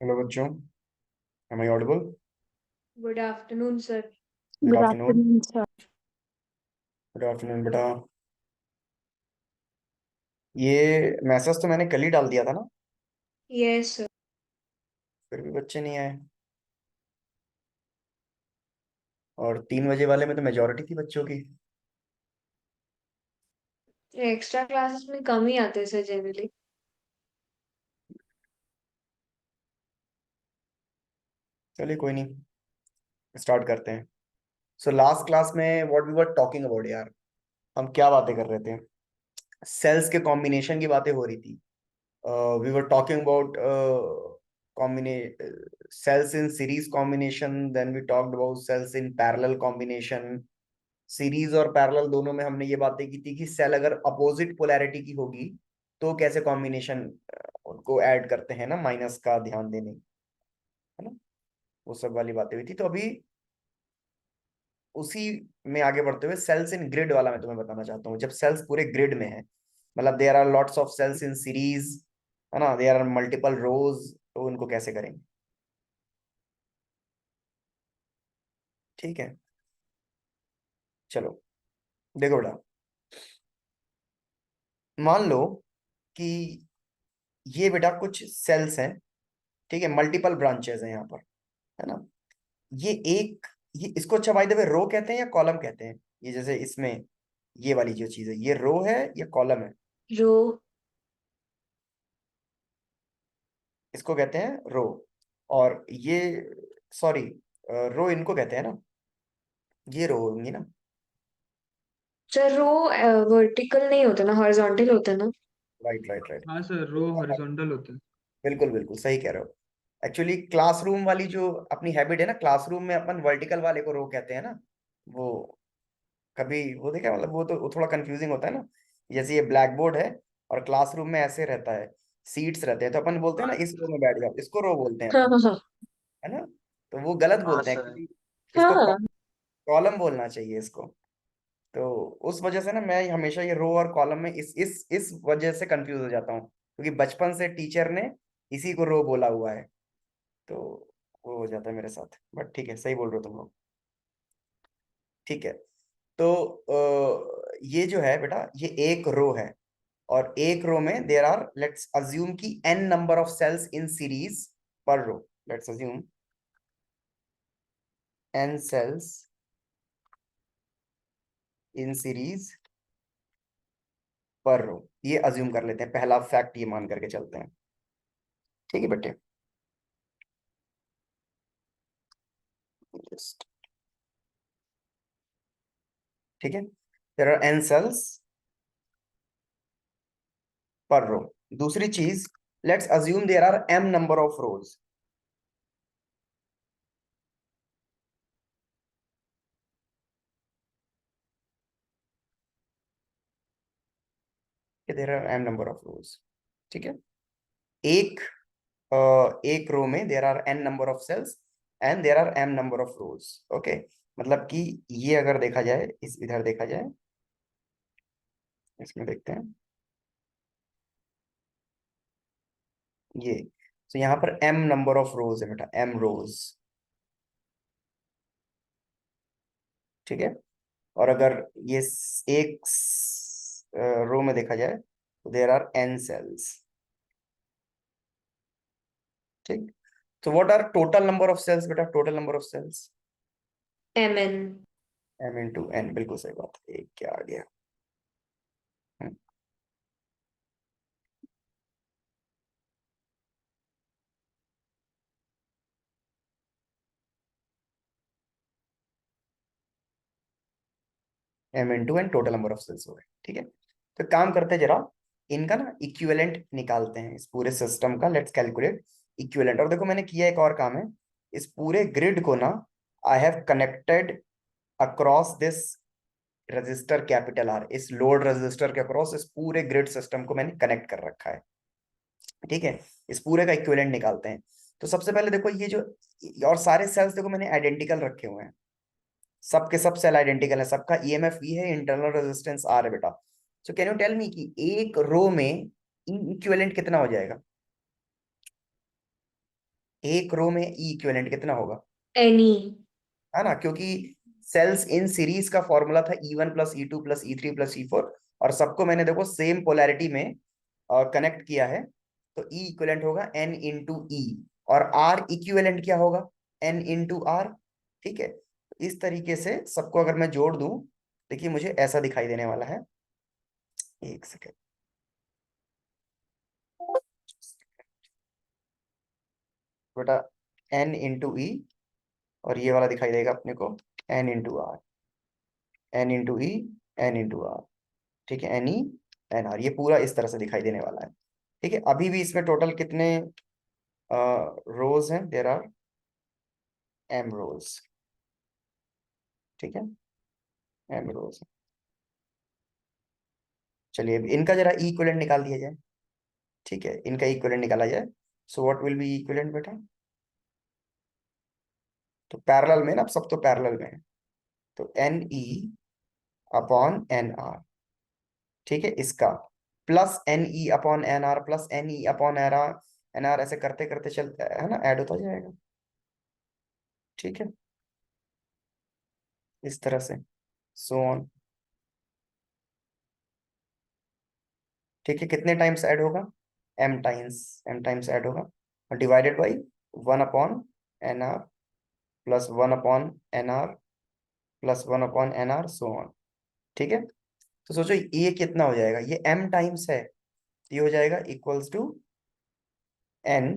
Hello बच्चों, am I audible? Good afternoon sir. Good good afternoon. Afternoon sir. Good afternoon बेटा। ये message तो मैंने कल ही डाल दिया था ना? Yes sir. फिर भी बच्चे नहीं आए। और 3 बजे वाले में तो मेजोरिटी थी बच्चों की। एक्स्ट्रा क्लासेस में कम ही आते हैं सर जनरली। चलिए कोई नहीं, स्टार्ट करते हैं। सो लास्ट क्लास में what we were talking about यार, हम क्या बातें कर रहे थे? सेल्स के कॉम्बिनेशन की बातें हो रही थी। We were talking about combine cells in series combination, then we talked about cells in parallel combination. Series और पैरेलल दोनों में हमने ये बातें की थी कि सेल अगर अपोजिट पोलैरिटी की होगी तो कैसे कॉम्बिनेशन उनको ऐड करते हैं ना, माइनस का ध्यान देने, है ना? वो सब वाली बातें हुई थी। तो अभी उसी में आगे बढ़ते हुए सेल्स इन ग्रिड वाला मैं तुम्हें बताना चाहता हूँ। जब सेल्स पूरे ग्रिड में है, मतलब there are lots of cells in series, है ना, देयर आर मल्टीपल रोज, तो उनको कैसे करेंगे? ठीक है, चलो देखो बेटा, मान लो कि ये बेटा कुछ सेल्स हैं, ठीक है, मल्टीपल ब्रांचेस हैं यहाँ पर, है ना? ये एक, ये इसको अच्छा बाय द वे रो कहते हैं या कॉलम कहते हैं? ये जैसे इसमें ये वाली जो चीज है, ये रो है या कॉलम है? रो। इसको कहते हैं रो। और ये, सॉरी, रो इनको कहते हैं ना, ये रो होंगी ना? सर रो वर्टिकल नहीं होता ना, हॉरिजॉन्टल होता है ना। Right right right. हाँ सर, रो हॉरिजॉन्टल होता है। बिल्कुल बिल्कुल सही कह रहे हो। एक्चुअली क्लासरूम वाली जो अपनी हैबिट है ना, क्लासरूम में अपन वर्टिकल वाले को रो कहते हैं ना। वो कभी वो देखा, मतलब वो तो थोड़ा कंफ्यूजिंग होता है ना। जैसे ये ब्लैक बोर्ड है और क्लासरूम में ऐसे रहता है, सीट्स रहते हैं, तो अपन बोलते हैं ना हाँ इस रो में बैठ जाओ, इसको रो बोलते हैं हाँ अपन, हाँ हाँ। है ना? तो वो गलत हाँ बोलते हैं सर। क्योंकि इसको हाँ। कॉलम बोलना चाहिए इसको। तो उस वजह से ना मैं हमेशा ये रो और कॉलम में इस वजह से कंफ्यूज हो जाता हूँ, क्योंकि बचपन से टीचर ने इसी को रो बोला हुआ है। तो वो हो जाता है मेरे साथ, बट ठीक है, सही बोल रहे हो तुम लोग। ठीक है, तो ये जो है बेटा, ये एक रो है, और एक रो में देर आर, लेट्स अज्यूम की n number of cells in series per row. Let's assume n cells in series per row. ये अज्यूम कर लेते हैं, पहला फैक्ट ये मान करके चलते हैं। ठीक है बेटे, Just- ठीक है, देर आर n सेल्स पर रो। दूसरी चीज, let's assume there are m number of rows. There are m number of rows, ठीक है। एक एक रो में there are n number of cells and there are m number of rows. Okay, मतलब कि ये अगर देखा जाए, इस इधर देखा जाए, इसमें देखते हैं ये, तो यहाँ पर m नंबर ऑफ रोज है बेटा, m रोज, ठीक है। और अगर ये एक रो में देखा जाए तो देर आर n सेल्स, ठीक। तो what are total number of cells बेटा, total number of cells? M N. m into n, बिल्कुल सही बात है, एक क्या आ गया। m into n total number of cells हो गए, ठीक है। तो काम करते हैं जरा, इनका ना इक्विवेलेंट निकालते हैं, इस पूरे सिस्टम का। Let's calculate equivalent. और देखो मैंने किया एक और काम है, इस पूरे ग्रिड को ना I have connected across this register capital R, इस लोड रजिस्टर के अक्रॉस इस पूरे ग्रिड सिस्टम को मैंने कनेक्ट कर रखा है, ठीक है। इस पूरे का इक्विवेलेंट निकालते हैं। तो सबसे पहले देखो ये जो, और सारे सेल्स देखो मैंने आइडेंटिकल रखे हुए हैं, सबके सब सेल आइडेंटिकल है, सबका ईएमएफ वी है, इंटरनल रेजिस्टेंस आर है बेटा। So can you tell me कि एक रो में इक्विवेलेंट कितना हो जाएगा? एक रो में ई इक्विवेलेंट कितना होगा, एनी। है ना, क्योंकि सेल्स इन सीरीज का फॉर्मूला था E1 + E2 + E3 + E4, और सबको मैंने देखो सेम पोलैरिटी में कनेक्ट किया है, तो ई इक्विवेलेंट होगा n इंटू ई, और आर इक्विवेलेंट क्या होगा, n इंटू आर। ठीक है, इस तरीके से सबको अगर मैं जोड़ दूं, देखिए मुझे ऐसा दिखाई देने वाला है, एक सेकेंड, बेटा n इंटू ई, और ये वाला दिखाई देगा अपने को n into R, n into E, n into R. ठीक है, एन ई एन आर, ये पूरा इस तरह से दिखाई देने वाला है। ठीक है, अभी भी इसमें टोटल कितने रोज हैं, देर आर m रोज। ठीक है, m रोज। चलिए अब इनका जरा इक्विवेलेंट निकाल दिया जाए। ठीक है, इनका इक्विवेलेंट निकाला जाए। So what will be equivalent बेटा, तो पैरेलल में ना, अब सब तो पैरेलल में है, तो N E upon N R. ठीक है, इसका plus N E upon N are plus N E upon N R, ऐसे करते करते चलता है ना, ऐड होता जाएगा। ठीक है, इस तरह से, सो ऑन। ठीक है, कितने टाइम्स ऐड होगा, m टाइम्स ऐड होगा, और divided by 1/nr plus 1/nr plus 1/nr, so on. ठीक है, तो सोचो ये कितना हो जाएगा, ये m टाइम्स है, ये हो जाएगा इक्वल्स टू n।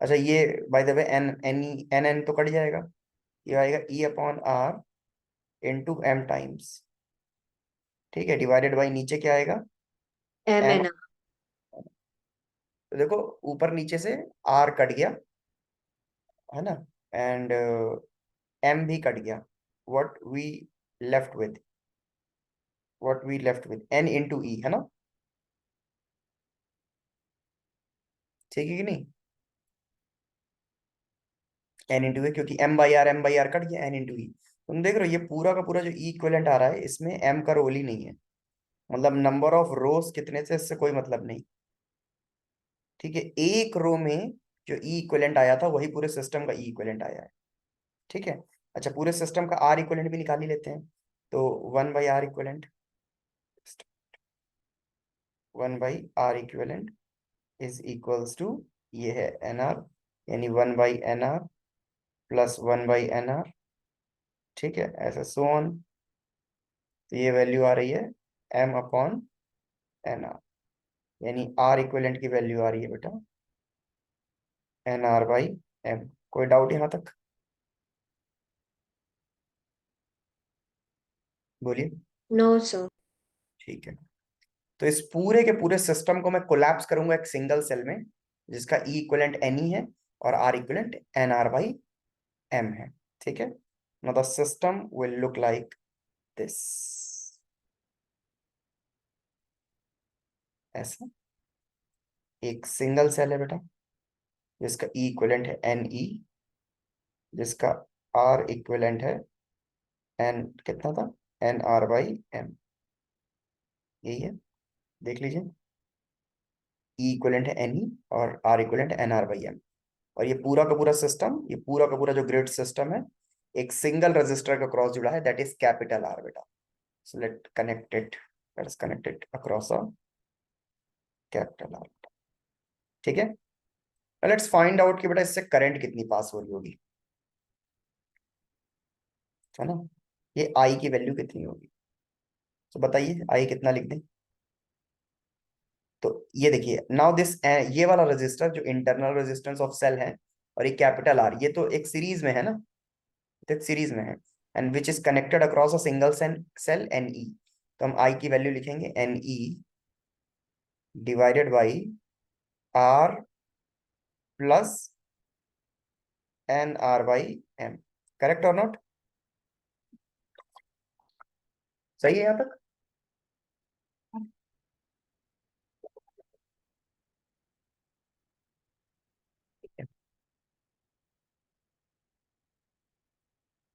अच्छा, ये by the way n n n n तो कट जाएगा, ये आएगा E/r इंटू m टाइम्स। ठीक है, डिवाइडेड बाई नीचे क्या आएगा, एम m। एन। तो देखो ऊपर नीचे से r कट गया, है ना, एंड m भी कट गया, what we left with, n into E, है ना, ठीक है कि नहीं, n इंटू ए, क्योंकि m/r कट गया, n इंटू ई। तुम देख रहे हो ये पूरा का पूरा जो ई इक्विवेलेंट आ रहा है, इसमें m का रोल ही नहीं है, मतलब नंबर ऑफ रोज कितने से इससे कोई मतलब नहीं। ठीक है, एक रो में जो ई इक्विवेलेंट आया था वही पूरे सिस्टम का ई इक्विवेलेंट आया है। ठीक है, अच्छा पूरे सिस्टम का आर इक्विवेलेंट भी निकाल ही लेते हैं, तो 1/r equivalent, 1/r equivalent is equals to, ये है एन आर, यानी 1/nr प्लस 1/nr। ठीक है, ऐसे सो ऑन, तो ये वैल्यू आ रही है m/nr, यानी आर इक्विवेलेंट की वैल्यू आ रही है बेटा nr/m। कोई डाउट यहाँ तक, बोलिए। No sir. ठीक है, तो इस पूरे के पूरे सिस्टम को मैं कोलैप्स करूंगा एक सिंगल सेल में, जिसका ई इक्विवेलेंट एन ई है और आर इक्विवेलेंट nr/m है। ठीक है, now the system will look like this, ऐसा एक सिंगल सेल है बेटा, जिसका ई इक्विवेलेंट है एन ई, जिसका आर इक्विवेलेंट है एन, कितना था, nr/m, यही है, देख लीजिए, ई इक्विवेलेंट है एन ई और आर इक्विवेलेंट nr/m। और ये पूरा का पूरा सिस्टम, ये पूरा का पूरा जो ग्रिड सिस्टम है, एक सिंगल रजिस्टर का क्रॉस जुड़ा है, दैट इज कैपिटल आर बेटा। So let is connect it across a capital R. ठीक है, लेट्स फाइंड आउट कि बेटा इससे करंट कितनी पास हो रही होगी, है ना, ये आई की वैल्यू कितनी होगी, तो बताइए आई कितना लिख दें। तो ये देखिए नाउ दिस, ये वाला रजिस्टर जो इंटरनल रेजिस्टेंस ऑफ सेल है, और ये कैपिटल आर, ये तो एक सीरीज में है ना, तो एक सीरीज में है, and which is connected across a single cell N E. तो हम आई की वैल्यू लिखेंगे N E divided by R plus nr/m। Correct और नॉट, सही है यहाँ तक।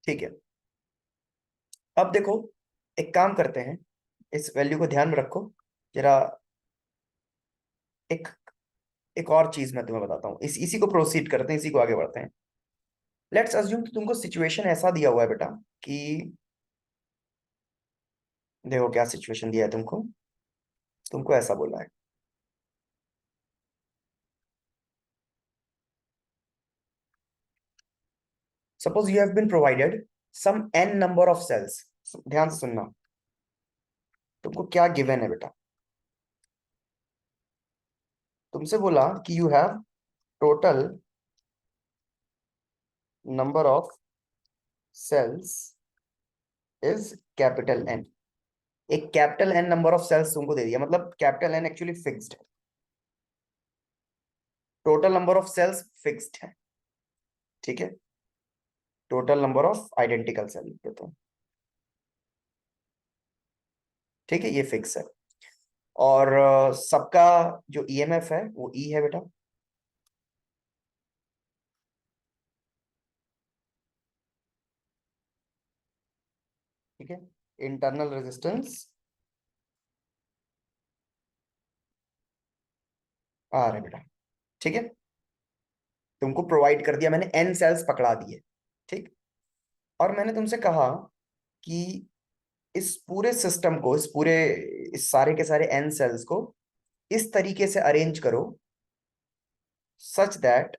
ठीक है, अब देखो एक काम करते हैं, इस वैल्यू को ध्यान में रखो जरा, एक एक और चीज मैं तुम्हें बताता हूँ, इसी को प्रोसीड करते हैं, इसी को आगे बढ़ते हैं। लेट्स अज्यूम कि तुमको सिचुएशन ऐसा दिया हुआ है बेटा कि, देखो क्या सिचुएशन दिया है तुमको। तुमको ऐसा बोला है, suppose you have been provided some n number of cells. ध्यान से सुनना, तुमको क्या गिवन है बेटा। तुमसे बोला कि you have total number of cells is capital N। एक capital N number of cells तुमको दे दिया, मतलब कैपिटल N एक्चुअली फिक्स्ड है, total number of cells fixed है, ठीक है। Total number of identical cell लिख देता हूं, ठीक है, ये फिक्स है। और सबका जो ईएमएफ है वो ई है बेटा, ठीक है। इंटरनल रेजिस्टेंस आर है बेटा, ठीक है। तुमको प्रोवाइड कर दिया मैंने, एन सेल्स पकड़ा दिए, ठीक। और मैंने तुमसे कहा कि इस पूरे सिस्टम को, इस सारे के सारे एन सेल्स को इस तरीके से अरेंज करो सच दैट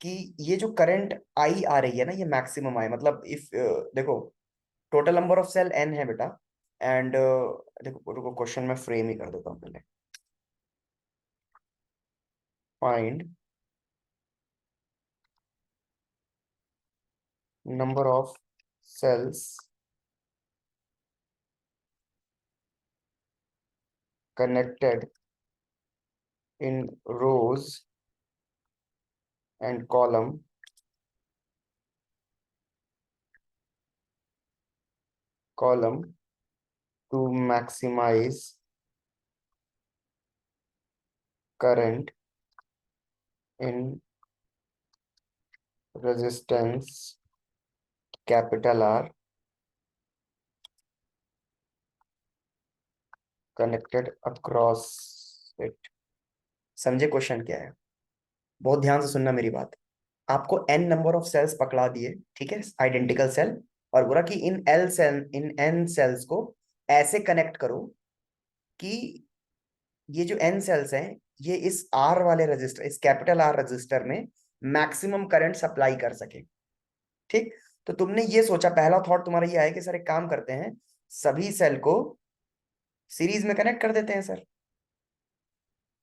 कि ये जो करंट आई आ रही है ना, ये मैक्सिमम आए। मतलब इफ देखो, total number of cell N है बेटा, एंड देखो रुको, क्वेश्चन में फ्रेम ही कर देता हूँ पहले। Find number of cells connected in rows and column to maximize current in resistance capital R connected across it। समझे क्वेश्चन क्या है? बहुत ध्यान से सुनना मेरी बात। आपको n नंबर ऑफ सेल्स पकड़ा दिए, ठीक है, आइडेंटिकल सेल, और बोला कि इन n सेल्स को ऐसे कनेक्ट करो कि ये जो n सेल्स हैं ये इस R वाले रजिस्टर, इस कैपिटल R रजिस्टर में मैक्सिमम करंट सप्लाई कर सके, ठीक। तो तुमने ये सोचा, पहला थॉट तुम्हारा ये आया कि सर एक काम करते हैं, सभी सेल को सीरीज में कनेक्ट कर देते हैं सर।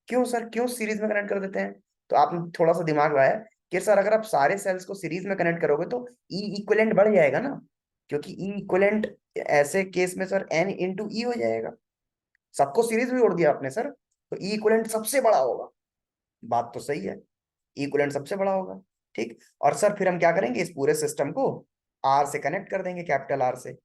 क्यों सर, क्यों सीरीज में कनेक्ट कर देते हैं? तो आपने थोड़ा सा दिमाग लगाया कि सर अगर आप सारे सेल्स को सीरीज में कनेक्ट करोगे तो ई इक्विवेलेंट बढ़ जाएगा ना, क्योंकि ई इक्विवेलेंट ऐसे केस में सर एन इंटू ई हो जाएगा। सबको सीरीज में जोड़ दिया आपने सर, तो ई इक्विवेलेंट सबसे बड़ा होगा। बात तो सही है, इक्विवेलेंट सबसे बड़ा होगा, ठीक। और सर फिर हम क्या करेंगे, इस पूरे सिस्टम को आर से कनेक्ट कर देंगे, कैपिटल आर से,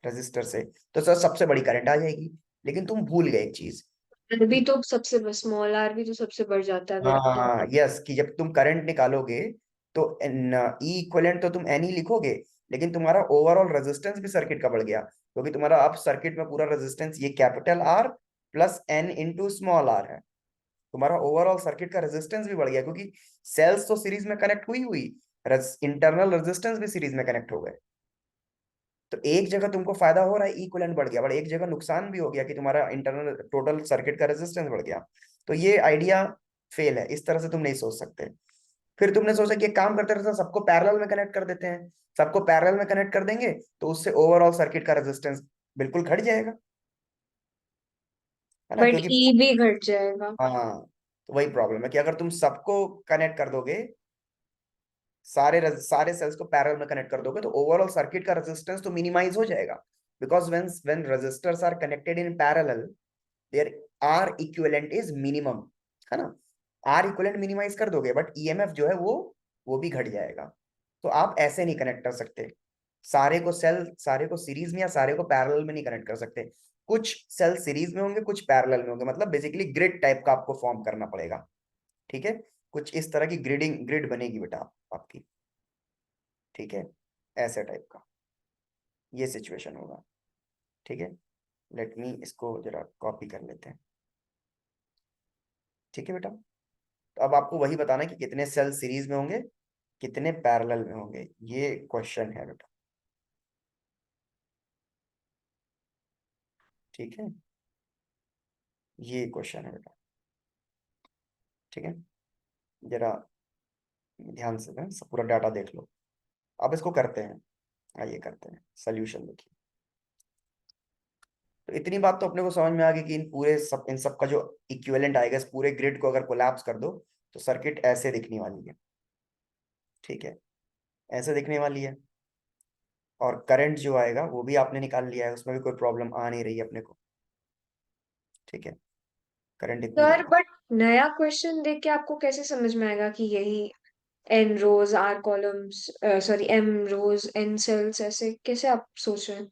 रजिस्टर से, तो सर सबसे बड़ी करंट आ जाएगी। लेकिन तुम भूल गए एक चीज। आर भी तो सबसे, स्मॉल आर भी तो सबसे बढ़ जाता है अगर तो। हाँ यस, कि जब तुम करंट निकालोगे तो ई इक्विवेलेंट तो तुम एन ही लिखोगे, लेकिन तुम्हारा ओवरऑल रेजिस्टेंस भी सर्किट का बढ़ गया, क्योंकि तुम्हारा अब सर्किट में पूरा रेजिस्टेंस ये capital R plus N into small R है। तुम्हारा ओवरऑल सर्किट का रेजिस्टेंस भी बढ़ गया, क्योंकि सेल्स तो सीरीज में कनेक्ट हुई हुई, इंटरनल रेजिस्टेंस भी सीरीज में कनेक्ट हो गए। तो एक जगह तुमको फायदा हो रहा है, इक्विवेलेंट बढ़ गया, बट एक जगह नुकसान भी हो गया कि तुम्हारा इंटरनल टोटल सर्किट का रेजिस्टेंस बढ़ गया। तो ये आइडिया फेल है, इस तरह से तुम नहीं सोच सकते। फिर तुमने सोचा कि एक काम करते रहते हैं, सबको पैरेलल में कनेक्ट कर देते हैं। सबको पैरेलल में कनेक्ट कर देंगे तो उससे ओवरऑल सर्किट का रेजिस्टेंस बिल्कुल घट जाएगा, है ना, बट क्योंकि ई भी घट जाएगा। हाँ, तो वही प्रॉब्लम है कि अगर तुम सबको कनेक्ट कर दोगे, सारे सेल्स को पैरेलल में कनेक्ट कर दोगे, तो ओवरऑल सर्किट का रेजिस्टेंस तो मिनिमाइज हो जाएगा। Because when resistors are connected in parallel, their R equivalent is minimum, है ना। आर इक्विवेलेंट मिनिमाइज कर दोगे, बट ईएमएफ जो है वो भी घट जाएगा। तो आप ऐसे नहीं कनेक्ट कर सकते, सारे को सीरीज में या सारे को पैरेलल में नहीं कनेक्ट कर सकते। कुछ सेल सीरीज में होंगे, कुछ पैरेलल में होंगे, मतलब बेसिकली ग्रिड टाइप का आपको फॉर्म करना पड़ेगा, ठीक है। कुछ इस तरह की ग्रिड बनेगी बेटा आपकी, ठीक है, ऐसे टाइप का ये सिचुएशन होगा, ठीक है। लेट मी इसको जरा कॉपी कर लेते हैं, ठीक है बेटा। तो अब आपको वही बताना है कि कितने सेल सीरीज में होंगे, कितने पैरेलल में होंगे, ये क्वेश्चन है बेटा। ठीक है, ये क्वेश्चन है बेटा। ठीक है, जरा ध्यान से ना सब पूरा डाटा देख लो। अब इसको करते हैं, आइए करते हैं सोल्यूशन। देखिए, तो इतनी बात तो अपने को समझ में आ गई कि इन सब का जो इक्विवेलेंट आएगा, इस पूरे ग्रिड को अगर कोलैप्स कर दो तो सर्किट ऐसे दिखने वाली है। ठीक है, ऐसे दिखने वाली है। और करंट जो आएगा वो भी आपने निकाल लिया है, उसमें भी कोई प्रॉब्लम आ नहीं रही है अपने को। ठीक है, करंट इतनी सर है। बट नया क्वेश्चन देख के आपको कैसे समझ में आएगा कि यही N rows R columns, sorry M rows N cells, ऐसे कैसे आप सोच रहे हैं?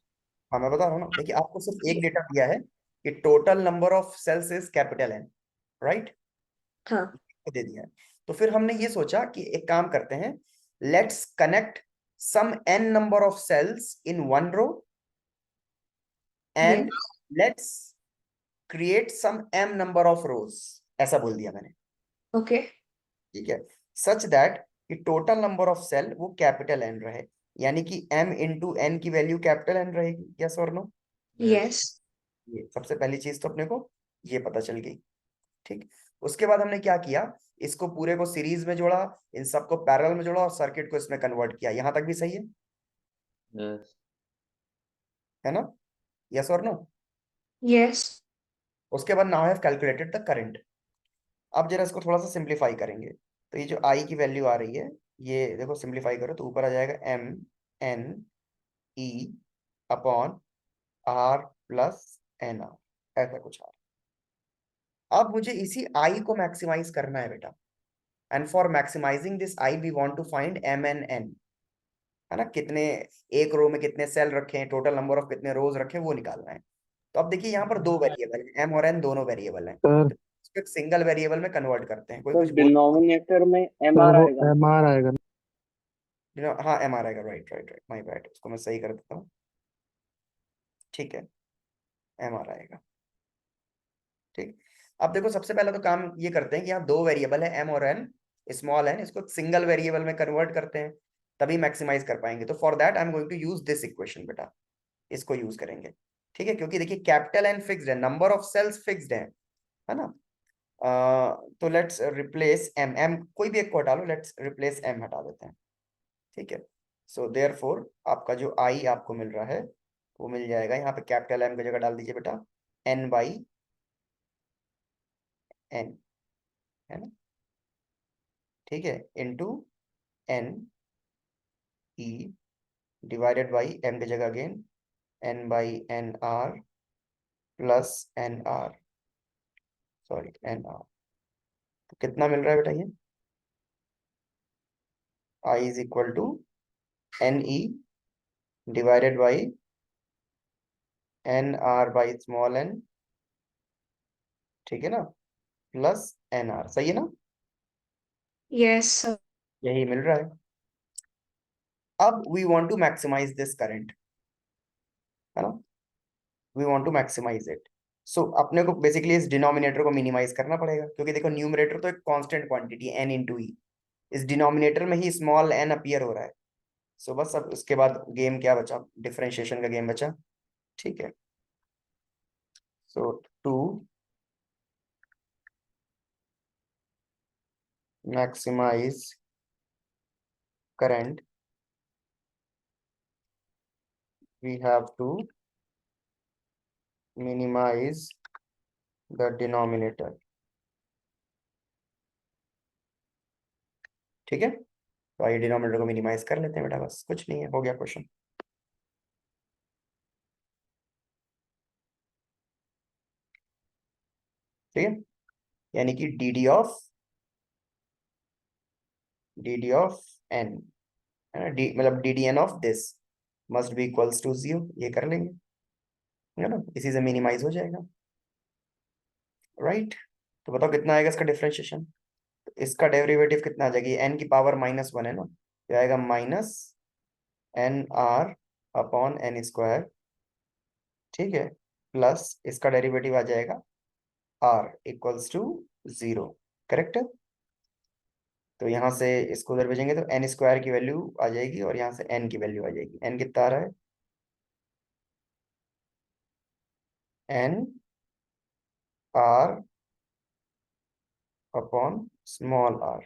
हाँ मैं बता रहा हूँ ना, देखिए आपको सिर्फ एक डेटा दिया है कि total number of cells is capital N, right, हाँ। दे दिया है। तो फिर हमने ये सोचा कि एक काम करते हैं, let's connect some N number of cells in one row ये and let's create some M number of rows, ऐसा बोल दिया मैंने। ओके। ठीक है, सच दैट कि टोटल नंबर ऑफ सेल वो कैपिटल एन रहे, यानी कि m इंटू एन की वैल्यू कैपिटल एन रहेगी, यस और नो। यस। ये सबसे पहली चीज तो अपने को ये पता चल गई। ठीक, उसके बाद हमने क्या किया, इसको पूरे को सीरीज में जोड़ा, इन सबको पैरेलल में जोड़ा और सर्किट को इसमें कन्वर्ट किया। यहां तक भी सही यस। है ना, यस और नो। यस। उसके बाद now have calculated the current. अब जरा इसको थोड़ा सा सिंप्लीफाई करेंगे, तो ये जो आई की वैल्यू आ रही है, ये देखो सिंप्लीफाई करो तो ऊपर आ जाएगा M N E upon are plus N R, ऐसा कुछ आ रहा है। अब मुझे इसी आई को मैक्सिमाइज करना है बेटा, and for maximising this I we want to find M N N, है ना, कितने एक रो में कितने सेल रखे हैं, टोटल नंबर ऑफ कितने रोज रखे हैं, वो निकालना है। तो अब देखिए यहाँ पर दो वेरिएबल है, एम और एन दोनों वेरिएबल हैं, सर तो इसको एक सिंगल वेरिएबल में कन्वर्ट करते हैं। कोई सर कुछ बोल, डिनोमिनेटर में एम सर आर वो आएगा। एम आर आएगा। हाँ एम आर आएगा, right right right, my bad, उसको मैं सही कर देता हूँ। ठीक है, एम आर आएगा। ठीक, अब देखो सबसे पहला तो काम ये करते हैं कि यहाँ दो वेरिएबल है एम और एन, स्मॉल एन, इसको सिंगल वेरिएबल में कन्वर्ट करते हैं, तभी मैक्सिमाइज कर पाएंगे। तो for that I am going to use this equation बेटा, इसको यूज करेंगे। ठीक है, क्योंकि देखिए कैपिटल एन फिक्स्ड है, नंबर ऑफ सेल्स फिक्स्ड है ना। तो लेट्स रिप्लेस एम, एम कोई भी एक को हटा लो, लेट्स रिप्लेस एम हटा देते हैं। ठीक है, सो देयरफॉर आपका जो आई आपको मिल रहा है वो मिल जाएगा, यहाँ पे कैपिटल एम की जगह डाल दीजिए बेटा एन बाई एन, है ना। ठीक है, into n E divided by m की जगह again n by n are plus N r, sorry n r. तो कितना मिल रहा है बेटा ये, I is equal to n E divided by n r by small n, ठीक है ना, प्लस एन आर, सही है ना, यस। यही मिल रहा है। अब we want to maximize this current, है ना, we want to maximize it. So अपने को बेसिकली इस डिनोमिनेटर को मिनिमाइज करना पड़ेगा, क्योंकि देखो न्यूमरेटर तो एक कांस्टेंट क्वांटिटी है एन इंटू ई, इस डिनोमिनेटर में ही स्मॉल एन अपीयर हो रहा है। सो बस अब उसके बाद गेम क्या बचा, डिफरेंशिएशन का गेम बचा। ठीक है, so to maximize current we have to minimize the denominator। ठीक है, तो आइए डिनोमिनेटर को मिनिमाइज कर लेते हैं बेटा, बस कुछ नहीं है, हो गया क्वेश्चन। ठीक है, यानी कि डी डी ऑफ एन, है ना, डी मतलब D D N of this must be equals to 0, ये कर लेंगे, है ना, इसी से मिनिमाइज हो जाएगा, राइट। तो बताओ कितना आएगा इसका डिफरेंशिएशन, तो इसका डेरिवेटिव कितना आ जाएगी, एन की पावर -1 है ना, तो आएगा minus N are upon N square, ठीक है, प्लस इसका डेरिवेटिव आ जाएगा आर इक्वल्स टू 0, करेक्ट है। तो यहाँ से इसको उधर भेजेंगे तो एन स्क्वायर की वैल्यू आ जाएगी और यहाँ से एन की वैल्यू आ जाएगी। एन कितना आ रहा है? N are upon small r,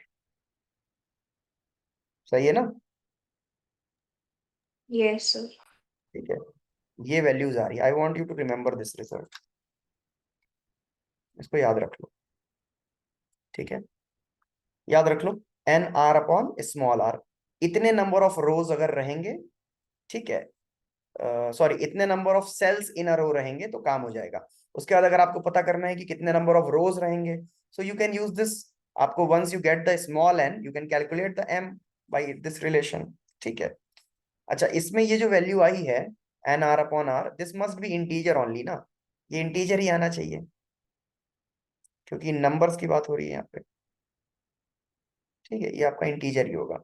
सही है ना? Yes sir. ठीक है, ये वैल्यूज आ रही है। I want you to remember this result, इसको याद रख लो। ठीक है, याद रख लो, n are upon small r. इतने नंबर ऑफ रोज अगर रहेंगे, ठीक है, सॉरी इतने number of cells in a row रहेंगे तो काम हो जाएगा। उसके बाद अगर आपको पता करना है कि कितने नंबर ऑफ रोज रहेंगे, so you can use this. आपको once you get the small n you can calculate the m by this relation. ठीक है, अच्छा इसमें ये जो वैल्यू आई है n are upon r, this must be integer only ना, ये इंटीजर ही आना चाहिए क्योंकि नंबर्स की बात हो रही है यहाँ पे। ठीक है, ये आपका इंटीजर ही होगा।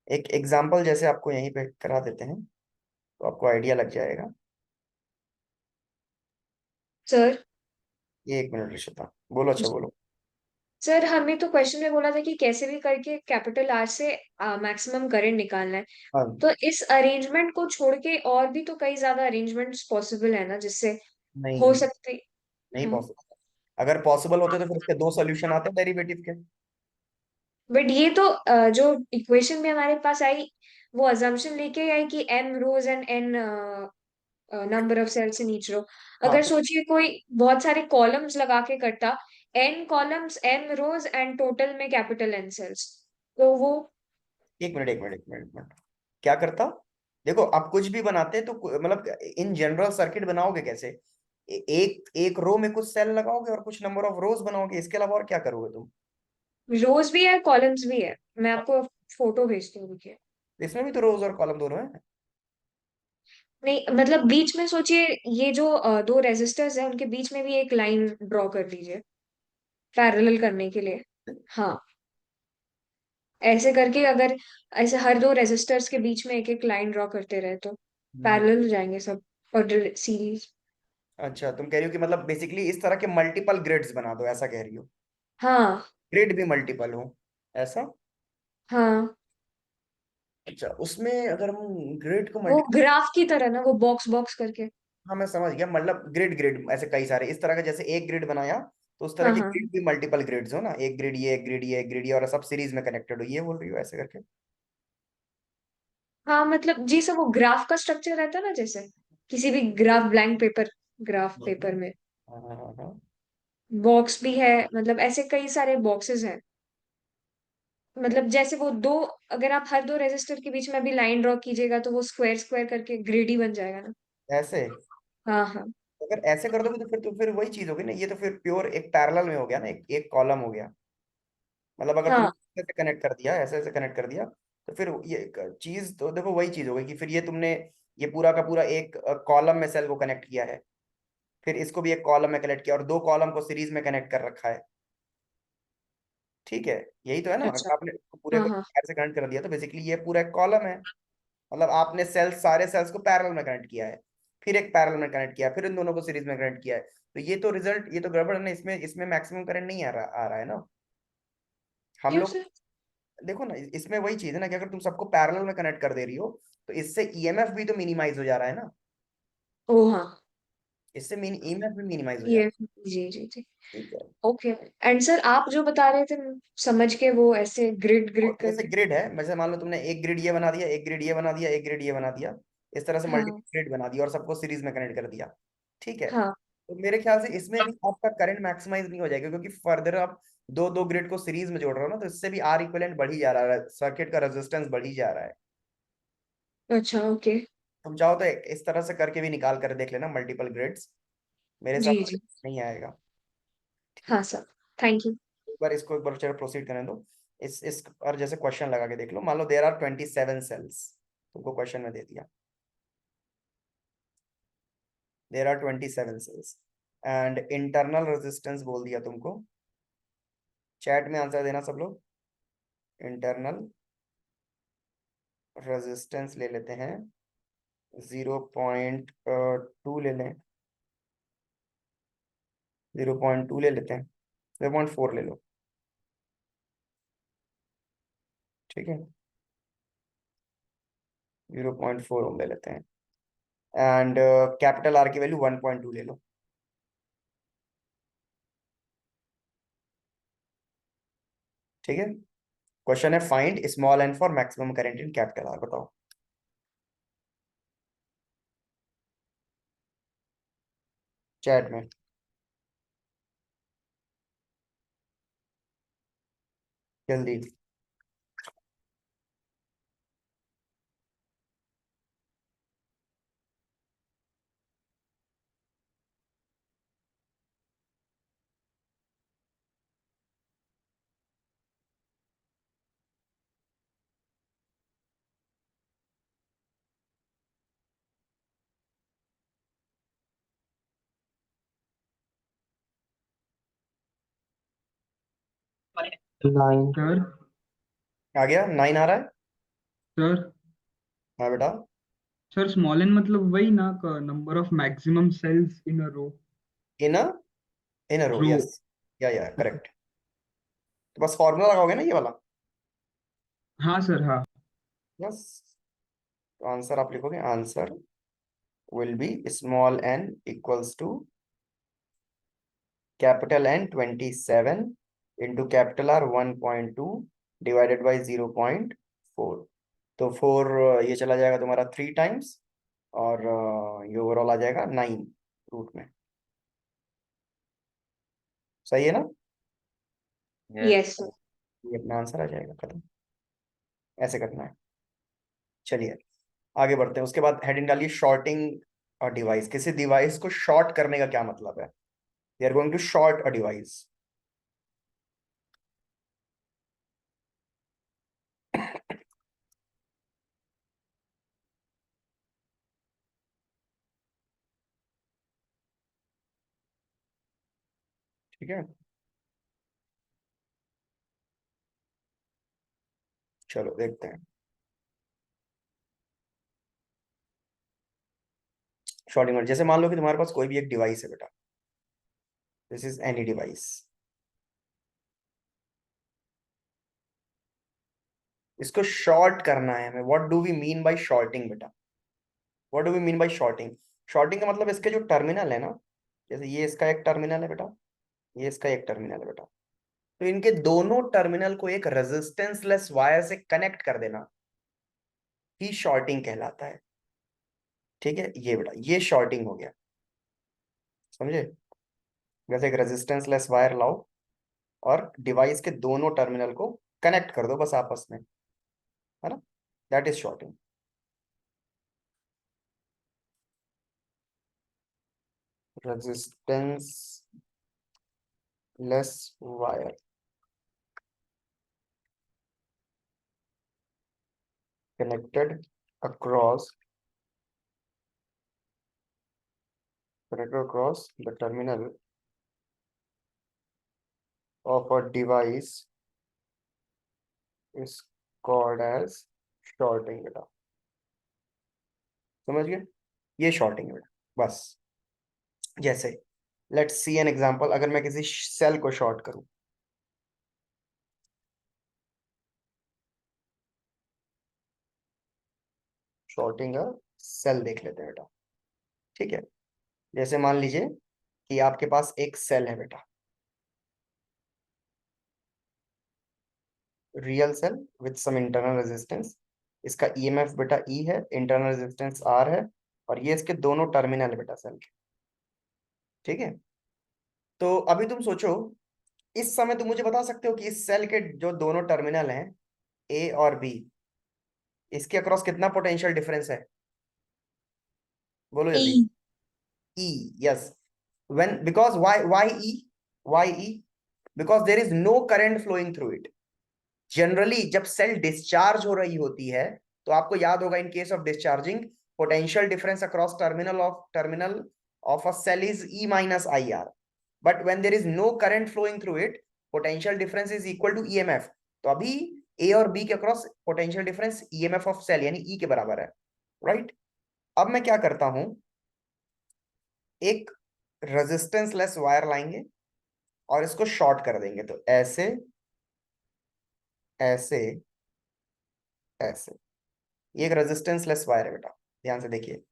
एक एग्जांपल जैसे आपको यहीं पे करा देते हैं तो आपको आइडिया लग जाएगा। सर ये एक मिनट ऋषिता, बोलो, अच्छा बोलो। सर हमें तो क्वेश्चन में बोला था कि कैसे भी करके कैपिटल आर से मैक्सिमम करंट निकालना है। हाँ, तो इस अरेंजमेंट को छोड़ के और भी तो कई ज्यादा अरेंजमेंट्स पॉसिबल है ना जिससे हो नहीं, सकते। नहीं हाँ, पॉसिबल। अगर पॉसिबल होते तो फिर इसके दो सोल्यूशन आते डेरिवेटिव के। बट ये तो जो इक्वेशन में हमारे पास आई वो अजम्पशन लेके आई कि M rows and N number of cells in each row. हाँ अगर तो सोचिए कोई बहुत सारे कॉलम्स लगा के करता, N columns N rows and total में कैपिटल एन सेल्स, तो वो। एक मिनट, एक मिनट, एक मिनट, एक मिनट। क्या करता? देखो आप कुछ भी बनाते हैं तो मतलब इन जनरल सर्किट बनाओगे कैसे? एक एक रो में कुछ सेल लगाओगे और कुछ नंबर ऑफ रोज बनाओगे, इसके अलावा और क्या करोगे तुम? रोज भी है कॉलम्स भी है, मैं आपको फोटो भेजती हूँ रुकिए। इसमें भी तो रोज और कॉलम दोनों है। नहीं मतलब बीच में सोचिए, ये जो दो रेजिस्टर्स है उनके बीच में भी एक लाइन ड्रॉ कर लीजिए पैरेलल करने के लिए। हाँ, ऐसे करके अगर ऐसे हर दो रेजिस्टर्स के बीच में एक एक लाइन ड्रॉ करते रहे तो हम्म। पैरेलल हो जाएंगे सब और सीरीज। अच्छा, तुम कह रही हो कि मतलब बेसिकली इस तरह के मल्टीपल ग्रिड्स बना दो, ऐसा कह रही हो? हाँ ग्रिड भी मल्टीपल हो, ऐसा? हाँ, अच्छा, उसमें अगर हम ग्रिड को वो मल्टी, ग्राफ की तरह ना, वो बॉक्स बॉक्स करके। हाँ मैं समझ गया, मतलब ग्रिड ग्रिड ऐसे कई सारे इस तरह का, जैसे एक ग्रिड बनाया तो उस तरह हाँ के हाँ ग्रिड भी मल्टीपल ग्रिड्स हो ना, एक ग्रिड ये, एक ग्रिड ये, एक ग्रिड ये, और सब सीरीज में कनेक्टेड हो, ये बोल रही हो ऐसे करके? हाँ, मतलब जी सब वो ग्राफ का स्ट्रक्चर रहता है ना, जैसे किसी भी graph blank paper, graph paper में हाँ हाँ हाँ हाँ। बॉक्स भी है, मतलब ऐसे कई सारे बॉक्सेस हैं। मतलब जैसे वो दो, अगर आप हर दो रेजिस्टर के बीच में भी लाइन ड्रॉ कीजिएगा तो वो स्क्वायर स्क्वायर करके ग्रिड ही बन जाएगा ना। ऐसे? हाँ हाँ अगर ऐसे कर दोगे तो फिर वही चीज होगी ना, ये तो फिर प्योर एक पैरेलल में हो गया ना, एक कॉलम हो गया। मतलब अगर हाँ तुमने ऐसे कनेक्ट कर दिया, ऐसे ऐसे कनेक्ट कर दिया, तो फिर ये चीज तो देखो वही चीज होगी कि फिर ये तुमने ये पूरा का पूरा एक कॉलम में सेल को कनेक्ट किया है, फिर इसको भी एक कॉलम में कनेक्ट किया और दो कॉलम को सीरीज में कनेक्ट कर रखा है। ठीक है, यही तो है ना, अच्छा। अगर आपने पूरे हाँ को हाँ पैर से कनेक्ट कर दिया तो बेसिकली ये पूरा एक कॉलम है। मतलब आपने सेल्स, सारे सेल्स को पैरेलल में कनेक्ट किया है, फिर एक पैरेलल में कनेक्ट किया, फिर इन दोनों को सीरीज में कनेक्ट किया है, तो ये तो रिजल्ट, ये तो गड़बड़ है ना, इसमें इसमें मैक्सिमम करंट नहीं आ रहा है ना। हम क्यों लोग सर? देखो ना, इसमें वही चीज है ना कि अगर तुम सबको पैरेलल में कनेक्ट कर दे रही हो तो इससे ईएमएफ भी तो मिनिमाइज हो जा रहा है ना, ओ हाँ, इससे ईएमएफ भी मिनिमाइज हो जा रहा ये जी जी जी। है। ठीक है, ओके। एंड सर आप जो बता रहे थे समझ के, वो ऐसे ग्रिड ग्रिड और जैसे करके। ग्रिड है, वैसे मान लो तुमने एक ग्रिड ये बना दिया, एक ग्रिड ये बना दिया, एक ग्रिड ये बना दिया, इस तरह से हाँ मल्टीपल ग्रिड बना दिया और सबको सीरीज में कनेक्ट कर दिया। ठीक है, हाँ तो मेरे ख्याल से इसमें भी आपका करंट मैक्सिमाइज नहीं हो जाएगा क्योंकि फर्दर आप दो दो ग्रिड को सीरीज में जोड़ रहे हो ना, तो इससे भी आर इक्विवेलेंट बढ़ ही जा रहा है, सर्किट का रेजिस्टेंस बढ़ ही जा रहा है। अच्छा ओके। तुम चाहो तो इस तरह से करके भी निकाल कर देख लेना मल्टीपल ग्रिड्स, मेरे हिसाब जी से जी। नहीं आएगा। हाँ सर, थैंक यू। एक बार इसको एक बार चलो प्रोसीड करने दो। इस और जैसे क्वेश्चन लगा के देख लो, मान लो देयर आर 27 सेल्स, तुमको क्वेश्चन में दे दिया there are 27 cells and internal resistance बोल दिया तुमको। चैट में आंसर देना सब लोग। इंटरनल रेजिस्टेंस ले लेते हैं 0.2 ले लें, 0.2 ले लेते हैं, 0.4 ले लो। ठीक है, 0.4 ओम ले लेते हैं, एंड कैपिटल आर की वैल्यू 1.2 ले लो। ठीक है, क्वेश्चन है find small N for maximum current in capital R, बताओ। चैट में। जल्दी। नाइन। सर आ गया, 9 आ रहा है। सर हाँ बेटा। सर स्मॉल एन मतलब वही ना, number of maximum cells in a row. In a in a row, row. Yes. Yeah correct. तो बस फॉर्मूला लगाओगे ना ये वाला। हाँ सर, हाँ। यस। तो आंसर आप लिखोगे, answer will be small N equals to capital N 27 into capital R 1.2 divided by 0.4। तो 4 ये चला जाएगा तुम्हारा 3 टाइम्स, और ये ओवरऑल आ जाएगा 9 रूट में। सही है ना? Yes sir. ये अपना आंसर आ जाएगा, खत्म। ऐसे करना है। चलिए आगे बढ़ते हैं। उसके बाद हेडिंग डालिए शॉर्टिंग अ डिवाइस। किसी डिवाइस को शॉर्ट करने का क्या मतलब है? We are going to short a device. ठीक है, चलो देखते हैं। शॉर्टिंग में जैसे मान लो कि तुम्हारे पास कोई भी एक डिवाइस है बेटा, दिस इज एनी डिवाइस। इसको शॉर्ट करना है हमें। What do we mean by shorting बेटा? What do we mean by shorting? Shorting का मतलब इसके जो टर्मिनल है ना, जैसे ये इसका एक टर्मिनल है बेटा, ये इसका एक टर्मिनल है बेटा, तो इनके दोनों टर्मिनल को एक रेजिस्टेंस लेस वायर से कनेक्ट कर देना ही शॉर्टिंग कहलाता है। ठीक है, ये बेटा ये शॉर्टिंग हो गया, समझे? जैसे एक रेजिस्टेंस लेस वायर लाओ और डिवाइस के दोनों टर्मिनल को कनेक्ट कर दो बस आपस में, है ना? That is shorting. Resistance less wire connected across the terminal of a device is called as shorting बेटा। समझ गए? ये शॉर्टिंग है बेटा बस। जैसे लेट्स सी एन एग्जांपल, अगर मैं किसी सेल को शॉर्ट करूं, शॉर्टिंग अ सेल देख लेते हैं बेटा। ठीक है, जैसे मान लीजिए कि आपके पास एक सेल है बेटा, real cell with some internal resistance. इसका ईएमएफ बेटा ई है, इंटरनल रेजिस्टेंस आर है, और ये इसके दोनों टर्मिनल है बेटा सेल के। ठीक है, तो अभी तुम सोचो, इस समय तुम मुझे बता सकते हो कि इस सेल के जो दोनों टर्मिनल हैं ए और बी, इसके अक्रॉस कितना पोटेंशियल डिफरेंस है? बोलो ई। जल्दी। E, yes. When, because why E? Why E? Because there is no current flowing through it. Generally जब सेल डिस्चार्ज हो रही होती है, तो आपको याद होगा in case of discharging, potential difference across terminal of a cell is E minus IR. But when there is no current flowing through it, potential difference is equal to EMF। तो अभी ए और B के across potential difference EMF of cell यानी E के बराबर है, right? अब मैं क्या करता हूं, एक रेजिस्टेंस लेस वायर लाएंगे और इसको शॉर्ट कर देंगे। तो ऐसे ऐसे ऐसे। ये एक रेजिस्टेंस लेस वायर है बेटा, ध्यान से देखिए,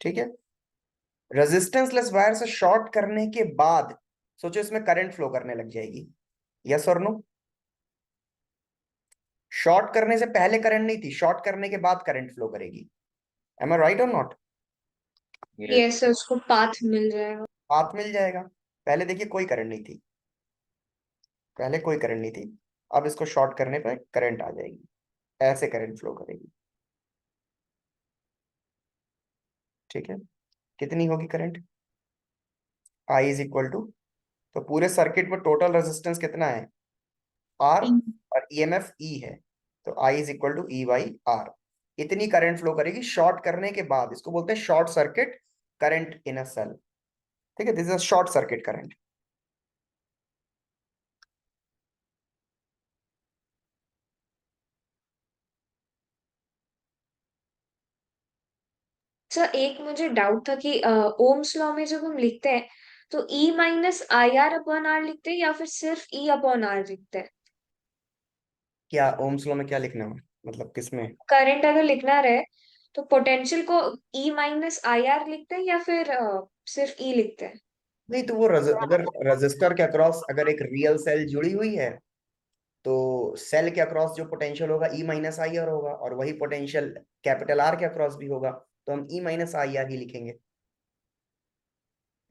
ठीक है। रेजिस्टेंस लेस वायर से शॉर्ट करने के बाद सोचो इसमें करंट फ्लो करने लग जाएगी, यस और नो? शॉर्ट करने से पहले करंट नहीं थी, शॉर्ट करने के बाद करंट फ्लो करेगी। एम आई राइट और नॉट? यस सर, उसको पाथ मिल जाएगा। हाथ मिल जाएगा। पहले देखिए कोई करंट नहीं थी, पहले कोई करंट नहीं थी, अब इसको शॉर्ट करने पर करंट आ जाएगी, ऐसे करंट फ्लो करेगी, ठीक है। कितनी होगी current? I is equal to, तो पूरे सर्किट में टोटल रेजिस्टेंस कितना है? आर, और ईएमएफ ई है, तो I is equal to e by r. इतनी करंट फ्लो करेगी शॉर्ट करने के बाद, इसको बोलते हैं short circuit current in a cell, ठीक है। This is a short circuit current. Sir एक मुझे डाउट था कि ओम्स लॉ में जब हम लिखते हैं तो e minus I r upon r लिखते हैं या फिर सिर्फ ई अपॉन आर लिखते हैं? क्या ओम्स लॉ में क्या लिखना है, मतलब किसमें? करंट अगर लिखना रहे तो पोटेंशियल को ई माइनस आई आर लिखते हैं या फिर सिर्फ ई लिखते हैं? नहीं तो वो अगर रजिस्टर के अक्रॉस अगर एक रियल सेल जुड़ी हुई है, तो सेल के अक्रॉस जो पोटेंशियल होगा ई माइनस आई आर होगा, और वही पोटेंशियल कैपिटल आर के अक्रॉस भी होगा, तो हम ई माइनस आई आर ही लिखेंगे।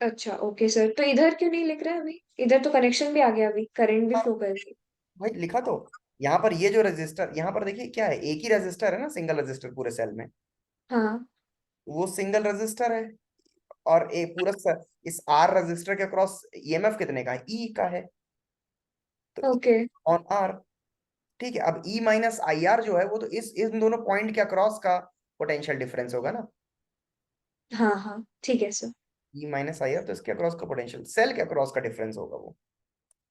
अच्छा ओके सर, तो इधर क्यों नहीं लिख रहे हैं अभी? इधर तो कनेक्शन भी आ गया, अभी करंट भी हाँ, फ्लो कर रही है। भाई लिखा तो यहाँ पर, ये जो रजिस्टर यहाँ पर देखिए क्या है, एक ही रजिस्टर है ना, सिंगल रजिस्टर पूरे सेल में, हाँ। वो सिंगल रजिस्टर है। और एक पूरा इस आर रजिस्टर के अक्रॉस ईएमएफ कितने का है? ई का है, तो ओके। ऑन आर, ठीक है। अब ई माइनस आई आर जो है वो तो इस इन दोनों पॉइंट के अक्रॉस का पोटेंशियल डिफरेंस होगा ना, हाँ हाँ ठीक है sir. E minus I are, तो इसके अक्रॉस का पोटेंशियल सेल के अक्रॉस का डिफरेंस होगा वो,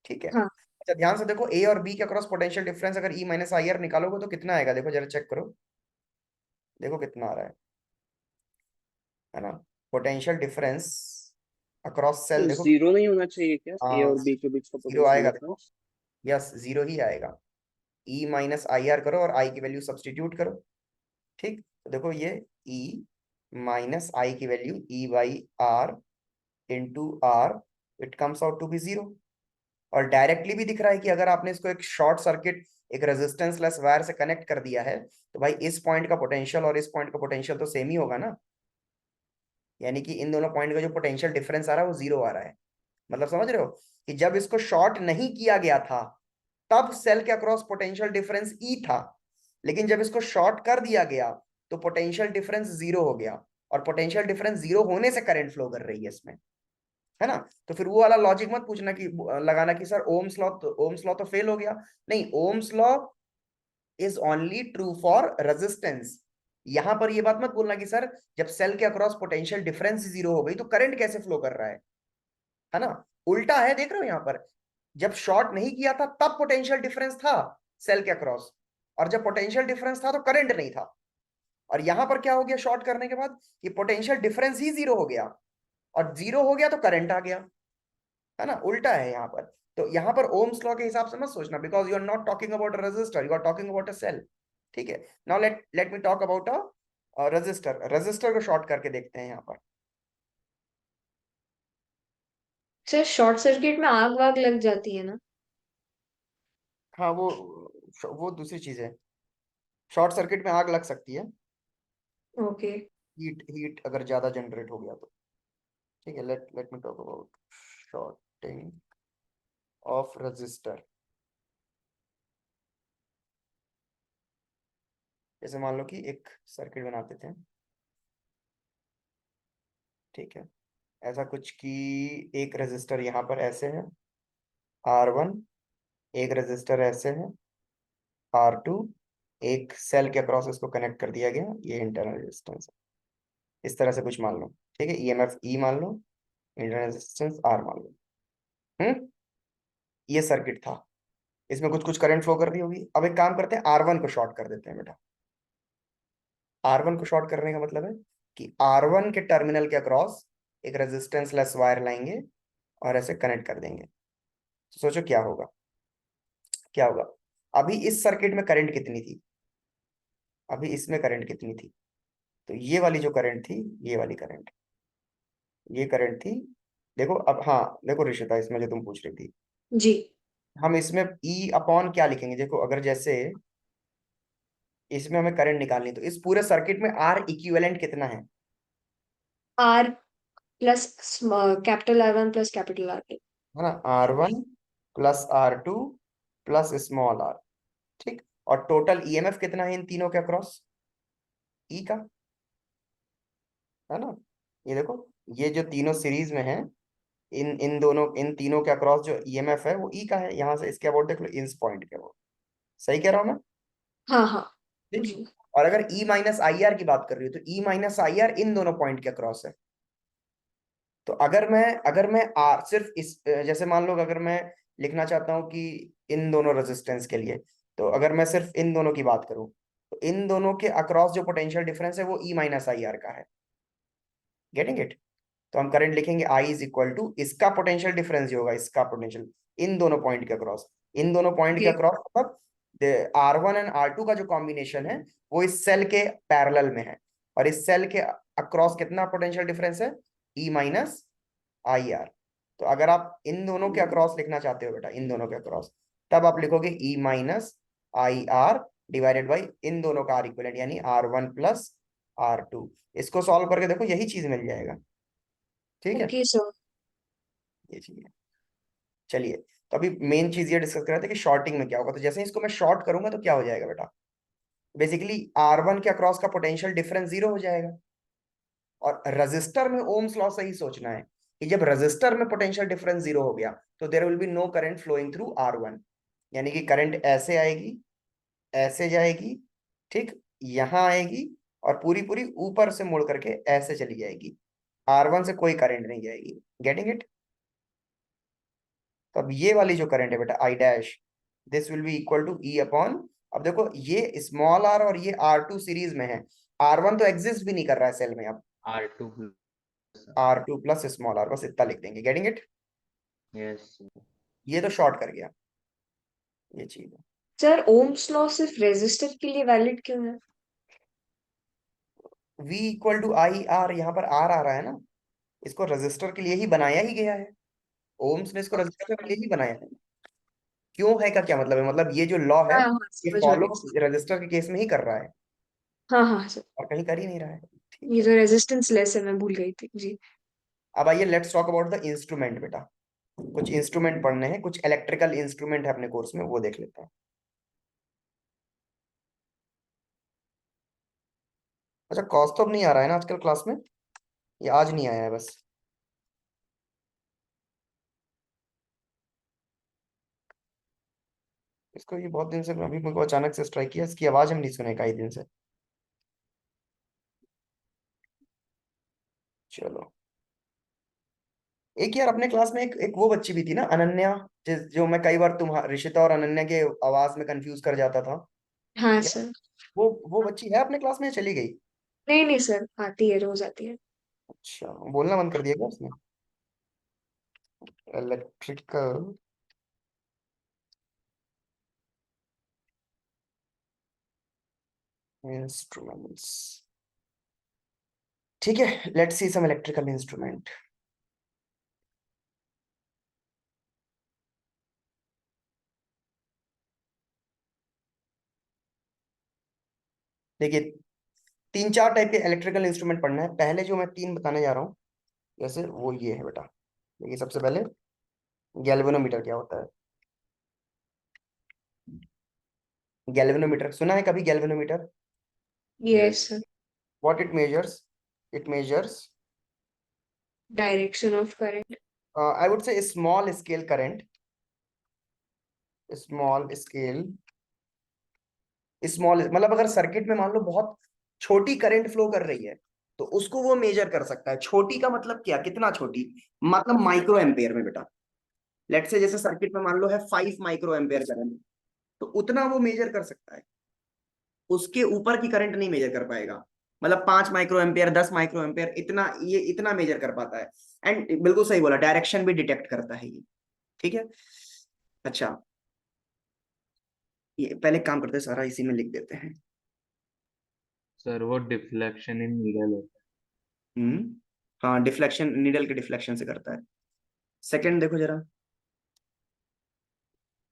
ठीक है। हाँ अच्छा ध्यान से देखो, ए और बी के अक्रॉस पोटेंशियल डिफरेंस अगर ई माइनस आई आर निकालोगे तो कितना आएगा, देखो जरा चेक करो, देखो कितना आ रहा है ना, पोटेंशियल डिफरेंस अक्रॉस तो सेल देखो। जीरो नहीं होना चाहिए क्या ए हाँ और बी के बीच का जीरो पोटेंशियल आएगा, देखो, डिफरेंस? यस जीरो ही आएगा। ई माइनस आई आर करो और आई की वैल्यू सब्सटीट्यूट करो, ठीक। तो देखो ये ई माइनस आई की value E by R into R, it comes out to be zero. और डायरेक्टली भी दिख रहा है कि अगर आपने इसको एक शॉर्ट सर्किट एक रेजिस्टेंस लेस वायर से कनेक्ट कर दिया है, तो भाई इस पॉइंट का पोटेंशियल और इस पॉइंट का पोटेंशियल तो सेम ही होगा ना, यानी कि इन दोनों पॉइंट का जो पोटेंशियल डिफरेंस आ रहा है वो जीरो आ रहा है। मतलब समझ रहे हो कि जब इसको शॉर्ट नहीं किया गया था तब सेल के अक्रॉस पोटेंशियल डिफरेंस ई था, लेकिन जब इसको शॉर्ट कर दिया गया तो पोटेंशियल डिफरेंस जीरो हो गया, और पोटेंशियल डिफरेंस जीरो होने से करंट फ्लो कर रही है इसमें, है ना। तो फिर वो वाला लॉजिक मत पूछना कि लगाना कि सर ओम्स लॉ तो फेल हो गया। नहीं, Ohm's law is only true for resistance. यहां पर ये बात मत बोलना कि सर जब सेल के अक्रॉस पोटेंशियल डिफरेंस जीरो हो गई तो करंट कैसे फ्लो कर रहा है ना। उल्टा है, देख रहे हो यहाँ पर, जब शॉर्ट नहीं किया था तब पोटेंशियल डिफरेंस था सेल के अक्रॉस, और जब पोटेंशियल डिफरेंस था तो करंट नहीं था। और यहां पर क्या हो गया शॉर्ट करने के बाद, कि पोटेंशियल डिफरेंस ही जीरो हो गया, और जीरो हो गया तो करंट आ गया, है ना। उल्टा है यहाँ पर। तो यहाँ पर ओम्स लॉ के हिसाब से मत सोचना, because you are not talking about a resistor, you are talking about a cell, ठीक है। Now let let me talk about a resistor. Resistor को शॉर्ट करके देखते हैं यहाँ पर। सर, शॉर्ट सर्किट में आग वाग लग जाती है ना? हाँ वो दूसरी चीज है, शॉर्ट सर्किट में आग लग सकती है, ओके। हीट हीट अगर ज्यादा जनरेट हो गया तो, ठीक है। Let let me talk about shorting of resistor. जैसे मान लो कि एक सर्किट बनाते थे, ठीक है, ऐसा कुछ कि एक रजिस्टर यहाँ पर ऐसे है R1, एक रजिस्टर ऐसे है R2, एक सेल के अक्रॉस इसको कनेक्ट कर दिया गया, ये इंटरनल रेजिस्टेंस है। इस तरह से कुछ मान लो, ठीक है, ईएमएफ ई मान लो, इंटरनल रेजिस्टेंस आर मान लो। ये सर्किट था, इसमें कुछ कुछ करंट फ्लो कर रही होगी। अब एक काम करते हैं, R1 को शॉर्ट कर देते हैं बेटा। R1 को शॉर्ट करने का मतलब है कि R1 के टर्मिनल के अक्रॉस एक रेजिस्टेंस लेस वायर लाएंगे और ऐसे कनेक्ट कर देंगे। तो सोचो क्या होगा, क्या होगा? अभी इस सर्किट में करंट कितनी थी? अभी इसमें करंट कितनी थी? तो ये वाली जो करंट थी, ये वाली करंट, ये करंट थी। देखो अब, हाँ देखो रिशिता, इसमें जो तुम पूछ रही थी, जी। हम इसमें ई अपॉन क्या लिखेंगे? देखो अगर जैसे इसमें हमें करंट निकालनी, तो इस पूरे सर्किट में आर इक्विवेलेंट कितना है? R plus capital R1 plus capital R2। है ना, R1 plus R2 plus small are. ठीक, और टोटल ईएमएफ कितना है इन तीनों के अक्रॉस? ई का, है ना। ये देखो, ये जो तीनों सीरीज में है, इन इन दोनों, इन तीनों के अक्रॉस जो ईएमएफ है वो ई का है। यहां से इसके अबाउट देख लो, इंस पॉइंट के अबाउट। सही कह रहा हूं मैं? हाँ हाँ ठीक। जी। और अगर ई माइनस आई आर की बात कर रही हो, तो e minus I are in दोनों पॉइंट के अक्रॉस है। तो अगर मैं आर सिर्फ इस, जैसे मान लो अगर मैं लिखना चाहता हूँ कि इन दोनों रेजिस्टेंस के लिए, तो अगर मैं सिर्फ इन दोनों की बात करूं, तो इन दोनों के अक्रॉस जो पोटेंशियल डिफरेंस है वो ई माइनस आई आर का है। Getting it? तो हम करंट लिखेंगे आई इज इक्वल टू इसका पोटेंशियल डिफरेंस जो होगा, इसका पोटेंशियल इन दोनों पॉइंट के अक्रॉस, इन दोनों पॉइंट के ओके। अक्रॉस मतलब R1 एंड R2 का जो कॉम्बिनेशन है वो इस सेल के पैरेलल में है, और इस सेल के अक्रॉस कितना पोटेंशियल डिफरेंस है? ई माइनस आई आर। तो अगर आप इन दोनों के अक्रॉस लिखना चाहते हो बेटा, इन दोनों के अक्रॉस, तब आप लिखोगे e minus I r divided by इन दोनों का आर इक्विवेलेंट, यानी R1 प्लस R2। इसको सॉल्व करके देखो, यही चीज मिल जाएगा। ठीक है, ओके सर। ये चीज है। चलिए, तो अभी मेन चीज ये डिस्कस कर रहे थे कि शॉर्टिंग में क्या होगा। तो जैसे ही इसको मैं शॉर्ट करूंगा तो क्या हो जाएगा बेटा? बेसिकली R1 के अक्रॉस का पोटेंशियल डिफरेंस जीरो हो जाएगा। और रजिस्टर में ओम्स लॉ से ही सोचना है कि जब रजिस्टर में पोटेंशियल डिफरेंस जीरो हो गया, तो there will be no current flowing through R1। यानी कि करंट ऐसे आएगी, ऐसे जाएगी, ठीक, यहां आएगी, और पूरी पूरी ऊपर से मुड़ करके ऐसे चली जाएगी। R1 से कोई करंट नहीं जाएगी। Getting it? तो अब ये वाली जो करंट है बेटा, I dash, this will be equal to E upon, अब देखो ये स्मॉल आर और ये R2 सीरीज में है, R1 तो एग्जिस्ट भी नहीं कर रहा है सेल में। अब R2 R2 plus small are, बस इतना लिख देंगे। Getting it? यस ये तो शॉर्ट कर गया, ये चीज है। सर ओम्स लॉ सिर्फ रेजिस्टर के लिए वैलिड क्यों है? V equal to I R, यहाँ पर R आ रहा है ना, इसको रजिस्टर के लिए ही बनाया ही गया है। ओम्स ने इसको रजिस्टर के लिए ही बनाया है। क्यों है का क्या मतलब है? मतलब ये जो लॉ है, हाँ हाँ ये समझ आ फॉलो गया। रजिस्टर के केस में ही कर रहा है, हाँ हाँ सर। और कहीं कर ही नहीं रहा है। ठीक ये है, तो रेजिस्टेंस लेस है, मैं भूल गई थी जी। अब आइए let's talk about the instrument बेटा। कुछ इंस्ट्रूमेंट पढ़ने हैं, कुछ इलेक्ट्रिकल इंस्ट्रूमेंट है अपने कोर्स में, वो देख लेते हैं। अच्छा, कॉस्ट नहीं आ रहा है ना आजकल क्लास में, ये आज नहीं आया है बस। इसको ये बहुत दिन से, अभी मेरे को अचानक से स्ट्राइक किया, इसकी आवाज हम नहीं सुने कई दिन से। चलो, एक यार अपने क्लास में एक वो बच्ची भी थी ना, अनन्या, जो मैं कई बार तुम्हारा ऋषिता और अनन्या के आवाज में कंफ्यूज कर जाता था। हाँ या सर। वो बच्ची है अपने क्लास में या चली गई? नहीं नहीं सर, आती है, रोज आती है। अच्छा, बोलना बंद कर दिया क्या उसने? इलेक्ट्रिकल इंस्ट्रूमेंट्स, ठीक है, let's see some electrical instrument. देखिए, तीन चार टाइप के इलेक्ट्रिकल इंस्ट्रूमेंट पढ़ना है। पहले जो मैं तीन बताने जा रहा हूँ, जैसे वो ये है बेटा। देखिए, सबसे पहले गैल्वेनोमीटर क्या होता है? गैल्वेनोमीटर सुना है कभी? Galvanometer, yes sir. What it measures? It measures, direction of current. I would say small scale current, small scale, small मतलब अगर सर्किट में मान लो बहुत छोटी करंट फ्लो कर रही है, तो उसको वो मेजर कर सकता है। छोटी का मतलब क्या, कितना छोटी? मतलब माइक्रो एम्पेयर में बेटा। लेट्स से जैसे सर्किट में मान लो है 5 माइक्रो एम्पेयर करंट, तो उतना वो मेजर कर सकता है, उसके ऊपर की करंट नहीं मेजर कर पाएगा। मतलब 5 माइक्रो एम्पेयर, 10 माइक्रो एम्पेयर, इतना, ये इतना मेजर कर पाता है। एंड बिल्कुल सही बोला, डायरेक्शन भी डिटेक्ट करता है ये। ठीक है, अच्छा, ये पहले काम करते हैं, सारा इसी में लिख देते हैं। सर वो डिफ्लेक्शन इन नीडल होता हाँ, डिफ्लेक्शन नीडल के डिफ्लेक्शन से करता है। सेकंड देखो जरा,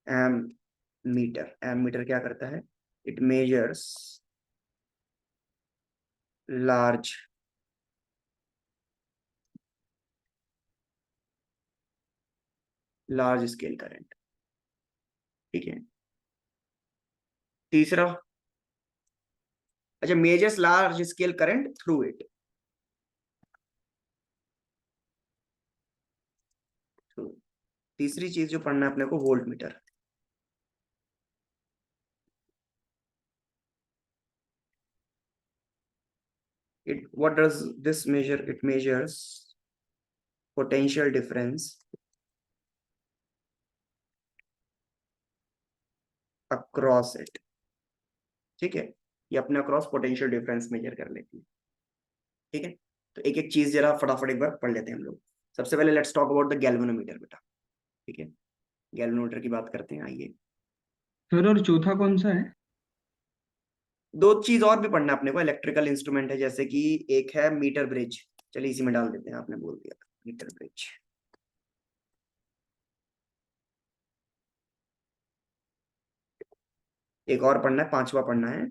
एम मीटर। एम मीटर क्या करता है? It measures large large scale current. ठीक है। तीसरा, अच्छा, measures large scale current through it. तीसरी चीज जो पढ़ना है अपने को, volt meter. It, what does this measure? It measures potential difference across it। ठीक है, ये अपने अक्रॉस पोटेंशियल डिफरेंस मेजर कर लेती है। ठीक है, तो एक एक चीज जरा फटाफट एक बार पढ़ लेते हैं हम लोग। सबसे पहले let's talk about the galvanometer बेटा। ठीक है, गैल्वेनोमीटर की बात करते हैं, आइए। सर और चौथा कौन सा है? दो चीज और भी पढ़ना है अपने को, इलेक्ट्रिकल इंस्ट्रूमेंट है, जैसे कि एक है मीटर ब्रिज। चलिए इसी में डाल देते हैं, आपने बोल दिया मीटर ब्रिज। एक और पढ़ना है, पांचवा पढ़ना है,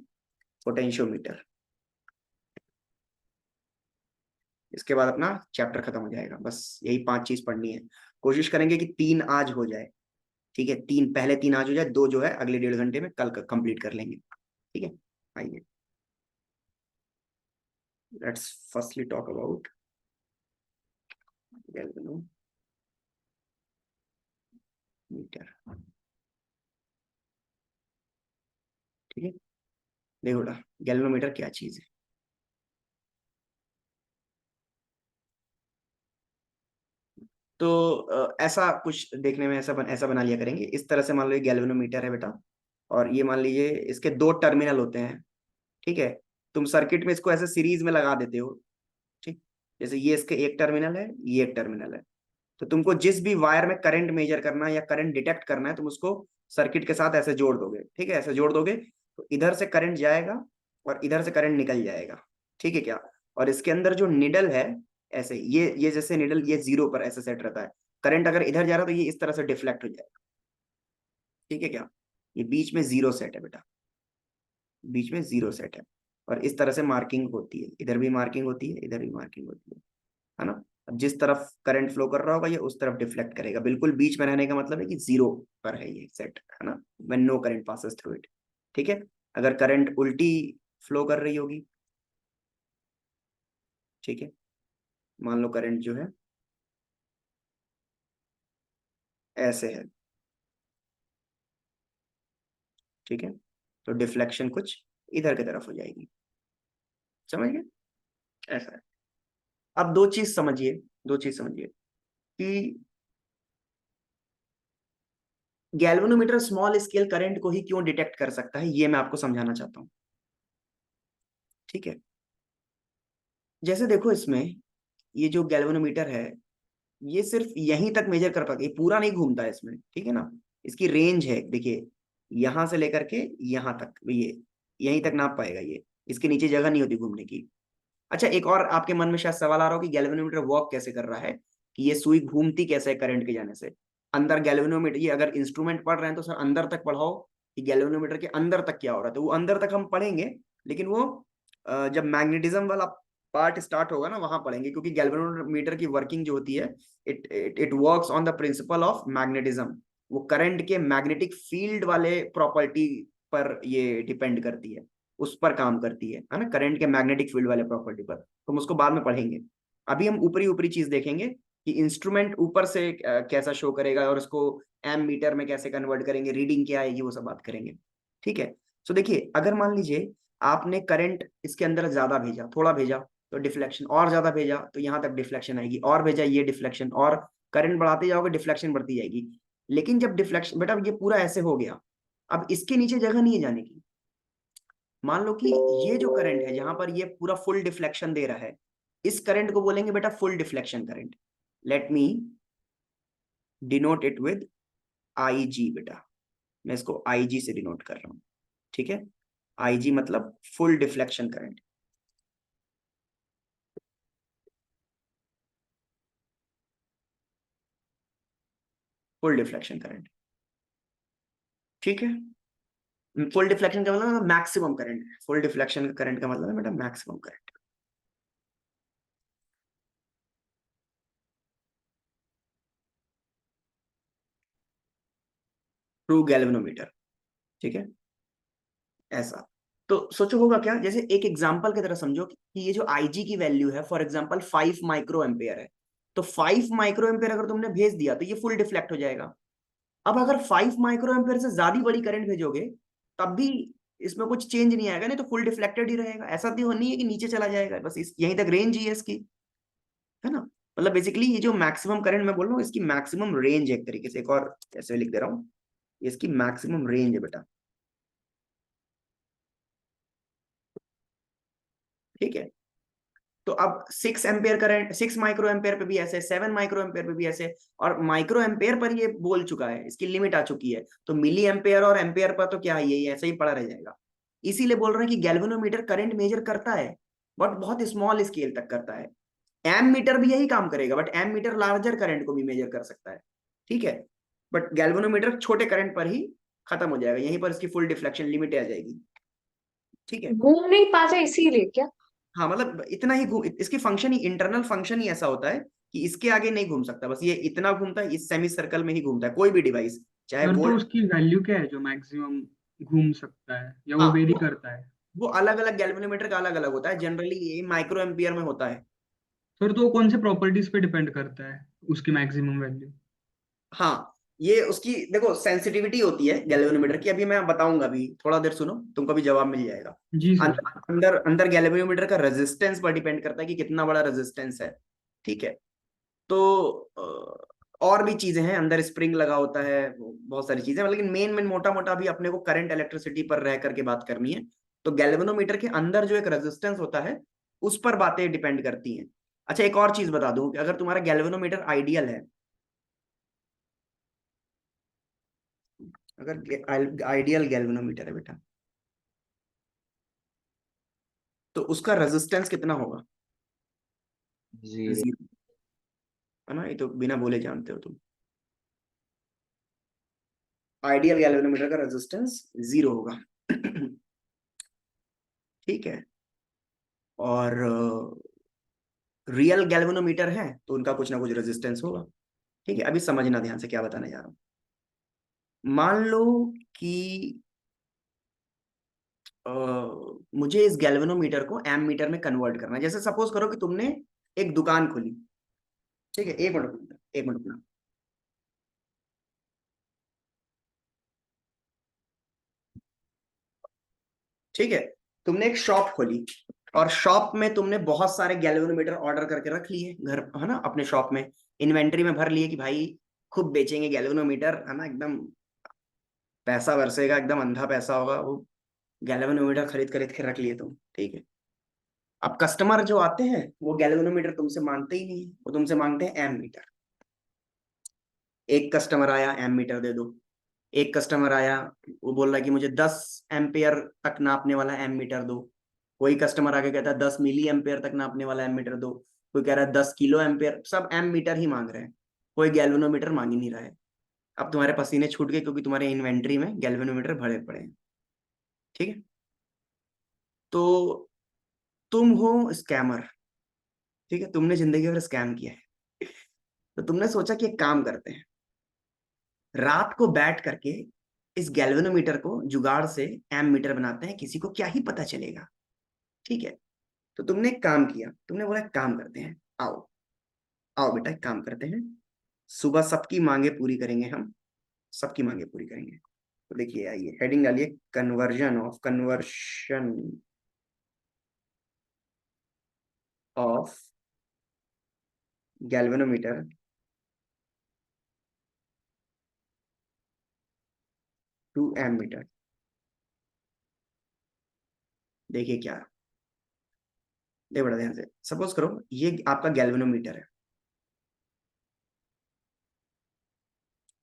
पोटेंशियोमीटर। इसके बाद अपना चैप्टर खत्म हो जाएगा। बस यही 5 चीज पढ़नी है। कोशिश करेंगे कि 3 आज हो जाए। ठीक है, 3 पहले 3 आज हो जाए, 2 जो है अगले 1.5 घंटे में कल कंप्लीट कर लेंगे। ठीक है, आइए। Let's firstly talk about galvanometer. ठीक है, देखो बेटा, गैल्वेनोमीटर क्या चीज है। तो ऐसा कुछ देखने में ऐसा बना लिया करेंगे इस तरह से। मान लो ये गैल्वेनोमीटर है बेटा, और ये मान लीजिए इसके 2 टर्मिनल होते हैं। ठीक है, तुम सर्किट में इसको ऐसे सीरीज में लगा देते हो। ठीक, जैसे ये इसके एक टर्मिनल है, ये एक टर्मिनल है। तो तुमको जिस भी वायर में करंट मेजर करना है या करंट डिटेक्ट करना है, तुम उसको सर्किट के साथ ऐसे जोड़ दोगे। ठीक है, ऐसे जोड़ दोगे तो इधर से करंट जाएगा और इधर से करंट निकल जाएगा। ठीक है क्या? और इसके अंदर जो निडल है, ऐसे ये जैसे निडल ये 0 पर ऐसे सेट रहता है। करंट अगर इधर जा रहा है तो ये इस तरह से डिफ्लेक्ट हो जाएगा। ठीक है क्या? ये बीच में 0 सेट है बेटा, बीच में 0 सेट है। और इस तरह से मार्किंग होती है, इधर भी मार्किंग होती है, इधर भी मार्किंग होती है ना? अब जिस तरफ करंट फ्लो कर रहा होगा ये उस तरफ डिफ्लेक्ट करेगा। बिल्कुल बीच में रहने का मतलब है कि 0 पर है ये सेट, है ना? When no current passes through it. ठीक है, अगर करंट उल्टी फ्लो कर रही होगी, ठीक है, मान लो करंट जो है ऐसे है, ठीक है, तो डिफ्लेक्शन कुछ इधर की तरफ हो जाएगी। समझ गए? ऐसा है। अब दो चीज समझिए, दो चीज समझिए कि गैल्वेनोमीटर स्मॉल स्केल करंट को ही क्यों डिटेक्ट कर सकता है, ये मैं आपको समझाना चाहता हूं। ठीक है, जैसे देखो इसमें ये जो गैल्वेनोमीटर है, ये सिर्फ यहीं तक मेजर कर पाएगा, ये पूरा नहीं घूमता है इसमें। ठीक है ना? इसकी रेंज है, देखिए, यहां से लेकर के यहां तक, ये यहीं तक नाप पाएगा ये। इसके नीचे जगह नहीं होती घूमने की। अच्छा, एक और आपके मन में शायद सवाल आ रहा हो कि गैल्वेनोमीटर वर्क कैसे कर रहा है, कि ये सुई घूमती कैसे है करंट के जाने से। अंदर गैल्वेनोमीटर, ये अगर इंस्ट्रूमेंट पढ़ रहे हैं तो सर अंदर तक पढ़ाओ कि गैल्वेनोमीटर के अंदर तक क्या हो रहा है। तो वो अंदर तक हम पढ़ेंगे, लेकिन वो जब मैग्नेटिज्म वाला पार्ट स्टार्ट होगा ना वहां पढ़ेंगे, क्योंकि गैल्वेनोमीटर की वर्किंग जो होती है, it works on the principle of magnetism. वो करंट के मैग्नेटिक फील्ड वाले प्रॉपर्टी पर ये डिपेंड करती है, उस पर काम करती है ना? करंट के मैग्नेटिक फील्ड वाले प्रॉपर्टी पर। तो हम उसको बाद में पढ़ेंगे। अभी हम ऊपरी ऊपरी चीज देखेंगे कि इंस्ट्रूमेंट ऊपर से कैसा शो करेगा और उसको एम मीटर में कैसे कन्वर्ट करेंगे, रीडिंग क्या आएगी, वो सब बात करेंगे। ठीक है, तो देखिए, अगर मान लीजिए आपने करंट इसके अंदर ज्यादा भेजा, थोड़ा भेजा तो डिफ्लेक्शन, और ज्यादा भेजा तो यहां तक डिफ्लेक्शन आएगी, और भेजा ये डिफ्लेक्शन, और करंट बढ़ाते जाओगे डिफ्लेक्शन बढ़ती जाएगी। लेकिन जब डिफ्लेक्शन, बेटा ये पूरा ऐसे हो गया, अब इसके नीचे जगह नहीं है जाने की। मान लो कि ये जो करंट है जहां पर ये पूरा फुल डिफ्लेक्शन दे रहा है, इस करंट को बोलेंगे बेटा full deflection current. Let me denote it with I g बेटा। मैं इसको IG से डिनोट कर रहा हूँ, ठीक है। IG मतलब full deflection current. Full deflection current, ठीक है। फुल डिफ्लेक्शन का मतलब मैक्सिमम करंट है। फुल डिफ्लेक्शन करंट का मतलब है बेटा मैक्सिमम करंट। ट्रू गैल्वेनोमीटर, ठीक है। ऐसा तो सोचो होगा क्या, जैसे एक एग्जांपल की तरह समझो कि ये जो IG की वैल्यू है फॉर एग्जांपल 5 माइक्रो एम्पेयर है, तो 5 माइक्रो एम्पेयर अगर तुमने भेज दिया तो ये फुल डिफ्लेक्ट हो जाएगा। अब अगर 5 माइक्रो एम्पेयर से ज्यादा बड़ी करंट भेजोगे तब भी इसमें कुछ चेंज नहीं आएगा, नहीं तो फुल डिफ्लेक्टेड ही रहेगा। ऐसा तो नहीं है कि नीचे चला जाएगा, बस यहीं तक रेंज ही है इसकी, है ना। मतलब बेसिकली ये जो मैक्सिमम करंट मैं बोल रहा हूँ इसकी मैक्सिमम रेंज है, एक तरीके से। एक और ऐसे लिख दे रहा हूँ, इसकी मैक्सिमम रेंज है बेटा, ठीक है। तो अब 6 एम्पेयर करंट, 6 माइक्रो एम्पेयर पे भी ऐसे, 7 माइक्रो एम्पेयर पे भी ऐसे, और माइक्रो एम्पेयर पर ये बोल चुका है, इसकी लिमिट आ चुकी है। तो मिली एम्पेयर और एम्पेयर पर तो क्या है, ये ऐसे ही पड़ा रह जाएगा। इसीलिए बोल रहे हैं कि गैल्वेनोमीटर करंट मेजर करता है बट बहुत स्मॉल स्केल तक करता है। एम मीटर भी यही काम करेगा, but ammeter larger current को भी मेजर कर सकता है, ठीक है। बट गैल्वेनोमीटर छोटे करंट पर ही खत्म हो जाएगा, यहीं पर इसकी फुल डिफ्लेक्शन लिमिट आ जाएगी, ठीक है। घूम नहीं पाता इसीलिए क्या? हाँ मतलब इतना ही घूम, इसकी फंक्शन ही, इंटरनल फंक्शन ही ऐसा होता है कि इसके आगे नहीं घूम सकता, बस ये इतना घूमता है, इस सेमी सर्कल में ही घूमता है कोई भी डिवाइस, चाहे सर, तो वोल्ट। उसकी वैल्यू क्या है जो मैक्सिमम घूम सकता है, या वो हाँ वेरी करता है? वो अलग अलग गैल्वेनोमीटर का अलग अलग होता है, जनरली ये माइक्रो एम्पियर में होता है। सर, तो वो कौन से प्रॉपर्टीज पे डिपेंड करता है उसकी मैक्सिमम वैल्यू? हाँ ये उसकी देखो सेंसिटिविटी होती है गैल्वेनोमीटर की, अभी मैं बताऊंगा, अभी थोड़ा देर सुनो, तुमको भी जवाब मिल जाएगा। जी सर। अंदर अंदर अंदर गैल्वेनोमीटर का रेजिस्टेंस पर डिपेंड करता है कि कितना बड़ा रेजिस्टेंस है, ठीक है। तो और भी चीजें हैं, अंदर स्प्रिंग लगा होता है, बहुत सारी चीजें, लेकिन मेन मेन मोटा मोटा अभी अपने को करंट इलेक्ट्रिसिटी पर रह करके बात करनी है। तो गैल्वेनोमीटर के अंदर जो एक रेजिस्टेंस होता है उस पर बातें डिपेंड करती हैं। अच्छा एक और चीज बता दूं कि अगर तुम्हारा गैल्वेनोमीटर आइडियल है, अगर आइडियल गैल्वेनोमीटर है बेटा, तो उसका रेजिस्टेंस कितना होगा? जीरो। जीरो, है ना, ये तो बिना बोले जानते हो तुम। आइडियल गैल्वेनोमीटर का रेजिस्टेंस जीरो होगा ठीक है। और रियल गैल्वेनोमीटर है तो उनका कुछ ना कुछ रेजिस्टेंस होगा, ठीक है। अभी समझना ध्यान से क्या बताने जा रहा हूं। मान लो कि अ, मुझे इस गैल्वेनोमीटर को एम मीटर में कन्वर्ट करना है। जैसे सपोज करो कि तुमने एक दुकान खोली, ठीक है। एक मिनट रुकना, एक मिनट रुकना। ठीक है, तुमने एक शॉप खोली और शॉप में तुमने बहुत सारे गैल्वेनोमीटर ऑर्डर करके रख लिए घर, है ना, अपने शॉप में इन्वेंटरी में भर लिए कि भाई खूब बेचेंगे गैल्वेनोमीटर, है ना, एकदम पैसा बरसेगा, एकदम अंधा पैसा होगा वो। गैल्वेनोमीटर खरीद खरीद के रख लिए तुम, ठीक है। अब कस्टमर जो आते हैं वो गैल्वेनोमीटर तुमसे मांगते ही नहीं, वो तुमसे मांगते हैं एम मीटर। एक कस्टमर आया एम मीटर दे दो, एक कस्टमर आया वो बोल रहा है कि मुझे 10 एम्पेयर तक नापने वाला एम मीटर दो, कोई कस्टमर आके कहता है 10 मिली एम्पेयर तक नापने वाला एम मीटर दो, कोई कह रहा है 10 किलो एम्पेयर, सब एम मीटर ही मांग रहे हैं, कोई गैल्वेनोमीटर मांग ही नहीं रहा है। अब तुम्हारे पसीने छूट गए क्योंकि तुम्हारे इन्वेंट्री में गैल्वेनोमीटर भरे पड़े हैं, ठीक है। तो तुम हो स्कैमर, ठीक है, तुमने जिंदगी भर स्कैम किया है तो तुमने सोचा कि एक काम करते हैं, रात को बैठ करके इस गैल्वेनोमीटर को जुगाड़ से एम मीटर बनाते हैं, किसी को क्या ही पता चलेगा, ठीक है। तो तुमने एक काम किया, तुमने बोला एक काम करते हैं, आओ आओ बेटा एक काम करते हैं, सुबह सबकी मांगे पूरी करेंगे हम, सबकी मांगे पूरी करेंगे। तो देखिए आइए हेडिंग डालिए, conversion of galvanometer to ammeter. देखिए क्या, देखिए बड़ा ध्यान से, सपोज करो ये आपका गैल्वेनोमीटर है,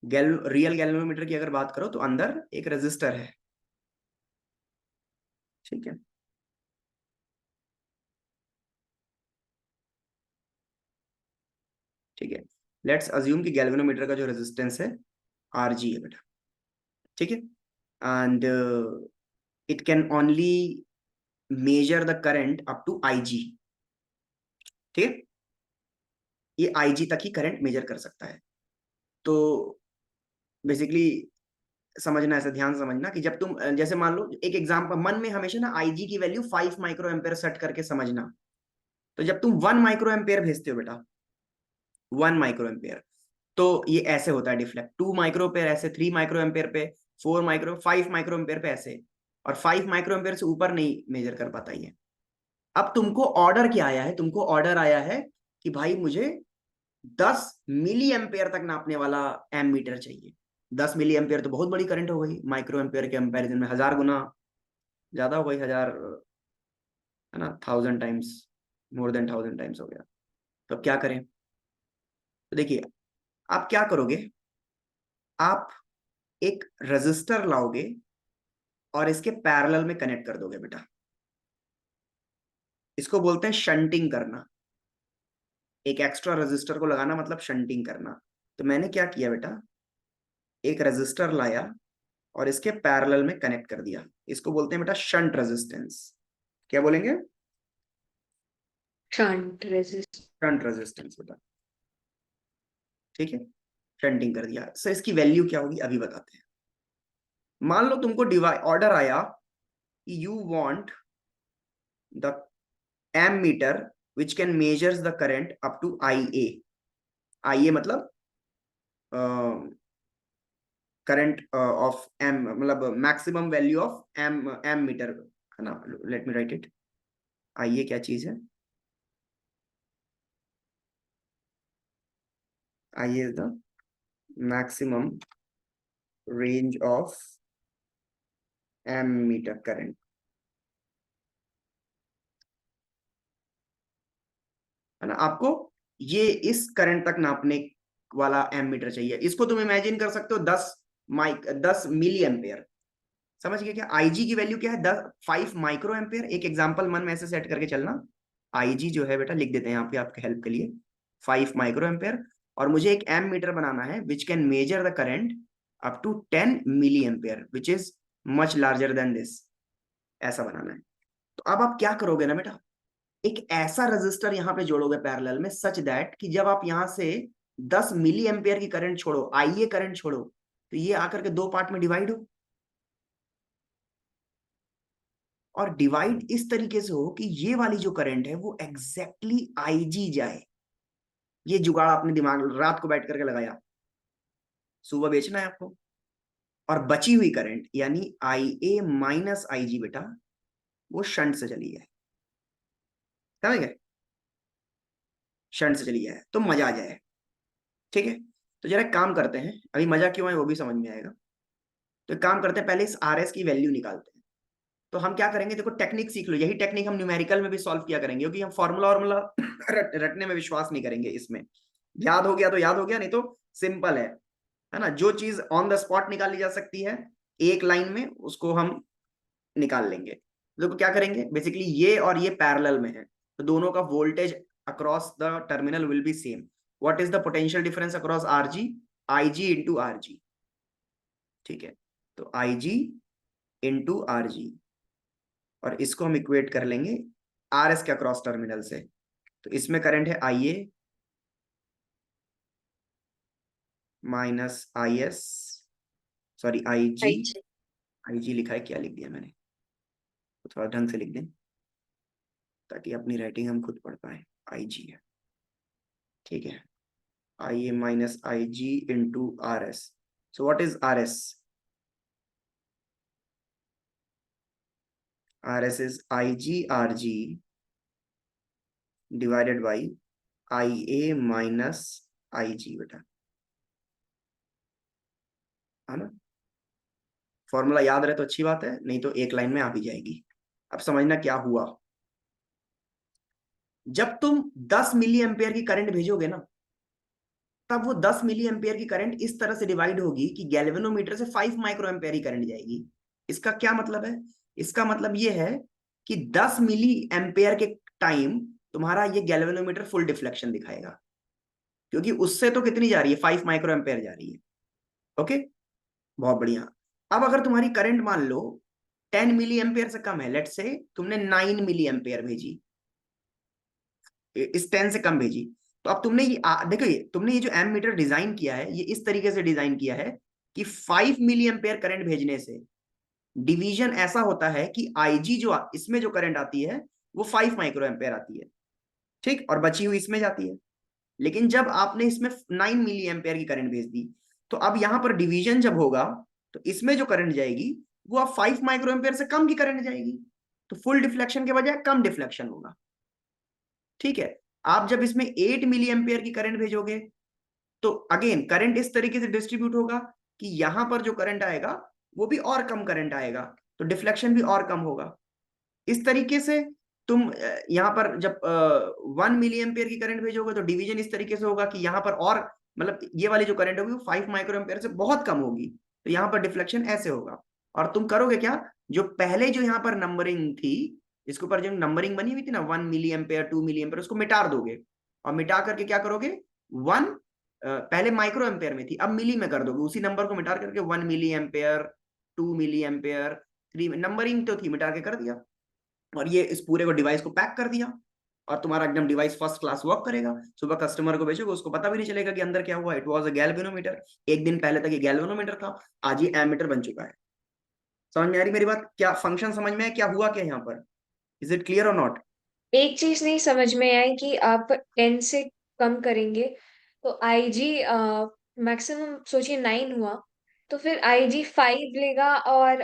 रियल गैल्वेनोमीटर की अगर बात करो तो अंदर एक रेजिस्टर है, ठीक है। ठीक है, लेट्स अज्यूम कि गैल्वेनोमीटर का जो रेजिस्टेंस है RG है बेटा, ठीक है। And it can only measure the current up to IG, ठीक है। ये IG तक ही करंट मेजर कर सकता है। तो बेसिकली समझना, ऐसा ध्यान समझना कि जब तुम जैसे मान लो एक एग्जांपल मन में हमेशा ना IG की वैल्यू 5 माइक्रो एम्पेयर सेट करके समझना। तो जब तुम 1 माइक्रो एम्पेयर भेजते हो बेटा, 1 माइक्रो एम्पेयर, तो ये ऐसे होता है डिफ्लेक्ट, 2 माइक्रो एम्पेयर ऐसे, 3 माइक्रो एम्पेयर पे, 5 माइक्रो एम्पेयर पे ऐसे, और 5 माइक्रो एम्पेयर से ऊपर नहीं मेजर कर पाता ये। अब तुमको ऑर्डर क्या आया है, तुमको ऑर्डर आया है कि भाई मुझे 10 मिली एम्पेयर तक नापने वाला एमीटर चाहिए। 10 मिली एम्पेयर तो बहुत बड़ी करंट हो गई, माइक्रो एम्पेयर के कंपैरिजन में 1000 गुना ज्यादा हो गई, 1000 है ना, 1000 टाइम्स, मोर देन 1000 टाइम्स हो गया। तो अब क्या करें? तो देखिए, आप क्या करोगे, आप एक रजिस्टर लाओगे और इसके पैरेलल में कनेक्ट कर दोगे बेटा। इसको बोलते हैं शंटिंग करना। एक एक्स्ट्रा रजिस्टर को लगाना मतलब शंटिंग करना। तो मैंने क्या किया बेटा, एक रजिस्टर लाया और इसके पैरेलल में कनेक्ट कर दिया। इसको बोलते हैं बेटा शंट रेजिस्टेंस। क्या बोलेंगे? Shunt resist. शंट रेजिस्टेंस बेटा, ठीक है। शंटिंग कर दिया। सर इसकी वैल्यू क्या होगी अभी बताते हैं। मान लो तुमको ऑर्डर आया, you want the ammeter which can measures the current up to IA। IA मतलब करंट ऑफ एम, मतलब maximum value of M metre, है ना। Let me write it. IA क्या चीज है? IA is the maximum range of M metre current, है ना। आपको ये इस करंट तक नापने वाला एम मीटर चाहिए। इसको तुम इमेजिन कर सकते हो 10 मिली एम्पेयर। समझ गए क्या? IG की वैल्यू क्या है? 5 माइक्रो एम्पेयर। एक एग्जांपल मन में ऐसे सेट करके चलना। IG जो है बेटा, लिख देते हैं यहाँ पे आपके हेल्प के लिए, 5 माइक्रो एम्पेयर। और मुझे एक एम मीटर बनाना है which can measure the current up to 10 milliampere which is much larger than this. ऐसा बनाना है। तो अब आप क्या करोगे ना बेटा, एक ऐसा रजिस्टर यहाँ पे जोड़ोगे पैरेलल में, सच दैट कि जब आप यहाँ से 10 मिली एम्पेयर की करंट छोड़ो, IA करंट छोड़ो, तो ये आकर के दो पार्ट में डिवाइड हो। और डिवाइड इस तरीके से हो कि ये वाली जो करंट है वो एग्जैक्टली IG जाए। ये जुगाड़ आपने दिमाग रात को बैठ करके लगाया, सुबह बेचना है आपको। और बची हुई करंट यानी IA माइनस IG बेटा, वो शंट से चली है। समझ गए? शंट से चली है तो मजा आ जाए, ठीक है। तो जरा एक काम करते हैं, अभी मजा क्यों है वो भी समझ में आएगा। तो एक काम करते हैं, पहले इस RS की वैल्यू निकालते हैं। तो हम क्या करेंगे, देखो टेक्निक सीख लो, यही टेक्निक हम न्यूमेरिकल में भी सॉल्व किया करेंगे, क्योंकि हम फॉर्मूला वॉर्मूला रटने में विश्वास नहीं करेंगे। इसमें याद हो गया तो याद हो गया, नहीं तो सिंपल है ना। जो चीज ऑन द स्पॉट निकाली जा सकती है एक लाइन में, उसको हम निकाल लेंगे। देखो क्या करेंगे, बेसिकली ये और ये पैरेलल में है, तो दोनों का voltage across the terminal will be same. What is the potential difference across RG? IG into RG, ठीक है। तो IG इंटू RG, और इसको हम इक्वेट कर लेंगे RS के अक्रॉस टर्मिनल से। तो इसमें करंट है IA minus IS, sorry IG लिखा है, क्या लिख दिया मैंने, तो थोड़ा ढंग से लिख दें ताकि अपनी राइटिंग हम खुद पढ़ पाए। IG है, ठीक है। IA minus IG into RS। So what is RS? RS is IG RG divided by IA minus IG बेटा, है ना। फॉर्मूला याद रहे तो अच्छी बात है, नहीं तो एक लाइन में आ भी जाएगी। अब समझना क्या हुआ। जब तुम 10 मिली एम्पेयर की करंट भेजोगे ना, तब वो 10 मिली एम्पेयर की करंट इस तरह से डिवाइड होगी कि गैल्वेनोमीटर से 5 माइक्रो एम्पेयर की करंट जाएगी। इसका क्या मतलब है? इसका मतलब ये है कि 10 मिली एम्पेयर के टाइम तुम्हारा ये गैल्वेनोमीटर फुल डिफ्लेक्शन दिखाएगा, क्योंकि उससे तो कितनी जा रही है, 5 माइक्रो एम्पेयर जा रही है। ओके, बहुत बढ़िया। अब अगर तुम्हारी करंट मान लो 10 मिली एम्पेयर से कम है, लेट से तुमने 9 मिली एम्पेयर भेजी, इस 10 से कम भेजी, तो अब तुमने ये देखो, ये तुमने ये जो एम मीटर डिजाइन किया है, ये इस तरीके से डिजाइन किया है कि 5 मिली एम्पेयर करंट भेजने से डिवीजन ऐसा होता है कि आईजी जो इसमें जो करंट आती है वो 5 माइक्रो एम्पेयर आती है, ठीक, और बची हुई इसमें जाती है। लेकिन जब आपने इसमें 9 मिली एम्पेयर की करंट भेज दी, तो अब यहां पर डिवीजन जब होगा तो इसमें जो करंट जाएगी वो अब 5 माइक्रो एम्पेयर से कम की करंट जाएगी, तो फुल डिफ्लेक्शन के बजाय कम डिफ्लेक्शन होगा। ठीक है, आप जब इसमें 8 मिली एम्पेयर की करंट भेजोगे तो अगेन करंट इस तरीके से डिस्ट्रीब्यूट होगा कि यहां पर जो करंट आएगा वो भी और कम करंट आएगा, तो डिफ्लेक्शन भी और कम होगा। इस तरीके से तुम यहां पर जब 1 मिली एम्पेयर की करंट भेजोगे तो डिवीजन इस तरीके से होगा कि यहां पर और मतलब ये वाली जो करंट होगी वो 5 माइक्रो एम्पेयर से बहुत कम होगी, तो यहां पर डिफ्लेक्शन ऐसे होगा। और तुम करोगे क्या, जो पहले जो यहाँ पर नंबरिंग थी, इसके ऊपर जो नंबरिंग बनी हुई थी ना, 1 मिली एम्पेयर 2 मिली एम्पेयर, उसको मिटा दोगे और मिटा करके क्या करोगे, 1 पहले माइक्रो एम्पेयर में थी अब मिली में कर दोगे, उसी नंबर को मिटा करके 1 milliampere 2 milliampere 3, numbering तो थी मिटा के कर दिया, और ये इस पूरे को डिवाइस को पैक कर दिया, और तुम्हारा एकदम डिवाइस फर्स्ट क्लास वर्क करेगा। सुबह कस्टमर को बेचोगे, उसको पता भी नहीं चलेगा कि अंदर क्या हुआ, इट वाज अ गैल्वेनोमीटर। एक दिन पहले तक ये गैल्वेनोमीटर था, आज ये एमीटर बन चुका है। समझ में आ रही मेरी बात? क्या फंक्शन समझ में है, क्या हुआ क्या यहाँ पर? इज इट क्लियर और नॉट? एक चीज नहीं समझ में आई कि आप 10 से कम करेंगे तो आईजी मैक्सिमम सोचिए 9 हुआ, तो फिर आईजी 5 लेगा और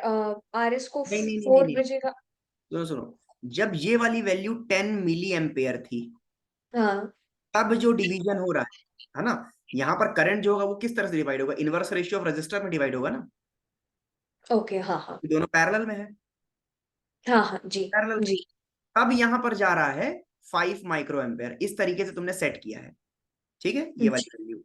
आरएस को नहीं नहीं नहीं नहीं 4 नहीं, बचेगा। सुनो सुनो, जब ये वाली वैल्यू 10 मिली एम्पेयर थी, हाँ। तब जो डिवीजन हो रहा है ना, यहाँ पर करंट जो होगा वो किस तरह से डिवाइड होगा, इनवर्स रेशियो ऑफ रेजिस्टर में डिवाइड होगा ना, ओके, हाँ हाँ। दोनों पैरेलल में है, हाँ हाँ जी। पैरेलल में। जी। अब यहाँ पर जा रहा है 5 माइक्रो एम्पेयर, इस तरीके से तुमने सेट किया है, ठीक है, ये जी। वाली वैल्यू,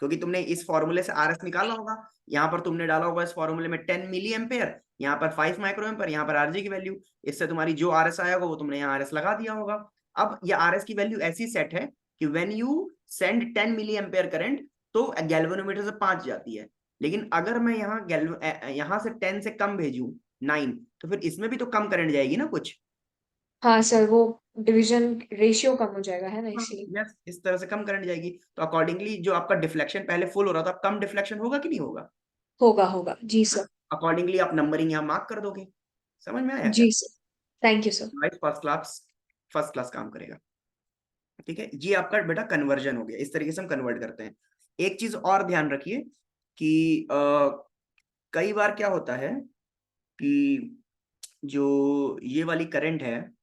क्योंकि तुमने इस फॉर्मूले से आरएस निकाला होगा, यहाँ पर तुमने डाला होगा इस फॉर्मूले में 10 मिली एम्पेयर, यहाँ पर 5 माइक्रो एम्पेयर, यहाँ पर आरजी की वैल्यू, इससे तुम्हारी जो आरएस आएगा वो तुमने यहाँ आरएस लगा दिया होगा। अब ये आरएस की वैल्यू ऐसी सेट है कि when you send 10 milliampere current तो गैल्वेनोमीटर से 5 जाती है, लेकिन अगर मैं यहाँ से 10 से कम भेजूं 9, तो फिर इसमें भी तो कम करंट जाएगी ना कुछ। हाँ सर, वो डिवीजन रेशियो कम हो जाएगा है ना, हाँ, इसलिए। यस, इस तरह से कम करंट जाएगी, तो अकॉर्डिंगली जो आपका डिफ्लेक्शन पहले फुल हो रहा था अब कम डिफ्लेक्शन होगा कि नहीं होगा, होगा होगा जी सर। अकॉर्डिंगली आप नंबरिंग यहाँ मार्क कर दोगे। समझ में आया क्या? जी sir. Thank you sir. First class काम करेगा। ठीक है, ये आपका बेटा कन्वर्जन हो गया, इस तरीके से हम कन्वर्ट करते हैं। एक चीज और ध्यान रखिए कि कई बार क्या होता है कि जो ये वाली करंट है,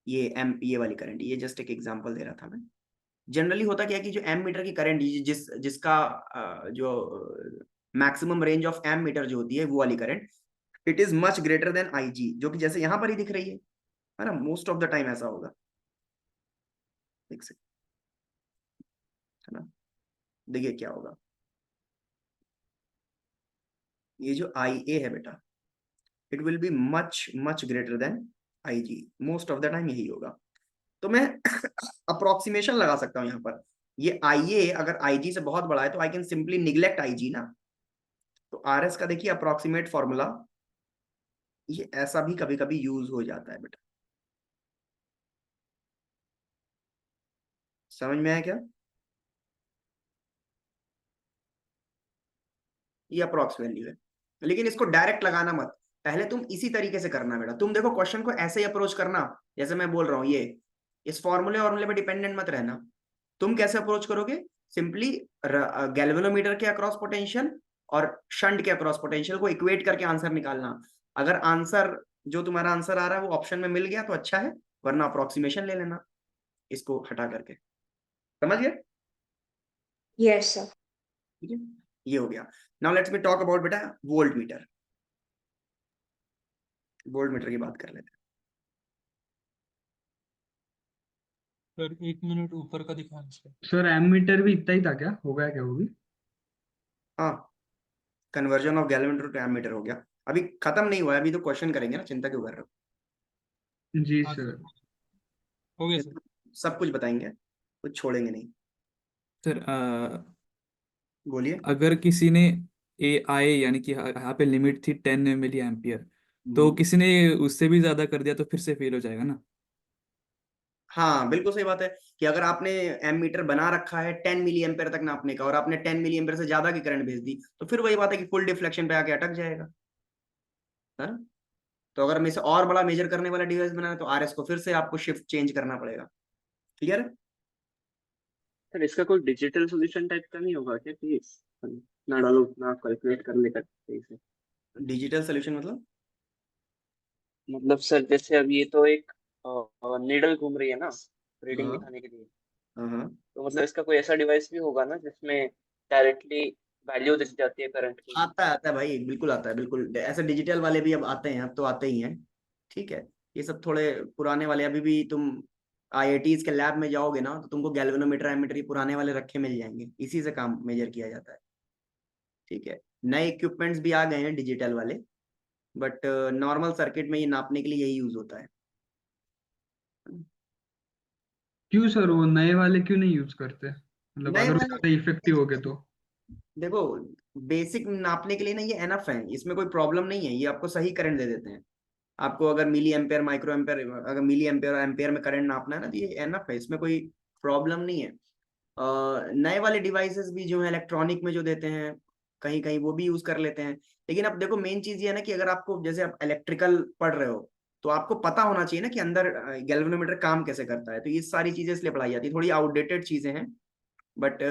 ये वाली करंट, ये जस्ट एक एग्जांपल दे रहा था मैं। जनरली होता क्या है कि जो एम मीटर की करंट जिसका जो maximum range of M metre जो होती है वो वाली current, it is much greater than IG, जो कि जैसे यहां पर ही दिख रही है ना, मोस्ट ऑफ द टाइम ऐसा होगा, देख सकते है ना। देखिए क्या होगा, ये जो आई ए है बेटा, it will be much much greater than I G, most of the time यही होगा। तो मैं अप्रोक्सीमेशन लगा सकता हूं यहाँ पर, ये आई ए अगर आई जी से बहुत बड़ा है तो आई कैन सिंपली निग्लेक्ट आई जी ना, तो आर एस का देखिए अप्रोक्सीमेट फॉर्मूला, ये ऐसा भी कभी कभी यूज हो जाता है बेटा। समझ में आया क्या? ये अप्रोक्स वैल्यू है, लेकिन इसको डायरेक्ट लगाना मत, पहले तुम इसी तरीके से करना बेटा। तुम देखो क्वेश्चन को ऐसे ही अप्रोच करना, जैसे मैं बोल रहा हूँ, ये इस फॉर्मूले पे डिपेंडेंट मत रहना। तुम कैसे अप्रोच करोगे, सिंपली गैल्वेनोमीटर के अक्रॉस पोटेंशियल और शंट के अक्रॉस पोटेंशियल को इक्वेट करके आंसर निकालना। अगर आंसर जो तुम्हारा आंसर आ रहा है वो ऑप्शन में मिल गया तो अच्छा है, वरना अप्रोक्सीमेशन ले लेना इसको हटा करके। समझ गए? Yes sir. ठीक है, ये हो गया। Now let's me talk about बेटा वोल्ट मीटर। वोल्ट मीटर की बात कर लेते हैं। सर 1 मिनट ऊपर का दिखाना सर। सर एमीटर भी इतना ही था क्या, हो गया क्या वो भी? हाँ, conversion of galvanometer to ammeter हो गया। अभी खत्म नहीं हुआ है, अभी तो क्वेश्चन करेंगे ना, चिंता क्यों कर रहे जी हाँ सर। हो गया हो? सर। सब कुछ बताएंगे, कुछ छोड़ेंगे नहीं। सर बोलिए। अगर किसी ने ए आई यानी कि यहाँ पे लिमिट थी 10 मिली एम्पियर, तो हम्म, किसी ने उससे भी ज्यादा कर दिया तो फिर से फेल हो जाएगा ना? हाँ बिल्कुल सही बात है कि अगर आपने एमीटर बना रखा है 10 मिली एम्पेयर तक नापने का और आपने 10 मिली एम्पेयर से ज्यादा की करंट भेज दी, तो फिर वही बात है कि फुल डिफ्लेक्शन पे आके अटक जाएगा, है ना। तो अगर मैं इसे और बड़ा मेजर करने वाला डिवाइस बनाना है तो आरएस को फिर से आपको शिफ्ट चेंज करना पड़ेगा। क्लियर है? सर इसका कोई डिजिटल सॉल्यूशन टाइप का नहीं होगा क्या कि ना डालो ना कैलकुलेट कर लेकर सही से? डिजिटल सोल्यूशन मतलब सर जैसे अब ये तो एक नीडल घूम रही है ना रीडिंग मतलब। दिखाने के लिए, हाँ, तो मतलब इसका कोई ऐसा डिवाइस भी होगा ना जिसमें डायरेक्टली वैल्यू दिख जाती है करंट की? आता है भाई, बिल्कुल आता है, बिल्कुल ऐसे डिजिटल वाले भी अब आते हैं, अब तो आते ही हैं। ठीक है, ये सब थोड़े पुराने वाले, अभी भी तुम आईआईटीज के लैब में जाओगे ना तो तुमको गैल्वेनोमीटर एमीटर ये पुराने वाले रखे मिल जाएंगे, इसी से काम मेजर किया जाता है। ठीक है, नए इक्विपमेंट्स भी आ गए हैं डिजिटल वाले, बट नॉर्मल सर्किट में ये नापने के लिए यही यूज होता है। क्यों सर, वो नए वाले क्यों नहीं यूज करते, मतलब नए अगर वो वाले, ज्यादा इफेक्टिव हो गए तो? देखो, बेसिक नापने के लिए ना ये एनफ है, इसमें कोई प्रॉब्लम नहीं है, ये आपको सही करंट दे देते हैं। आपको अगर मिली एम्पेयर माइक्रो एम्पेयर, अगर मिली एम्पेयर और एम्पेयर में करंट नापना है ना, तो ये एनफ है, इसमें कोई प्रॉब्लम नहीं है। नए वाले डिवाइसेस भी जो है इलेक्ट्रॉनिक में जो देते हैं, कहीं कहीं वो भी यूज कर लेते हैं। लेकिन अब देखो मेन चीज ये है ना कि अगर आपको, जैसे आप इलेक्ट्रिकल पढ़ रहे हो, तो आपको पता होना चाहिए ना कि अंदर गैल्वेनोमीटर काम कैसे करता है, तो ये सारी चीजें इसलिए पढ़ाई जाती है, थोड़ी आउटडेटेड चीजें हैं, बट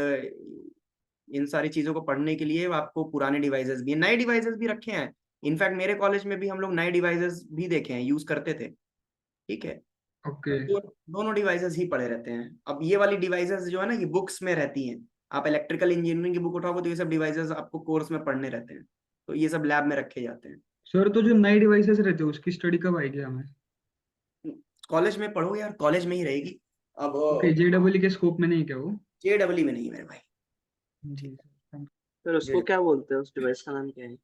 इन सारी चीजों को पढ़ने के लिए आपको पुराने डिवाइसेस भी, नए डिवाइसेस भी रखे हैं। इनफैक्ट मेरे कॉलेज में भी हम लोग नए डिवाइसेस भी देखे हैं, यूज करते थे। ठीक है, ओके। दोनों डिवाइसेस ही पड़े रहते हैं। अब ये वाली डिवाइसेस जो है ना, ये बुक्स में रहती हैं, आप इलेक्ट्रिकल इंजीनियरिंग की बुक उठाओगे तो ये सब डिवाइसेस आपको कोर्स में पढ़ने रहते हैं, तो ये सब लैब में रखे जाते हैं। सर तो जो नए डिवाइसेस रहते हैं उसकी स्टडी कब आएगी हमें? कॉलेज में पढ़ो यार, कॉलेज में ही रहेगी। अब ओके, जेडब्ल्यू के स्कोप में नहीं क्या वो? जेडब्ल्यू में नहीं है मेरे भाई। जी सर। सर उसको क्या बोलते हैं, उस डिवाइस का नाम क्या है?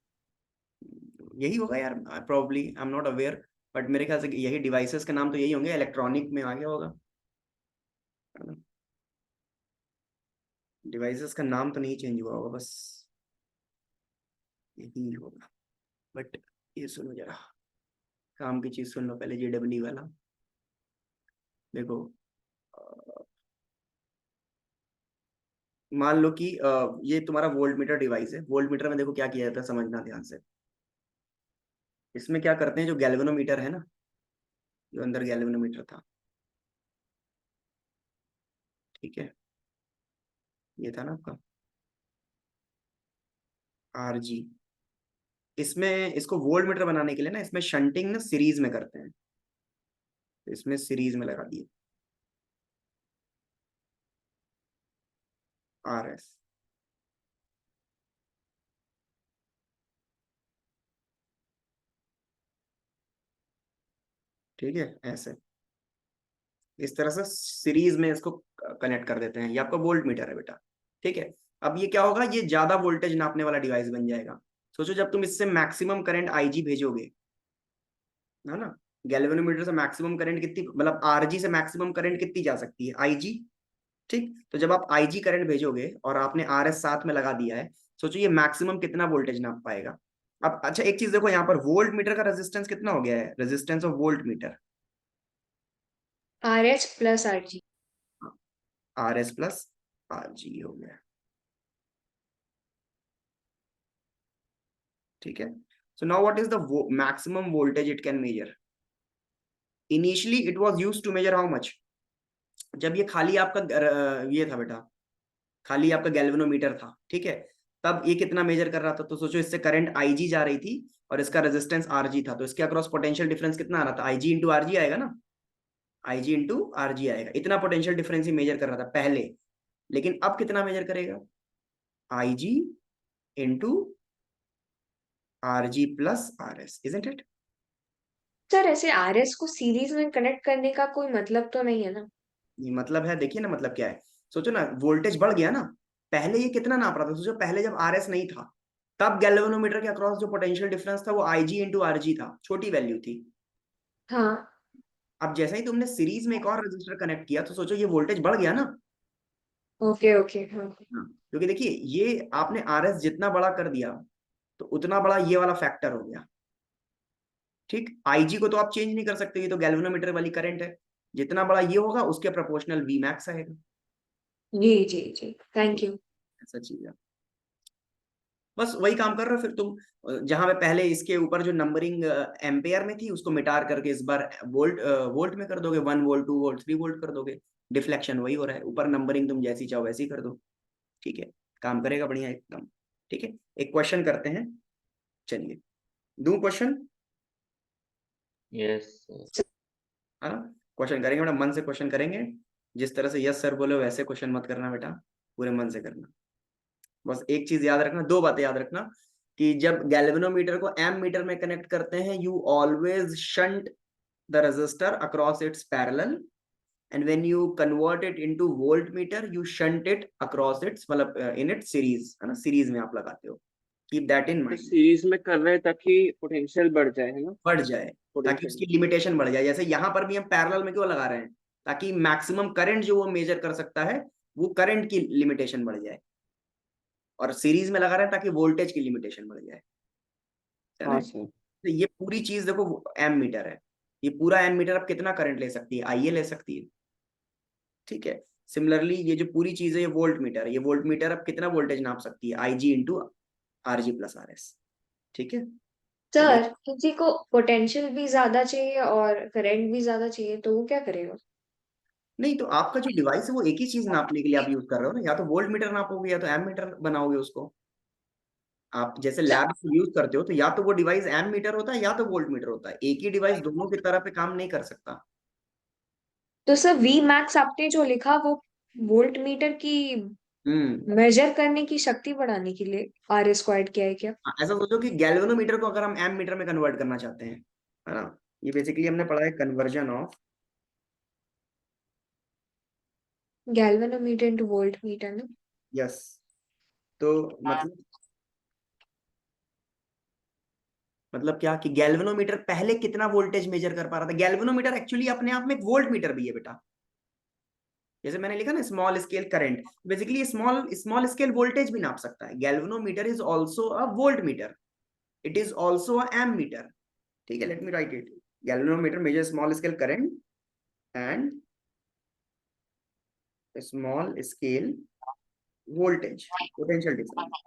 यही होगा यार, probably I am not aware, but मेरे ख्याल से यही डिवाइसेस के नाम तो यही होंगे, इलेक्ट्रॉनिक में आ गया होगा, है ना। डिवाइसेस का नाम तो नहीं चेंज हुआ होगा, बस यही होगा। बट ये सुनो जरा, काम की चीज सुन लो पहले, जेडब्ल्यू वाला देखो। अ, मान लो कि ये तुम्हारा वोल्ट मीटर डिवाइस है, वोल्ट मीटर में देखो क्या किया जाता है, समझना ध्यान से। इसमें क्या करते हैं, जो गैल्वेनोमीटर है ना, जो अंदर गैल्वेनोमीटर था, ठीक है, ये था ना आपका आरजी, इसमें इसको वोल्ट मीटर बनाने के लिए ना, इसमें शंटिंग ना सीरीज में करते हैं, तो इसमें सीरीज में लगा दिए आरएस। ठीक है, ऐसे इस तरह से सीरीज में इसको कनेक्ट कर देते हैं, ये आपका वोल्ट मीटर है बेटा। ठीक है, अब ये क्या होगा, ये ज्यादा वोल्टेज नापने वाला डिवाइस बन जाएगा। सोचो जब तुम इससे मैक्सिमम करंट आईजी भेजोगे, है ना, गैल्वेनोमीटर से मैक्सिमम करंट कितनी, मतलब आरजी से मैक्सिमम करंट कितनी जा सकती है, आईजी। ठीक, तो जब आप आईजी करंट भेजोगे और आपने आरएस साथ में लगा दिया है, सोचो ये मैक्सिमम कितना वोल्टेज नाप पाएगा। अब अच्छा एक चीज देखो, यहाँ पर वोल्ट मीटर का रेजिस्टेंस कितना हो गया है, resistance of voltmeter, RH प्लस RG। आरएस प्लस आरजी हो गया। ठीक है, so now what is the maximum voltage it can measure? Initially it was used to measure how much? जब ये खाली आपका ये था बेटा, खाली आपका गैल्वेनोमीटर था, ठीक है, तब ये कितना मेजर कर रहा था, तो सोचो इससे करंट आईजी जा रही थी और इसका रेजिस्टेंस आरजी था, तो इसके अक्रॉस पोटेंशियल डिफरेंस कितना आ रहा था, आईजी इंटू आरजी आएगा ना, आईजी इंटू आरजी आएगा, इतना पोटेंशियल डिफरेंस ही मेजर कर रहा था पहले। लेकिन अब कितना मेजर करेगा, IG into RG plus RS, isn't it? Sir ऐसे RS को सीरीज में कनेक्ट करने का कोई मतलब तो नहीं है ना? ये मतलब है, देखिए ना मतलब क्या है, सोचो ना वोल्टेज बढ़ गया ना, पहले ये कितना नाप रहा था, सोचो पहले जब आरएस नहीं था तब गैल्वेनोमीटर के अक्रॉस जो पोटेंशियल डिफरेंस था वो आईजी इंटू आरजी था, छोटी वैल्यू थी। हाँ अब जैसे ही तुमने सीरीज में एक और रजिस्टर कनेक्ट किया तो सोचो ये वोल्टेज बढ़ गया ना। ओके ओके हाँ हाँ, क्योंकि देखिए ये आपने आरएस जितना बड़ा कर दिया तो उतना बड़ा ये वाला फैक्टर हो गया। ठीक, आईजी को तो आप चेंज नहीं कर सकते, ये तो गैल्वेनोमीटर वाली करंट है, जितना बड़ा ये होगा उसके प्रोपोर्शनल वी मैक्स आएगा। जी जी जी थैंक यू। ऐसा चीज है, बस वही काम कर रहे हो फिर तुम। जहां पे पहले इसके ऊपर जो नंबरिंग एम्पेयर में थी उसको मिटार करके इस बार वोल्ट वोल्ट में कर दोगे, 1 वोल्ट 2 वोल्ट 3 वोल्ट कर दोगे, डिफ्लेक्शन वही हो रहा है, ऊपर नंबरिंग तुम जैसी चाहो वैसी कर दो। ठीक है, काम करेगा बढ़िया एकदम। ठीक है, एक क्वेश्चन करते हैं, चलिए दो क्वेश्चन। Yes sir. हाँ, क्वेश्चन करेंगे बेटा, मन से क्वेश्चन करेंगे, जिस तरह से यस सर बोले वैसे क्वेश्चन मत करना बेटा, पूरे मन से करना। बस एक चीज याद रखना, दो बातें याद रखना, कि जब गैल्वेनोमीटर को एम मीटर में कनेक्ट करते हैं you always shunt the resistor across its parallel, and when you convert it into voltmeter you shunt it across its, मतलब इन इट सीरीज, है ना, सीरीज में आप लगाते हो, कीप दैट इन तो माइंड। सीरीज में कर रहे हैं ताकि पोटेंशियल बढ़ जाए, है ना? बढ़ जाए, ताकि उसकी पोटेंशियल। लिमिटेशन बढ़ जाए, जैसे यहाँ पर भी हम पैरेलल में क्यों लगा रहे हैं, ताकि मैक्सिमम करंट जो वो मेजर कर सकता है वो करंट की लिमिटेशन बढ़ जाए, और सीरीज में लगा रहे हैं ताकि वोल्टेज की लिमिटेशन बढ़ जाए, है ना। हाँ सर। तो ये पूरी चीज देखो एम मीटर है, ये पूरा एम मीटर अब कितना करंट ले सकती है, आईए ले सकती है। ठीक है, सिमिलरली ये जो पूरी चीज है ये वोल्ट मीटर है, ये वोल्ट मीटर अब कितना वोल्टेज नाप सकती है, IG into RG plus RS. ठीक है, चलिए। सर किसी को पोटेंशियल भी ज्यादा चाहिए और करंट भी ज्यादा चाहिए तो वो क्या करेगा? नहीं तो आपका जो डिवाइस है वो एक ही चीज नापने के लिए आप यूज कर रहे हो ना, या तो वोल्ट मीटर नापोगे या तो एम मीटर बनाओगे उसको। आप जैसे लैब यूज करते हो तो या तो वो डिवाइस एम मीटर होता है या तो वोल्ट मीटर होता है, एक ही डिवाइस दोनों की तरह पे काम नहीं कर सकता। तो सर वी मैक्स आपने जो लिखा वो वोल्ट मीटर की मेजर करने की शक्ति बढ़ाने के लिए आर स्क्वायर्ड किया है क्या? ऐसा सोचो कि गैल्वेनोमीटर को अगर हम एम मीटर में कन्वर्ट करना चाहते हैं, है ना, ये बेसिकली हमने पढ़ा है conversion of, galvanometer into volt meter ना। यस, तो मतलब क्या कि गैल्वेनोमीटर पहले कितना वोल्टेज मेजर कर पा रहा था, गैल्वेनोमीटर एक्चुअली अपने आप में एक वोल्ट मीटर भी है बेटा, जैसे मैंने लिखा ना small scale current, basically small small scale voltage भी नाप सकता है। Galvanometer is also a voltmeter, it is also a ammeter. ठीक है, let me write it, galvanometer measure small scale current and small scale voltage potential difference.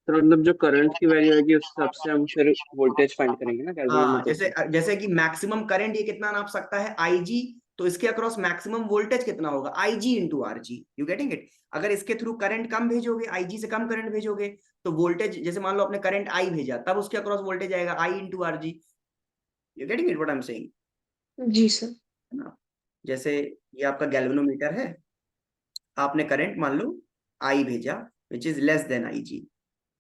तो मतलब जो current की वैल्यू आएगी उस हिसाब से हम फिर वोल्टेज फाइंड करेंगे ना हाँ, गैल्वेनोमीटर जैसे से। जैसे कि मैक्सिमम करंट ये कितना नाप सकता है आईजी, तो इसके अक्रॉस मैक्सिमम वोल्टेज कितना होगा, IG into RG, you getting it. अगर इसके थ्रू करंट कम भेजोगे, आईजी से कम करंट भेजोगे, तो वोल्टेज, जैसे मान लो आपने करंट आई भेजा तब उसके अक्रॉस वोल्टेज आएगा I into RG, you getting it what I am saying, जी सर। है ना। जैसे ये आपका गैल्वेनोमीटर है, आपने करंट मान लो आई भेजा which is less then IG,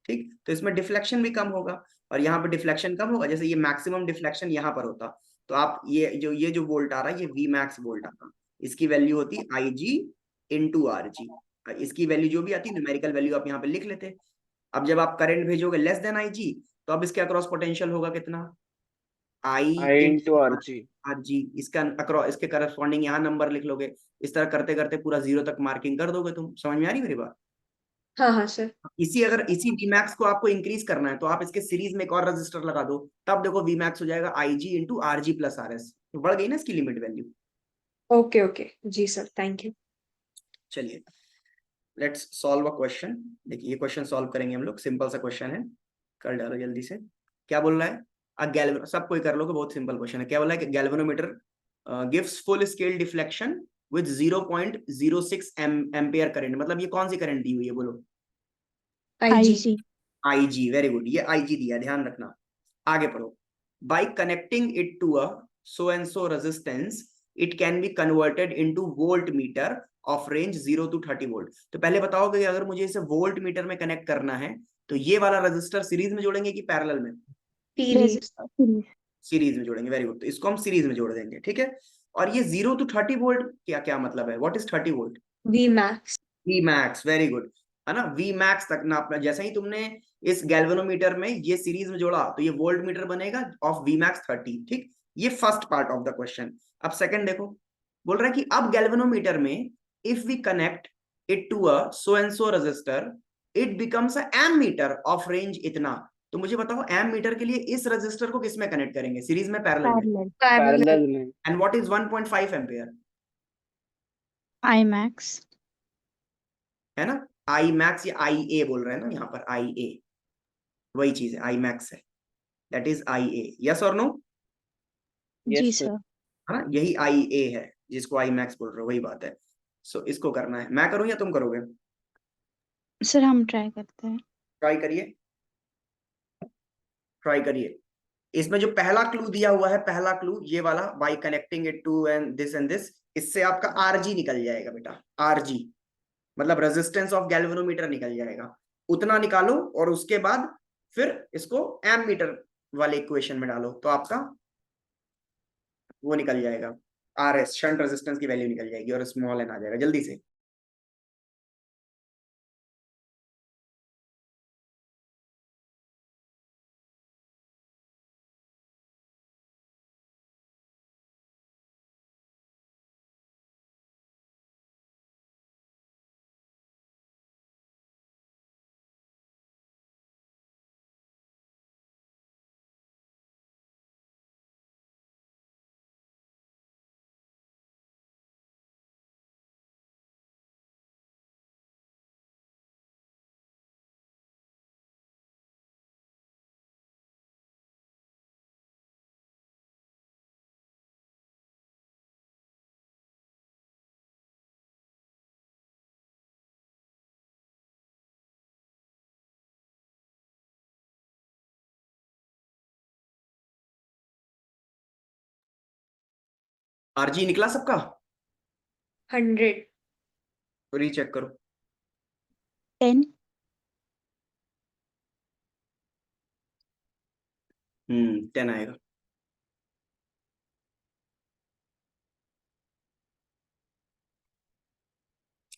ठीक, तो इसमें डिफ्लेक्शन भी कम होगा, और यहाँ पे डिफ्लेक्शन कम होगा, जैसे ये मैक्सिमम डिफ्लेक्शन यहाँ पर होता, तो आप ये जो वोल्ट आ रहा है ये वी मैक्स वोल्ट आता, इसकी वैल्यू होती आई जी इंटू आर जी, इसकी वैल्यू जो भी आती न्यूमेरिकल वैल्यू आप यहाँ पे लिख लेते। अब जब आप करंट भेजोगे लेस देन आई जी, तो अब इसके अक्रॉस पोटेंशियल होगा कितना, I I into into are g. R g, इसका अक्रॉस इसके करस्पॉन्डिंग यहाँ नंबर लिख लोगे, इस तरह करते करते पूरा जीरो तक मार्किंग कर दोगे तुम, समझ में आ रही मेरी बात। हाँ हाँ सर। अगर इसी Vmax को आपको इंक्रीज करना है तो आप इसके सीरीज में एक और रजिस्टर लगा दो, तब देखो Vmax हो जाएगा IG into R G plus are S, तो बढ़ गई ना इसकी लिमिट वैल्यू। ओके ओके जी सर थैंक यू। चलिए लेट्स सॉल्व अ क्वेश्चन। देखिए ये क्वेश्चन सॉल्व करेंगे हम लोग, सिंपल सा क्वेश्चन है, कर डालो जल्दी से। क्या बोल रहा है, सब कोई कर लोगे, बहुत सिंपल क्वेश्चन है। क्या बोला है कि galvanometer gives full scale deflection with 0.06 ampere current, मतलब ये कौन सी करंट दी हुई है बोलो, आईजी। आईजी, वेरी गुड, ये आईजी दिया, ध्यान रखना। आगे पढ़ो, by connecting it to a so and so resistance it can be converted into voltmeter of range 0 to 30 volt. तो पहले बताओगे कि अगर मुझे इसे वोल्ट मीटर में कनेक्ट करना है तो ये वाला रजिस्टर सीरीज में जोड़ेंगे कि पैरेलल में, सीरीज। सीरीज में जोड़ेंगे, वेरी गुड, तो इसको हम सीरीज में जोड़ देंगे, ठीक है। और ये 0 to 30 वोल्ट क्या क्या मतलब है? What is 30 volt? V max. V max, very good, है ना? वी मैक्स तक ना अपना, जैसे ही तुमने इस गैल्वेनोमीटर में ये सीरीज में जोड़ा तो ये वोल्ट मीटर बनेगा ऑफ वी मैक्स 30, ठीक? ये first part of the question. अब सेकंड देखो, बोल रहा है कि अब गैल्वेनोमीटर में if we connect it to a so and so resistor it becomes a ammeter of range इतना। तो मुझे बताओ एम मीटर के लिए इस रजिस्टर को किस में कनेक्ट करेंगे, सीरीज में, पैरेलल में? पैरेलल। पैरेलल में। And what is 1.5 ampere? I max. है ना? आई मैक्स या आई ए बोल रहे हैं ना यहाँ पर, आई ए, वही चीज है, आई मैक्स है, that is I A. Yes और नो? जी यस सर। सर। हाँ, यही आई ए है जिसको आई मैक्स बोल रहे हो, वही बात है। सो इसको करना है, मैं करूँ या तुम करोगे? सर हम ट्राई करते हैं। ट्राई करिए, ट्राई करिए। इसमें जो पहला क्लू दिया हुआ है, पहला क्लू ये वाला, by connecting it to and this, इससे आपका आरजी निकल जाएगा बेटा, आरजी मतलब रेजिस्टेंस ऑफ गैल्वेनोमीटर निकल जाएगा, उतना निकालो और उसके बाद फिर इसको एम मीटर वाले इक्वेशन में डालो तो आपका वो निकल जाएगा, आर एस शंट रेजिस्टेंस की वैल्यू निकल जाएगी और स्मॉल एन आ जाएगा जल्दी से। आरजी निकला सबका? 100। तो रीचेक करो। 10। 10 आएगा।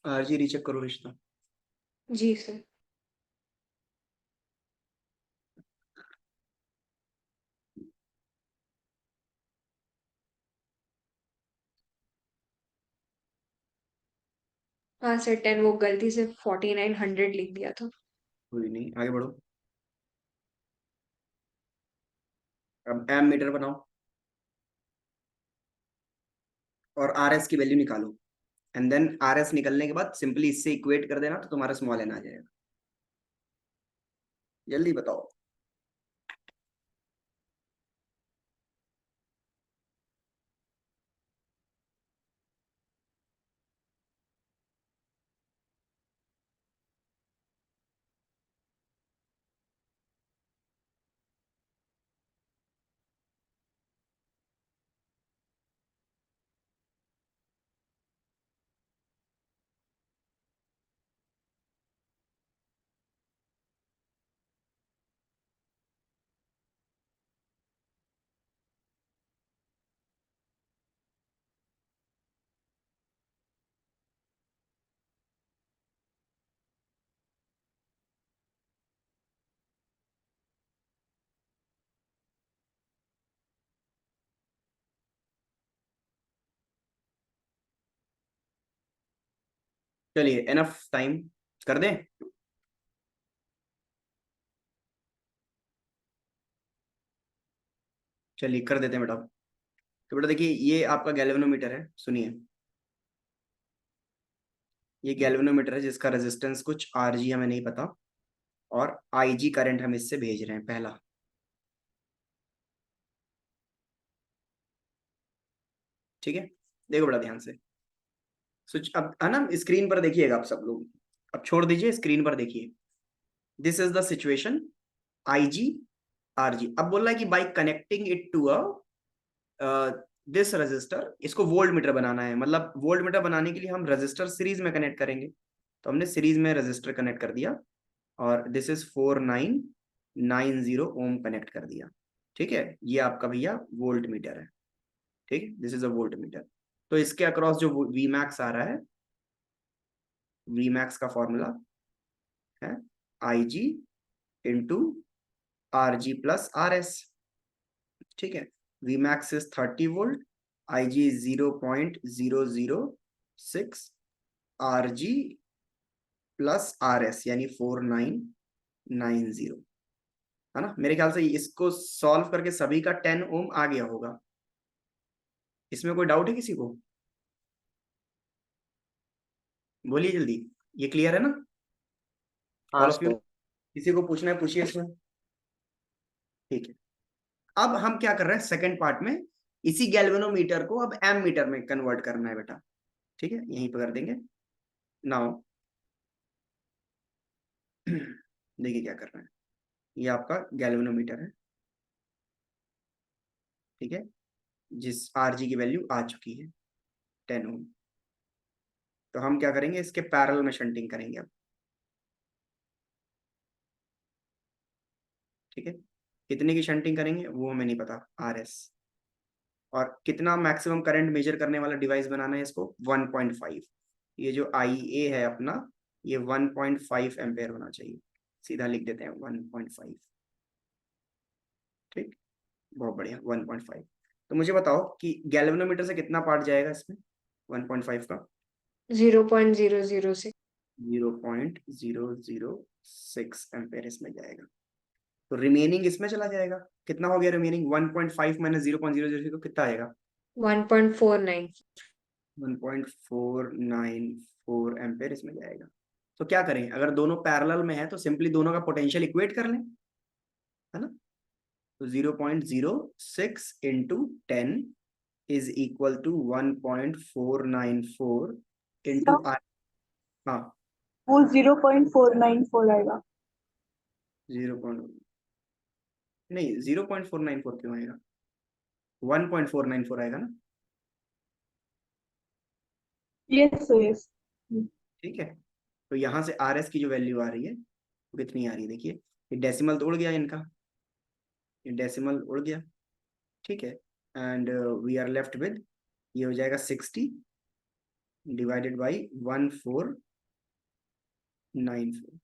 आरजी रीचेक करो रिश्ता। जी सर। हाँ सर 10, वो गलती से 4900 लिख दिया था। कोई नहीं, आगे बढ़ो। अब एम मीटर बनाओ और आर एस की वैल्यू निकालो, एंड देन आर एस निकलने के बाद सिंपली इससे इक्वेट कर देना तो तुम्हारा स्मॉल एन आ जाएगा। जल्दी बताओ। चलिए एनफ टाइम कर दें। चलिए कर देते हैं बेटा। तो बेटा देखिए, ये आपका गैल्वेनोमीटर है, सुनिए, ये गैल्वेनोमीटर है जिसका रेजिस्टेंस कुछ आरजी हमें नहीं पता, और आईजी करंट हम इससे भेज रहे हैं पहला। ठीक है, देखो बड़ा ध्यान से, स्विच अब है ना, स्क्रीन पर देखिएगा आप सब लोग, अब छोड़ दीजिए, स्क्रीन पर देखिए। This is the situation, I G R G. अब बोल रहा है कि by connecting it to this resistor, इसको वोल्ट मीटर बनाना है, मतलब वोल्ट मीटर बनाने के लिए हम रजिस्टर सीरीज में कनेक्ट करेंगे, तो हमने सीरीज में रजिस्टर कनेक्ट कर दिया और दिस इज 4990 ओम कनेक्ट कर दिया। ठीक है, ये आपका भैया वोल्ट मीटर है। ठीक है, this is a volt meter. तो इसके अक्रॉस जो वी मैक्स आ रहा है, वी मैक्स का फॉर्मूला है I g into R G plus are s. ठीक है, v max is 30 volt, I g is 0.006, r ji plus are s यानी 4990, है ना। मेरे ख्याल से इसको सॉल्व करके सभी का 10 ओम आ गया होगा। इसमें कोई डाउट है किसी को? बोलिए जल्दी, ये क्लियर है ना हाँ ऑल ऑफ यू? सर। किसी को पूछना है पूछिए इसमें। ठीक है, अब हम क्या कर रहे हैं सेकंड पार्ट में, इसी गैल्वेनोमीटर को अब एम मीटर में कन्वर्ट करना है बेटा। ठीक है, यहीं पर कर देंगे नाउ। देखिए क्या कर रहे हैं, ये आपका गैल्वेनोमीटर है, ठीक है, जिस आरजी की वैल्यू आ चुकी है 10 ओम। तो हम क्या करेंगे, इसके पैरेलल में शंटिंग करेंगे अब। ठीक है, कितने की शंटिंग करेंगे वो हमें नहीं पता, आरएस। और कितना मैक्सिमम करंट मेजर करने वाला डिवाइस बनाना है इसको, 1.5। ये जो आई ए है अपना, ये 1.5 एम्पेयर होना चाहिए। सीधा लिख देते हैं 1.5। ठीक, बहुत बढ़िया 1.5। तो मुझे बताओ कि गैल्वेनोमीटर से कितना पार्ट जाएगा इसमें 1.5 का? 0.006। 0.006 एम्पेयर इसमें जाएगा। तो रिमेनिंग इसमें चला जाएगा। कितना हो गया रिमेनिंग? 1.5 माइनस 0.006 तो कितना आएगा? 1.49। 1.494 एम्पेयर इसमें जाएगा। तो क्या करें, अगर दोनों पैरेलल में है तो सिंपली दोनों का पोटेंशियल इक्वेट कर लें, है ना। तो 0.06 into 10 is equal to 1.494 into R. हाँ, वो 0.494 आएगा। 0. नहीं, 0.494 क्यों आएगा? 1.494 आएगा ना। Yes sir yes. ठीक है, तो यहाँ से आर एस की जो वैल्यू आ रही है वो कितनी आ रही है, देखिए ये डेसिमल तो उड़ गया इनका, ये डेसिमल उड़ गया। ठीक है, and we are left with, ये हो जाएगा 60 डिवाइडेड बाई 1494।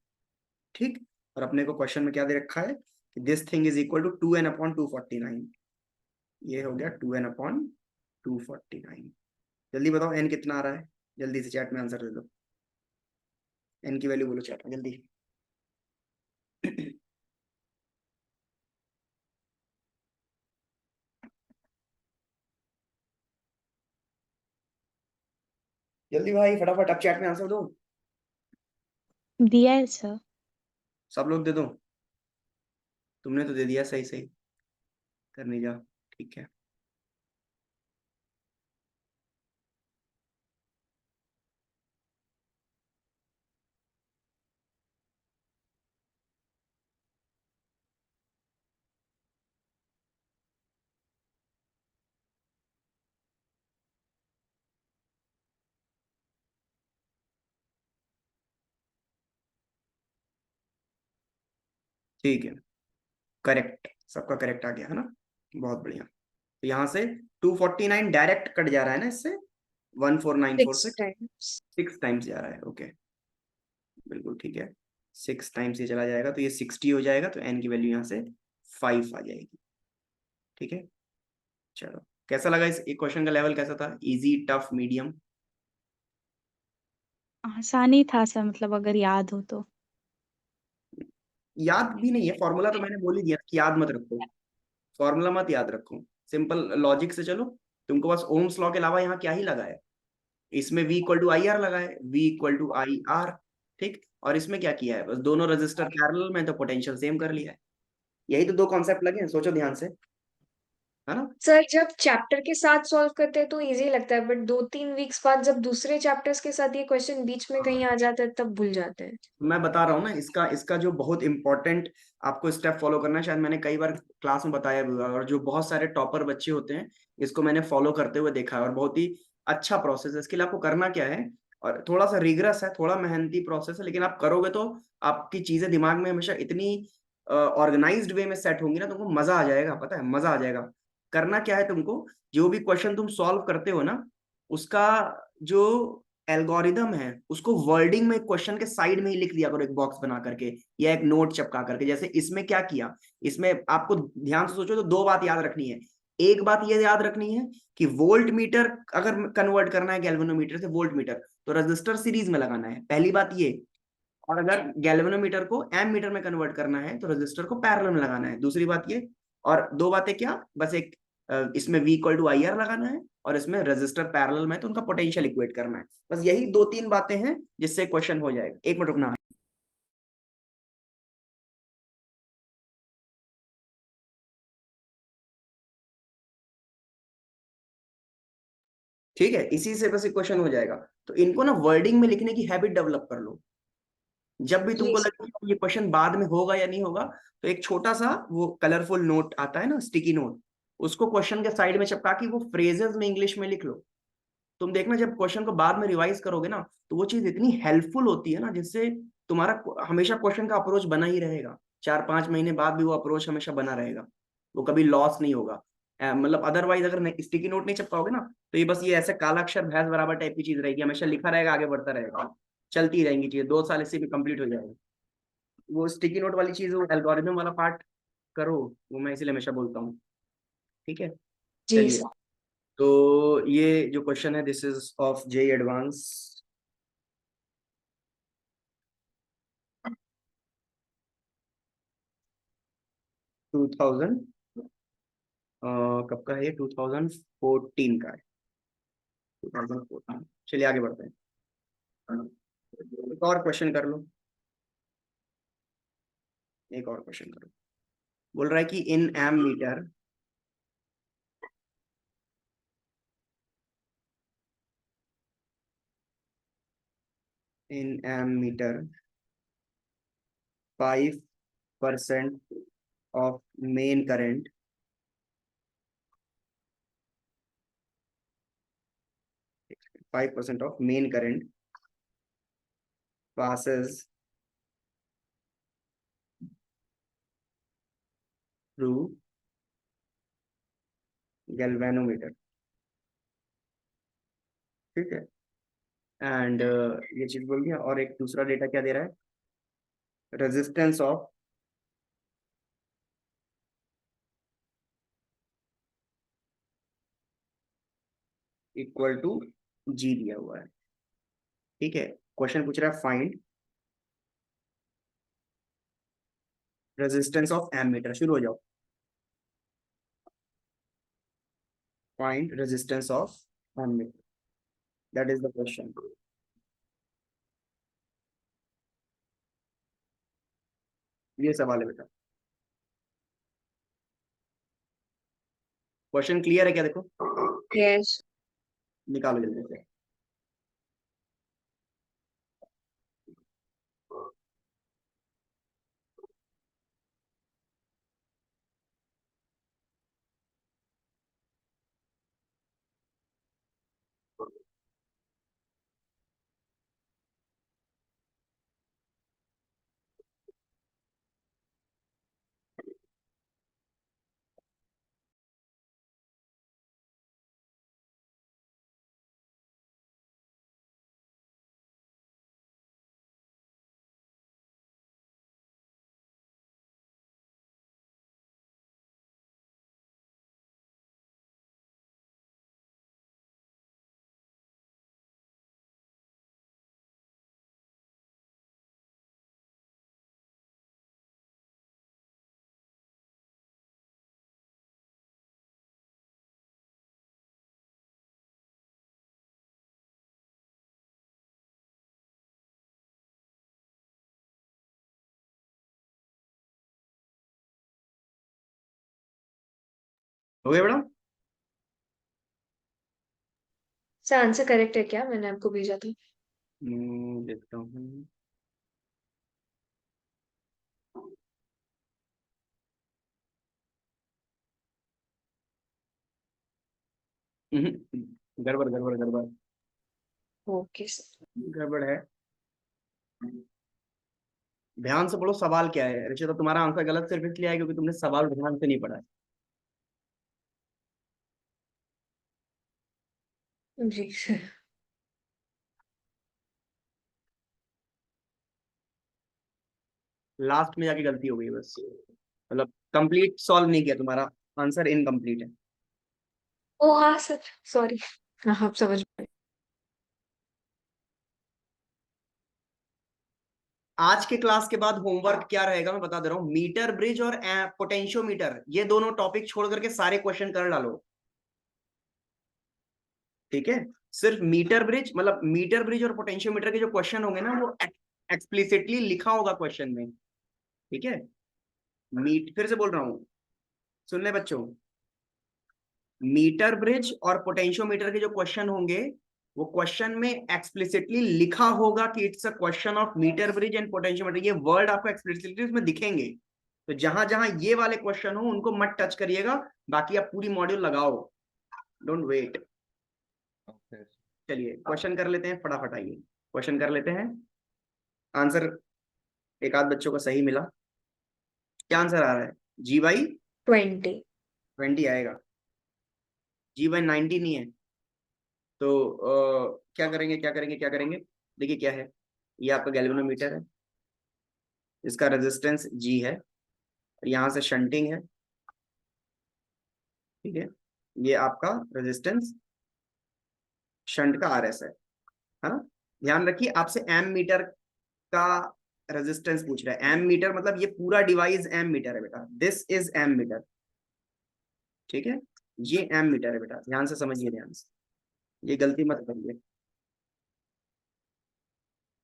ठीक, और अपने को क्वेश्चन में क्या दे रखा है कि this thing is equal to 2n/249। ये हो गया 2n/249। जल्दी बताओ n कितना आ रहा है, जल्दी से चैट में आंसर दे दो। n की वैल्यू बोलो चैट में जल्दी। जल्दी भाई फटाफट अब चैट में आंसर दो, दिया है सर। सब लोग दे दो। तुमने तो दे दिया, सही सही करने जाओ। ठीक है, ठीक है, करेक्ट, सबका करेक्ट आ गया है ना, बहुत बढ़िया। तो यहाँ से 249 डायरेक्ट कट जा रहा है ना इससे, 14946 6 टाइम्स। 6 टाइम्स जा रहा है। ओके, बिल्कुल ठीक है, 6 टाइम्स ये चला जाएगा तो ये 60 हो जाएगा, तो n की वैल्यू यहाँ से 5 आ जाएगी। ठीक है, चलो कैसा लगा इस क्वेश्चन का लेवल कैसा था, इजी टफ मीडियम? आसानी था सर, मतलब अगर याद हो तो। याद भी नहीं है, फॉर्मूला तो मैंने बोल ही दिया कि याद मत रखो, फॉर्मूला मत याद रखो, सिंपल लॉजिक से चलो। तुमको बस ओम्स लॉ के अलावा यहाँ क्या ही लगा है, इसमें V equal to I R लगा है, V equal to I R. ठीक, और इसमें क्या किया है, बस दोनों रजिस्टर पैरेलल में तो पोटेंशियल सेम कर लिया है। यही तो दो कॉन्सेप्ट लगे हैं, सोचो ध्यान से, है ना। सर जब चैप्टर के साथ सॉल्व करते हैं तो इजी लगता है, बट 2-3 वीक्स बाद जब दूसरे चैप्टर्स के साथ ये क्वेश्चन बीच में कहीं आ जाता है तब भूल जाते हैं। मैं बता रहा हूँ ना, इसका इसका जो बहुत इंपॉर्टेंट आपको स्टेप फॉलो करना है, शायद मैंने कई बार क्लास में बताया भी हुआ, और जो बहुत सारे टॉपर बच्चे होते हैं इसको मैंने फॉलो करते हुए देखा है, और बहुत ही अच्छा प्रोसेस है। इसके लिए आपको करना क्या है, और थोड़ा सा रिगरस है, थोड़ा मेहनती प्रोसेस है, लेकिन आप करोगे तो आपकी चीजें दिमाग में हमेशा इतनी ऑर्गेनाइज्ड वे में सेट होंगी ना, तुमको मजा आ जाएगा, पता है मजा आ जाएगा। करना क्या है तुमको, जो भी क्वेश्चन तुम सॉल्व करते हो ना, उसका जो एल्गोरिदम है उसको वर्डिंग में क्वेश्चन के साइड में ही लिख दिया करो, एक बॉक्स बना करके या एक नोट चिपका करके। जैसे इसमें क्या किया, इसमें आपको ध्यान से सोचो तो दो बात याद रखनी है। एक बात ये याद रखनी है कि वोल्ट मीटर अगर कन्वर्ट करना है गैल्वेनोमीटर से वोल्ट मीटर, तो रजिस्टर सीरीज में लगाना है, पहली बात ये। और अगर गैल्वेनोमीटर को एम मीटर में कन्वर्ट करना है तो रजिस्टर को पैरेलल में लगाना है, दूसरी बात ये। और दो बातें क्या, बस एक इसमें V इक्वल टू IR लगाना है और इसमें रजिस्टर पैरेलल में तो उनका पोटेंशियल इक्वेट करना है। बस यही दो तीन बातें हैं जिससे क्वेश्चन हो जाएगा। एक मिनट रुकना। ठीक है, इसी से बस एक क्वेश्चन हो जाएगा। तो इनको ना वर्डिंग में लिखने की हैबिट डेवलप कर लो। जब भी तुमको Yes. लगे कि ये क्वेश्चन बाद में होगा या नहीं होगा, तो एक छोटा सा वो कलरफुल नोट आता है ना, स्टिकी नोट, उसको क्वेश्चन के साइड में चिपका के वो फ्रेजेस में इंग्लिश में लिख लो। तुम देखना जब क्वेश्चन को बाद में रिवाइज करोगे ना, तो वो चीज इतनी हेल्पफुल होती है ना, जिससे तुम्हारा हमेशा क्वेश्चन का अप्रोच बना ही रहेगा। 4-5 महीने बाद भी वो अप्रोच हमेशा बना रहेगा, वो कभी लॉस नहीं होगा। मतलब अदरवाइज अगर स्टिकी नोट नहीं चिपकाओगे ना, तो ये बस ये ऐसे काला अक्षर भैंस बराबर टाइप की चीज रहेगी, हमेशा लिखा रहेगा, आगे बढ़ता रहेगा, चलती रहेंगी चीजें, 2 साल इससे भी कंप्लीट हो जाएगा। वो स्टिकी नोट वाली चीज, वो एल्गोरिथम वाला पार्ट करो, वो मैं इसलिए हमेशा बोलता हूँ। ठीक है, जी चलिए। सर। तो ये जो क्वेश्चन है, this is of JEE advance 2000, कब का है ये, 2014 का है, 2014। चलिए आगे बढ़ते हैं, एक और क्वेश्चन कर लो, एक और क्वेश्चन करो। बोल रहा है कि in ammeter in ammeter 5% of main current 5% of main current passes through galvanometer। ठीक है, एंड ये चीज बोल दिया। और एक दूसरा डेटा क्या दे रहा है, resistance of equal to G दिया हुआ है। ठीक है, क्वेश्चन पूछ रहा है फाइंड रेजिस्टेंस ऑफ एमीटर। शुरू हो जाओ, find resistance of ammeter, that is the question. ये सवाल है बेटा, क्वेश्चन क्लियर है क्या? देखो, यस। निकालो जल्दी से। हो गया बेटा? सर आंसर करेक्ट है क्या? मैंने आपको भेजा था। देखता हूँ। गड़बड़ गड़बड़ गड़बड़ ओके सर। गड़बड़ है। ध्यान से पढ़ो सवाल क्या है। ऋषिता, तुम्हारा आंसर गलत सिर्फ इसलिए है क्योंकि तुमने सवाल ध्यान से नहीं पढ़ा है। जी सर। लास्ट में जाके गलती हो गई बस, मतलब कंप्लीट सॉल्व नहीं किया, तुम्हारा आंसर इनकम्प्लीट है। ओ हाँ सर, सॉरी। हाँ आप समझ गए। आज के क्लास के बाद होमवर्क क्या रहेगा मैं बता दे रहा हूँ, मीटर ब्रिज और पोटेंशियोमीटर, ये दोनों टॉपिक छोड़ करके सारे क्वेश्चन कर डालो, ठीक है। सिर्फ मीटर ब्रिज, मतलब मीटर ब्रिज और पोटेंशियोमीटर के जो क्वेश्चन होंगे ना वो एक्सप्लिसिटली लिखा होगा क्वेश्चन में, ठीक है। फिर से बोल रहा हूँ, सुन ले बच्चों, मीटर ब्रिज और पोटेंशियोमीटर के जो क्वेश्चन होंगे वो क्वेश्चन में एक्सप्लिसिटली लिखा होगा कि it's a question of meter bridge and potentiometer, ये वर्ड आपको एक्सप्लिसिटली उसमें दिखेंगे। तो जहां जहां ये वाले क्वेश्चन हो उनको मत टच करिएगा, बाकी आप पूरी मॉड्यूल लगाओ, डोंट वेट। चलिए क्वेश्चन कर लेते हैं फटाफट, आइए क्वेश्चन कर लेते हैं। आंसर एक आध बच्चों को सही मिला। क्या आंसर आ रहा है? G/20 20। आएगा, G/90 नहीं है। तो क्या करेंगे क्या करेंगे क्या करेंगे, देखिए क्या है, ये आपका गैल्वेनोमीटर है, इसका रेजिस्टेंस G है, यहाँ से शंटिंग है, ठीक है, ये आपका रेजिस्टेंस शंट का RS है ना। ध्यान रखिए आपसे एम मीटर का रेजिस्टेंस पूछ रहा है, एम मीटर मतलब ये पूरा डिवाइस एम मीटर है बेटा, दिस इज एम मीटर, ठीक है, ये एम मीटर है बेटा, ध्यान से समझिए, ध्यान से, ये गलती मत करिए।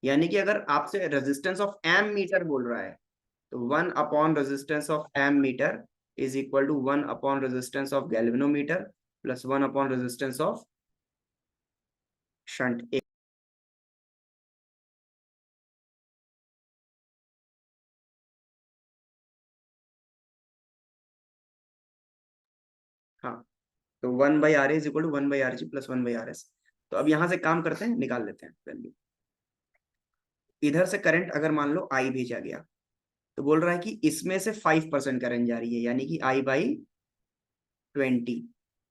यानी कि अगर आपसे रेजिस्टेंस ऑफ एम मीटर बोल रहा है तो 1 upon resistance of M metre is equal to 1 upon resistance of galvanometer plus 1 upon resistance of shunt. हाँ, तो 1/R is equal to 1/RG plus 1/RS। तो अब यहां से काम करते हैं, निकाल लेते हैं वैल्यू। इधर से करंट अगर मान लो I भेजा गया तो बोल रहा है कि इसमें से 5% करंट जा रही है, यानी कि I/20,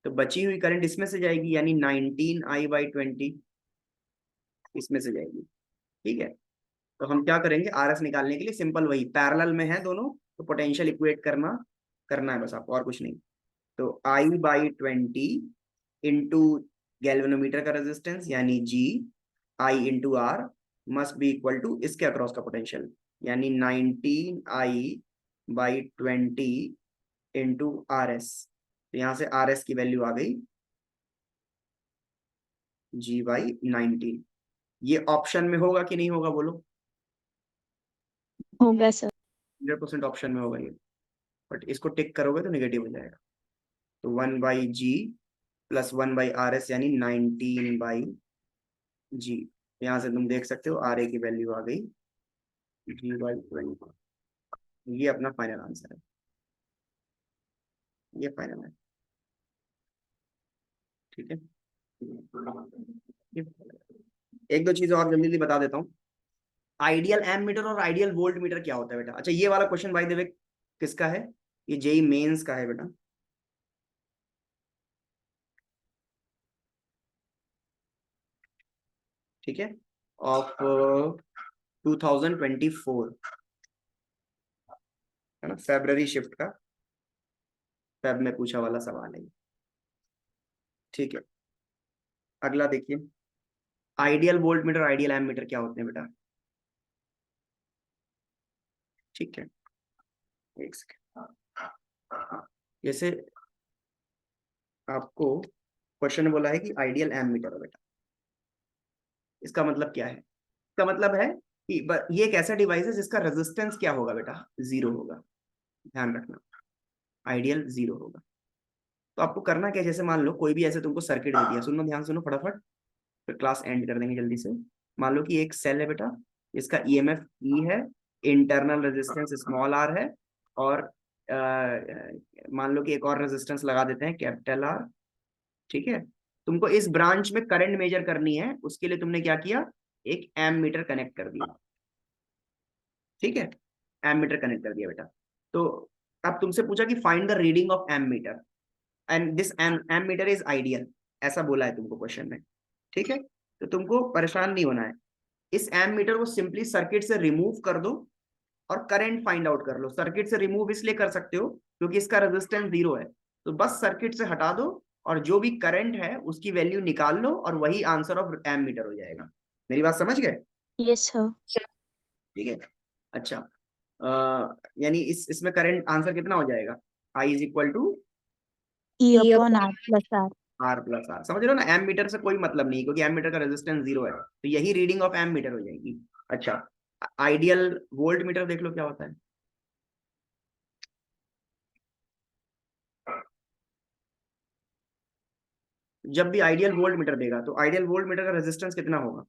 तो बची हुई करंट इसमें से जाएगी, यानी 19I/20 इसमें से जाएगी, ठीक है। तो हम क्या करेंगे, RS निकालने के लिए सिंपल वही, पैरेलल में है दोनों, तो पोटेंशियल इक्वेट करना है बस आपको, और कुछ नहीं। तो I/20 इंटू गैल्वेनोमीटर का रेजिस्टेंस यानी G, I into R must be equal to इसके अक्रॉस का पोटेंशियल, यानी 19I/20 इंटू RS। तो यहां से RS की वैल्यू आ गई G/19। ये ऑप्शन में होगा कि नहीं होगा बोलो? होगा सर। 100% ऑप्शन में होगा ये, बट इसको टिक करोगे तो नेगेटिव हो जाएगा। तो 1/G प्लस 1/RS यानी 19/G। यहाँ से तुम देख सकते हो RA की वैल्यू आ गई G/20। ये अपना फाइनल आंसर है, ये फाइनल है, ठीक है। एक दो चीजें और जल्दी जल्दी बता देता हूँ। आइडियल एम मीटर और आइडियल वोल्ट मीटर क्या होता है बेटा? अच्छा, ये वाला क्वेश्चन बाय द वे किसका है? ये जेई मेंस का है बेटा, ठीक है, ऑफ 2024 है ना, फेब्रवरी शिफ्ट का, फेब में पूछा वाला सवाल है, ठीक है। अगला देखिए, ideal voltmeter ideal ammeter क्या होते हैं बेटा? ठीक है, एक सेकेंड। जैसे आपको क्वेश्चन बोला है कि आइडियल एम मीटर है बेटा, इसका मतलब क्या है? इसका मतलब है कि ये एक ऐसा डिवाइस है जिसका रेजिस्टेंस क्या होगा बेटा? 0 होगा, ध्यान रखना, आइडियल 0 होगा। तो आपको करना क्या है, जैसे मान लो कोई भी ऐसे तुमको सर्किट दे दिया, सुनो ध्यान सुनो फटाफट, फिर क्लास एंड कर देंगे जल्दी से। मान लो कि एक सेल है बेटा, इसका EMF E है, इंटरनल रेजिस्टेंस स्मॉल r है, और मान लो कि एक और रेजिस्टेंस लगा देते हैं कैपिटल R, ठीक है। तुमको इस ब्रांच में करंट मेजर करनी है, उसके लिए तुमने क्या किया, एक एम मीटर कनेक्ट कर दिया, ठीक है, एम मीटर कनेक्ट कर दिया बेटा। तो अब तुमसे पूछा कि find the reading of M metre and this ammeter is ideal, ऐसा बोला है तुमको क्वेश्चन में। ठीक है, तो तुमको परेशान नहीं होना है। इस एम मीटर को सिंपली सर्किट से रिमूव कर दो और करंट फाइंड आउट कर लो। सर्किट से रिमूव इसलिए कर सकते हो क्योंकि इसका रेजिस्टेंस 0 है, तो बस सर्किट से हटा दो और जो भी करंट है उसकी वैल्यू निकाल लो और वही आंसर ऑफ एम मीटर हो जाएगा। मेरी बात समझ गए? Yes sir. ठीक है, अच्छा। यानी इसमें करंट आंसर कितना हो जाएगा? I is equal to e E upon upon r plus r. R plus r. समझ रहे हो ना, एम मीटर से कोई मतलब नहीं क्योंकि एम मीटर का रेजिस्टेंस 0 है, तो यही रीडिंग ऑफ एम मीटर हो जाएगी। अच्छा, आइडियल वोल्ट मीटर देख लो क्या होता है। जब भी आइडियल वोल्ट मीटर देगा तो आइडियल वोल्ट मीटर का रेजिस्टेंस कितना होगा?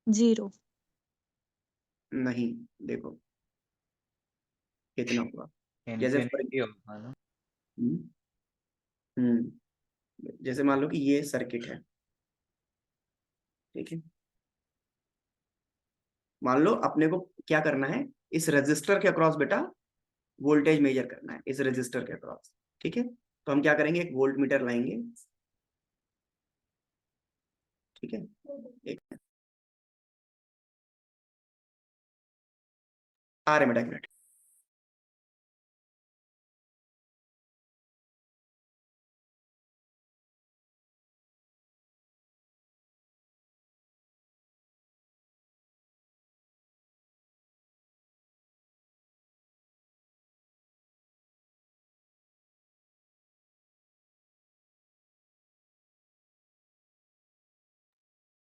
0। नहीं, देखो कितना होगा। जैसे इन्फिनिटी होगा ना। हम्म जैसे मान लो कि ये सर्किट है, ठीक है। मान लो अपने को क्या करना है, इस रेजिस्टर के अक्रॉस बेटा वोल्टेज मेजर करना है, इस रेजिस्टर के अक्रॉस। ठीक है, तो हम क्या करेंगे, एक वोल्ट मीटर लाएंगे। ठीक है, एक आ रहे बेटा, एक मिनट।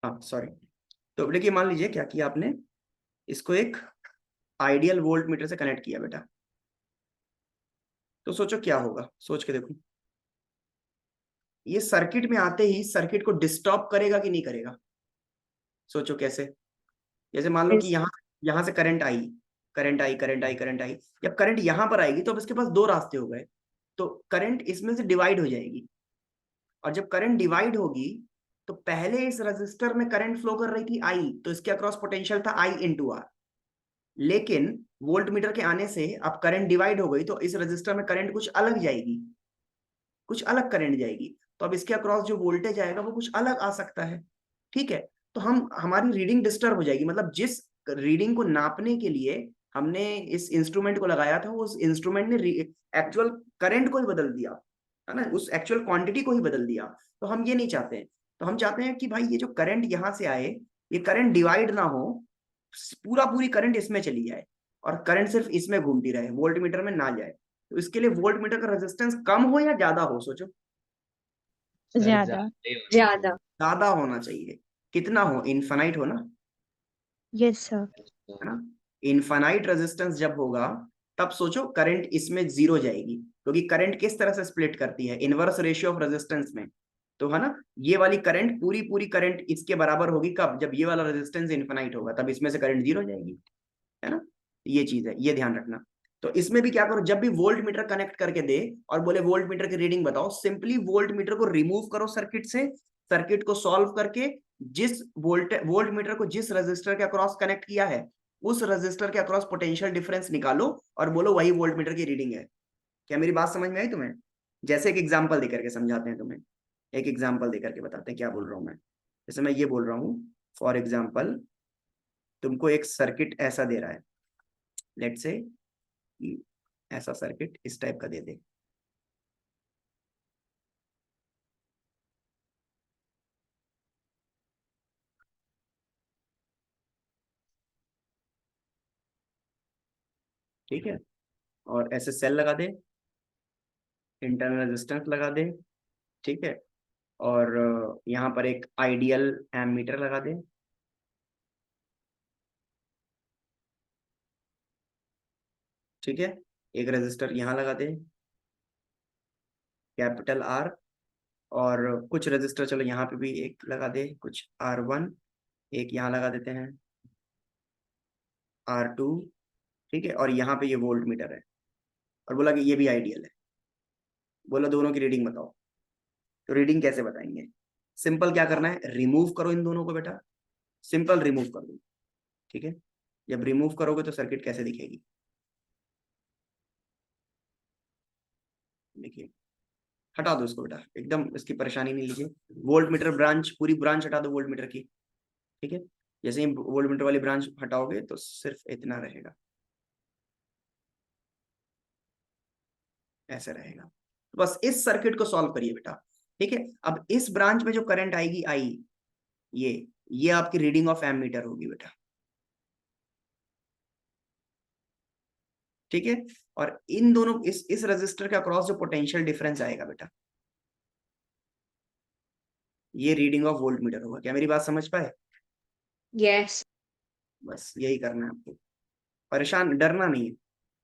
हाँ सॉरी। तो देखिए मान लीजिए क्या किया आपने, इसको एक आइडियल वोल्ट मीटर से कनेक्ट किया बेटा। तो सोचो क्या होगा, सोच के देखो। ये सर्किट में आते ही सर्किट को डिस्टर्ब करेगा कि नहीं करेगा? सोचो कैसे। जैसे मान लो कि यहाँ यहाँ से current I, current I, current I, current I. जब करंट यहाँ पर आएगी तो अब इसके पास दो रास्ते हो गए, तो करंट इसमें से डिवाइड हो जाएगी। और जब करंट डिवाइड होगी तो पहले इस रेजिस्टर में करंट फ्लो कर रही थी आई, तो इसके अक्रॉस पोटेंशियल था आई इंटू आर। लेकिन वोल्ट मीटर के आने से अब करंट डिवाइड हो गई तो इस रेजिस्टर में करंट कुछ अलग जाएगी, कुछ अलग करंट जाएगी। तो अब इसके अक्रॉस जो वोल्टेज आएगा वो कुछ अलग आ सकता है। ठीक है, तो हमारी रीडिंग डिस्टर्ब हो जाएगी। मतलब जिस रीडिंग को नापने के लिए हमने इस इंस्ट्रूमेंट को लगाया था, उस इंस्ट्रूमेंट ने एक्चुअल करंट को ही बदल दिया, है ना, उस एक्चुअल क्वांटिटी को ही बदल दिया। तो हम ये नहीं चाहते हैं। तो हम चाहते हैं कि भाई ये जो करंट यहाँ से आए, ये करंट डिवाइड ना हो, पूरी करंट इसमें चली जाए और करंट सिर्फ इसमें घूमती रहे, वोल्ट मीटर में ना जाए। तो इसके लिए वोल्ट मीटर का रेजिस्टेंस कम हो या ज्यादा हो? सोचो। सर ज्यादा। ही होना ज्यादा। ज्यादा होना चाहिए। कितना हो? इनफाइनाइट हो ना, यस सर। चाहिए। है ना। इनफाइनाइट रेजिस्टेंस जब होगा तब सोचो करंट इसमें 0 जाएगी, क्योंकि करंट किस तरह से स्प्लिट करती है, इनवर्स रेशियो ऑफ रेजिस्टेंस में। तो है ना, ये वाली करंट पूरी करंट इसके बराबर होगी कब? जब ये वाला रेजिस्टेंस इनफाइनाइट होगा, तब इसमें से करंट 0 जाएगी, है ना। ये चीज है, ये ध्यान रखना। तो इसमें भी क्या करो, जब भी वोल्ट मीटर कनेक्ट करके दे और बोले वोल्ट मीटर की रीडिंग बताओ, सिंपली वोल्ट मीटर को रिमूव करो सर्किट से। सर्किट को सॉल्व करके जिस वोल्ट मीटर को जिस रजिस्टर के अक्रॉस कनेक्ट किया है, उस रजिस्टर के अक्रॉस पोटेंशियल डिफरेंस निकालो और बोलो वही वोल्ट मीटर की रीडिंग है। क्या मेरी बात समझ में आई तुम्हें? जैसे एक एग्जाम्पल देकर के समझाते हैं तुम्हें, एक एग्जाम्पल देकर के बताते हैं क्या बोल रहा हूं मैं। जैसे मैं ये बोल रहा हूँ, फॉर एग्जाम्पल तुमको एक सर्किट ऐसा दे रहा है, लेट्स से ऐसा सर्किट इस टाइप का दे दे। ठीक है, और ऐसे सेल लगा दे, इंटरनल रेजिस्टेंस लगा दे। ठीक है, और यहाँ पर एक आइडियल एमीटर लगा दे। ठीक है, एक रेजिस्टर यहाँ लगा दे, कैपिटल आर। और कुछ रेजिस्टर चलो यहाँ पे भी एक लगा दे, कुछ R1, एक यहाँ लगा देते हैं R2। ठीक है, और यहाँ पे ये वोल्ट मीटर है और बोला कि ये भी आइडियल है। बोला दोनों की रीडिंग बताओ। तो रीडिंग कैसे बताएंगे? सिंपल क्या करना है, रिमूव करो इन दोनों को बेटा, सिंपल रिमूव कर दो। ठीक है, जब रिमूव करोगे तो सर्किट कैसे दिखेगी? देखिए हटा दो इसको बेटा, एकदम इसकी परेशानी नहीं लीजिए। वोल्ट मीटर ब्रांच, पूरी ब्रांच हटा दो वोल्ट मीटर की, ठीक है। जैसे ही वोल्ट मीटर वाली ब्रांच हटाओगे तो सिर्फ इतना रहेगा, ऐसे रहेगा। बस इस सर्किट को सॉल्व करिए बेटा, ठीक है। अब इस ब्रांच में जो करंट आएगी आई, ये आपकी रीडिंग ऑफ एमीटर होगी बेटा, ठीक है। और इन दोनों इस रेजिस्टर के अक्रॉस जो पोटेंशियल डिफरेंस आएगा बेटा, ये रीडिंग ऑफ वोल्ट मीटर होगा। क्या मेरी बात समझ पाए? यस। बस यही करना है आपको, परेशान डरना नहीं है,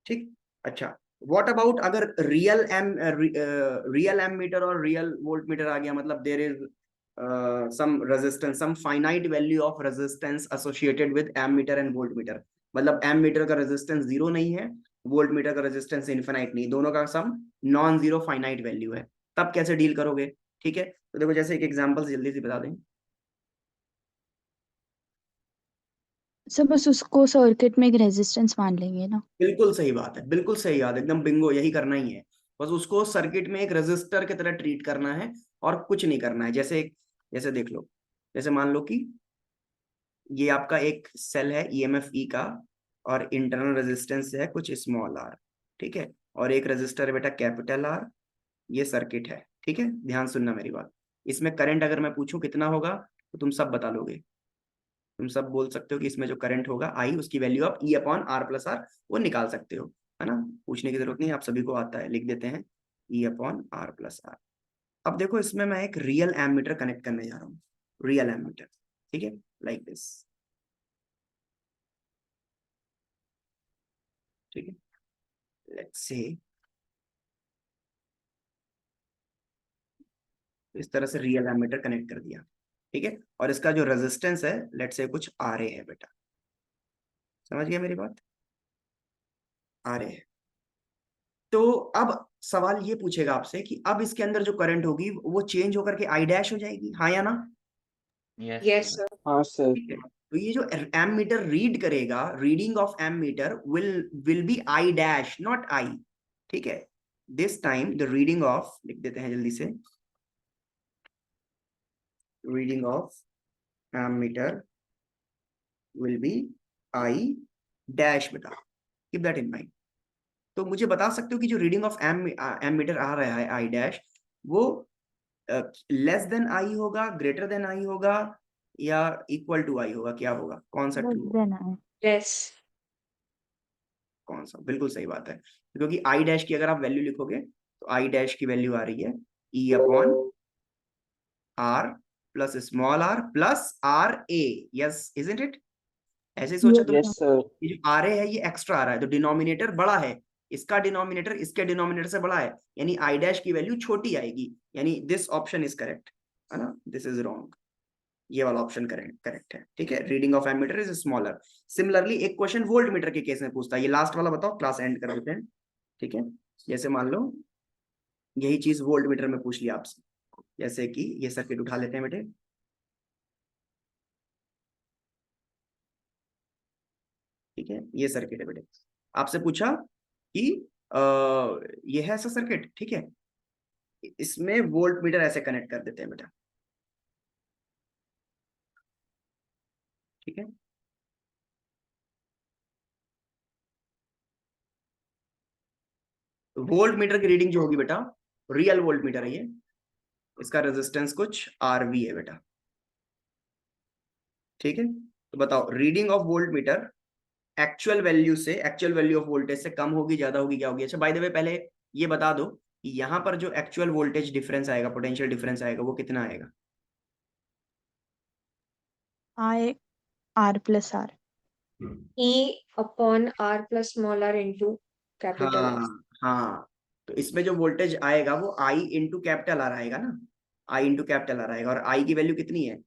ठीक। अच्छा, व्हाट अबाउट अगर रियल एम मीटर और रियल वोल्ट मीटर आ गया, मतलब there is some resistance, some finite value of resistance associated with ammeter and voltmeter, मतलब एम मीटर का रेजिस्टेंस जीरो नहीं है, वोल्ट मीटर का रेजिस्टेंस इनफिनाइट नहीं, दोनों का some non zero finite value है, तब कैसे डील करोगे? ठीक है, तो देखो जैसे एक एग्जांपल जल्दी से बता दें। सर बस उसको सर्किट में एक रेजिस्टेंस मान लेंगे ना। बिल्कुल सही बात है, बिल्कुल सही याद, एकदम बिंगो, यही करना ही है। बस उसको सर्किट में एक रेजिस्टर की तरह ट्रीट करना है और कुछ नहीं करना है। जैसे देख लो, जैसे मान लो कि ये आपका एक सेल है ईएमएफ ई का, और इंटरनल रेजिस्टेंस है कुछ स्मॉल आर, ठीक है, और एक रेजिस्टर है बेटा कैपिटल आर। ये सर्किट है, ठीक है, ध्यान सुनना मेरी बात। इसमें करंट अगर मैं पूछूं कितना होगा तो तुम सब बता लोगे, तुम सब बोल सकते हो कि इसमें जो करंट होगा आई, उसकी वैल्यू आप E upon are plus R वो निकाल सकते हो, है ना। पूछने की जरूरत नहीं, आप सभी को आता है, लिख देते हैं E upon are plus R. अब देखो इसमें मैं एक रियल एमीटर कनेक्ट करने जा रहा हूँ, रियल एमीटर, ठीक है, लाइक दिस, ठीक है। लेट्स से इस तरह से रियल एमीटर कनेक्ट कर दिया, ठीक है, और इसका जो रेजिस्टेंस है लेट्स से कुछ आर ए है बेटा, समझ गया मेरी बात, आर ए है। तो अब सवाल ये पूछेगा आपसे कि अब इसके अंदर जो करंट होगी वो चेंज होकर के आई डैश हो जाएगी, हाँ या ना? Yes sir. हाँ सर। ठीक है, तो ये जो एम मीटर रीड करेगा, reading of M meter will be I dash not I, ठीक है। This time the reading of, लिख देते हैं जल्दी से, reading of M meter will be I dash बेटा, कीप दैट इन माइंड। तो मुझे बता सकते हो कि जो रीडिंग ऑफ एम मीटर आ रहा है आई डैश, वो लेस देन आई होगा, ग्रेटर देन आई होगा, या इक्वल टू आई होगा? क्या होगा, कौन सा less true? Then I. Yes. कौन सा? बिल्कुल सही बात है, क्योंकि आई डैश की अगर आप वैल्यू लिखोगे तो आई डैश की वैल्यू आ रही है E upon are plus small R plus R A, yes isn't it? ऐसे ही सोचा तुमने? Yes sir. ये जो आर ए है ये एक्स्ट्रा आ रहा है, तो डिनोमिनेटर बड़ा है, इसका डिनोमिनेटर इसके डिनोमिनेटर से बड़ा है, यानी आई डैश की वैल्यू छोटी आएगी, यानी दिस ऑप्शन इज करेक्ट, है ना, दिस इज रॉन्ग, ये वाला ऑप्शन करेक्ट करेक्ट है, ठीक है। Reading of ammeter is smaller. Similarly एक क्वेश्चन वोल्ट मीटर के केस में पूछता है, ये लास्ट वाला बताओ, क्लास एंड कर देते हैं, ठीक है। जैसे मान लो यही चीज वोल्ट मीटर में पूछ लिया आपसे, जैसे कि ये सर्किट उठा लेते हैं बेटे, ठीक है, ये सर्किट है बेटे, आपसे पूछा कि ये है ऐसा सर्किट, ठीक है, इसमें वोल्ट मीटर ऐसे कनेक्ट कर देते हैं बेटा, ठीक है। वोल्ट मीटर की रीडिंग जो होगी बेटा, रियल वोल्ट मीटर है ये, इसका रेजिस्टेंस कुछ आरवी है बेटा, ठीक है। तो बताओ reading of volt meter actual value से, एक्चुअल वैल्यू ऑफ वोल्टेज से कम होगी, ज्यादा होगी, क्या होगी? अच्छा बाय द वे पहले ये बता दो कि यहाँ पर जो एक्चुअल वोल्टेज डिफरेंस आएगा, पोटेंशियल डिफरेंस आएगा, वो कितना आएगा? I R plus R. E upon are plus small R into capital R. हाँ हाँ, तो इसमें जो वोल्टेज आएगा वो आई इंटू कैपिटल आर आएगा ना, आई इंटू कैपिटल आर आएगा, और आई की वैल्यू कितनी है?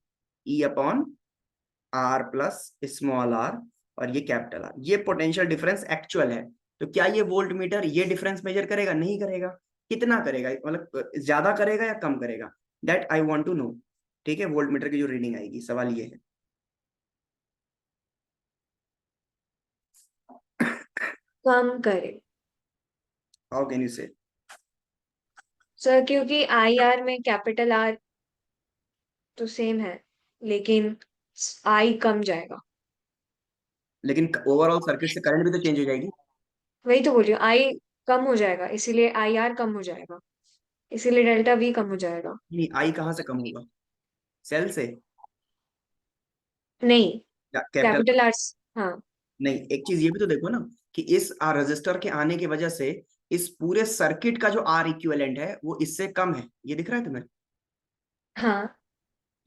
E upon are plus small R, और ये कैपिटल आर, ये पोटेंशियल डिफरेंस एक्चुअल है। तो क्या ये वोल्ट मीटर ये डिफरेंस मेजर करेगा? नहीं करेगा। कितना करेगा, मतलब ज्यादा करेगा या कम करेगा? That I want to know, ठीक है। वोल्ट मीटर की जो रीडिंग आएगी, सवाल ये है। कम करे। हाउ कैन यू से? सर क्योंकि आई आर में कैपिटल आर तो सेम है, लेकिन आई कम जाएगा। लेकिन ओवरऑल सर्किट से करंट भी तो चेंज हो जाएगी। वही तो बोल रही हूँ, आई कम हो जाएगा, इसीलिए आई आर कम हो जाएगा, इसीलिए डेल्टा वी कम हो जाएगा। नहीं, आई कहाँ से कम होगा? सेल से नहीं, या कैपिटल? Capital R. हाँ। नहीं, एक चीज ये भी तो देखो ना कि इस रजिस्टर के आने की वजह से इस पूरे सर्किट का जो आर इक्विवेलेंट है वो इससे कम है, ये दिख रहा है तुम्हें? हाँ।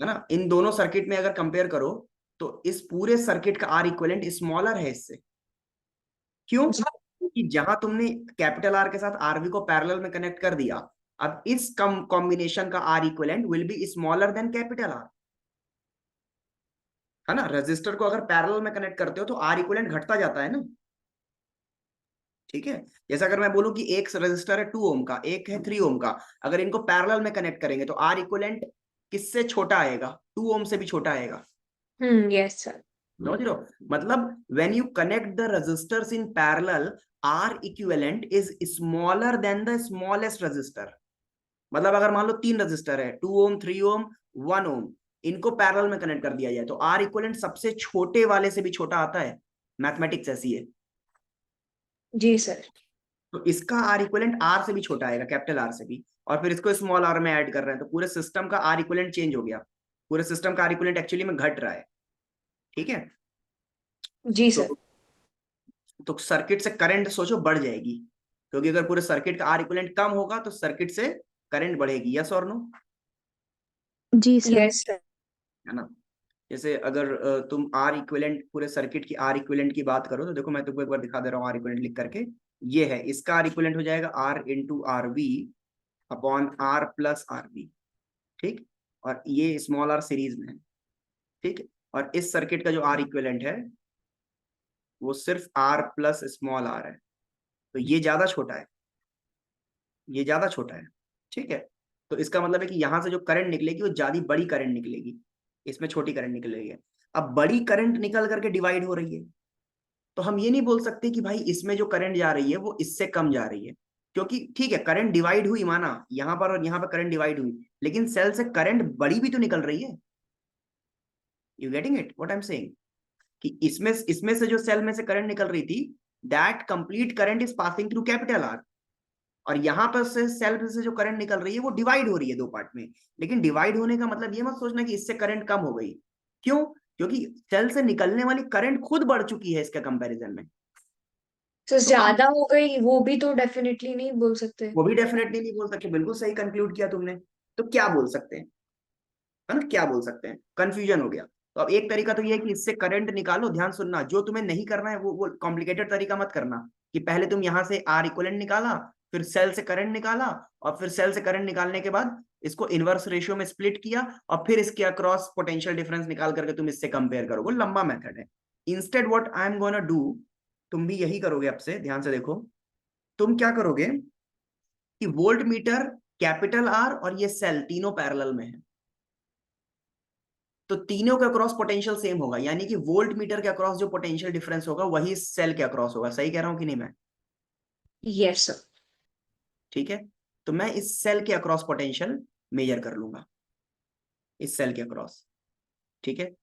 है ना? इन दोनों सर्किट में अगर कंपेयर करो तो इस पूरे सर्किट का आर इक्विवेलेंट स्मॉलर है इससे। क्यों? क्योंकि जहां तुमने कैपिटल आर के साथ आरवी को पैरेलल में कनेक्ट कर दिया, अब इस कॉम्बिनेशन का R equivalent will be smaller than capital R. है ना? रजिस्टर को अगर पैरेलल में कनेक्ट करते हो तो आर इक्विवेलेंट घटता जाता है ना। ठीक है? जैसे अगर मैं बोलूं कि एक रजिस्टर है 2 ओम का, एक है 3 ओम का, अगर इनको पैरेलल में कनेक्ट करेंगे तो आर इक्विवेलेंट किससे छोटा आएगा? 2 ओम से भी छोटा आएगा। Yes sir. समझ रहे हो? मतलब when you connect the resistors in parallel, R equivalent is smaller than the smallest resistor. मतलब अगर मान लो 3 रजिस्टर है, 2 ओम, 3 ओम, 1 ओम, इनको पैरेलल में कनेक्ट कर दिया जाए तो R इक्विवेलेंट सबसे छोटे वाले से भी छोटा आता है। मैथमेटिक्स ऐसी है। जी सर। तो इसका R इक्विवेलेंट R से भी छोटा आएगा, कैपिटल R से भी, और फिर इसको स्मॉल r में ऐड कर रहे हैं तो पूरे सिस्टम का R इक्विवेलेंट चेंज हो गया। पूरे सिस्टम का R इक्विवेलेंट एक्चुअली में घट रहा है। ठीक है? जी सर। तो सर्किट से करंट सोचो बढ़ जाएगी, क्योंकि अगर पूरे सर्किट का आर इक्विवेलेंट कम होगा तो सर्किट से करंट बढ़ेगी। यस और नो? जी सर। Yes sir. है ना? जैसे अगर तुम आर इक्विवेलेंट, पूरे सर्किट की आर इक्विवेलेंट की बात करो तो देखो मैं तुमको एक बार दिखा दे रहा हूँ आर इक्विवेलेंट लिख करके। ये है, इसका आर इक्विवेलेंट हो जाएगा R into R V upon are plus R V. ठीक? और ये स्मॉल आर सीरीज में है। ठीक है? और इस सर्किट का जो आर इक्विवेलेंट है वो सिर्फ आर प्लस स्मॉल आर है, तो ये ज्यादा छोटा है, ये ज्यादा छोटा है। ठीक है? तो इसका मतलब है कि यहां से जो करंट निकलेगी वो ज्यादा बड़ी करंट निकलेगी, इसमें छोटी करंट निकलेगी। अब बड़ी करंट निकल करके डिवाइड हो रही है, तो हम ये नहीं बोल सकते कि भाई इसमें जो करंट जा रही है वो इससे कम जा रही है, क्योंकि ठीक है करंट डिवाइड हुई, माना यहां पर और यहां पर करंट डिवाइड हुई, लेकिन सेल से करंट बड़ी भी तो निकल रही है। You getting it what I am saying? कि इसमें से जो सेल में से करंट निकल रही थी, that complete current is passing through capital R, और यहां पर से सेल से जो करंट निकल रही है वो डिवाइड हो रही है 2 पार्ट में। लेकिन डिवाइड होने का मतलब ये मत सोचना कि इससे करंट कम हो गई। क्यों? क्योंकि सेल से निकलने वाली करंट खुद बढ़ चुकी है इसके कंपैरिजन में। तो तो ज्यादा हो गई वो भी तो डेफिनेटली नहीं बोल सकते। वो भी डेफिनेटली नहीं बोल सकते। बिल्कुल सही कंक्लूड किया तुमने। तो क्या बोल सकते हैं? है ना? क्या बोल सकते हैं? कंफ्यूजन हो गया। तो अब एक तरीका तो ये है कि इससे करंट निकालो। ध्यान सुनना, जो तुम्हें नहीं करना है वो कॉम्प्लिकेटेड तरीका मत करना कि पहले तुम यहां से आर इक्विवेलेंट निकाला, फिर सेल से करंट निकाला, और फिर सेल से करंट निकालने के बाद इसको इनवर्स रेशियो में स्प्लिट किया, और फिर इसके अक्रॉस पोटेंशियल डिफरेंस निकाल करके तुम इससे कंपेयर करो। वो लंबा मेथड है। Instead what I am gonna do, तुम भी यही करोगे। अब से ध्यान से देखो, तुम क्या करोगे कि वोल्ट मीटर, कैपिटल आर और ये सेल तीनों पैरेलल में है, तो तीनों के अक्रॉस पोटेंशियल सेम होगा, यानी कि वोल्ट मीटर के अक्रॉस जो पोटेंशियल डिफरेंस होगा वही सेल के अक्रॉस होगा। सही कह रहा हूं कि नहीं मैं? Yes sir. ठीक है? तो मैं इस सेल के अक्रॉस पोटेंशियल मेजर कर लूंगा, इस सेल के अक्रॉस। ठीक है?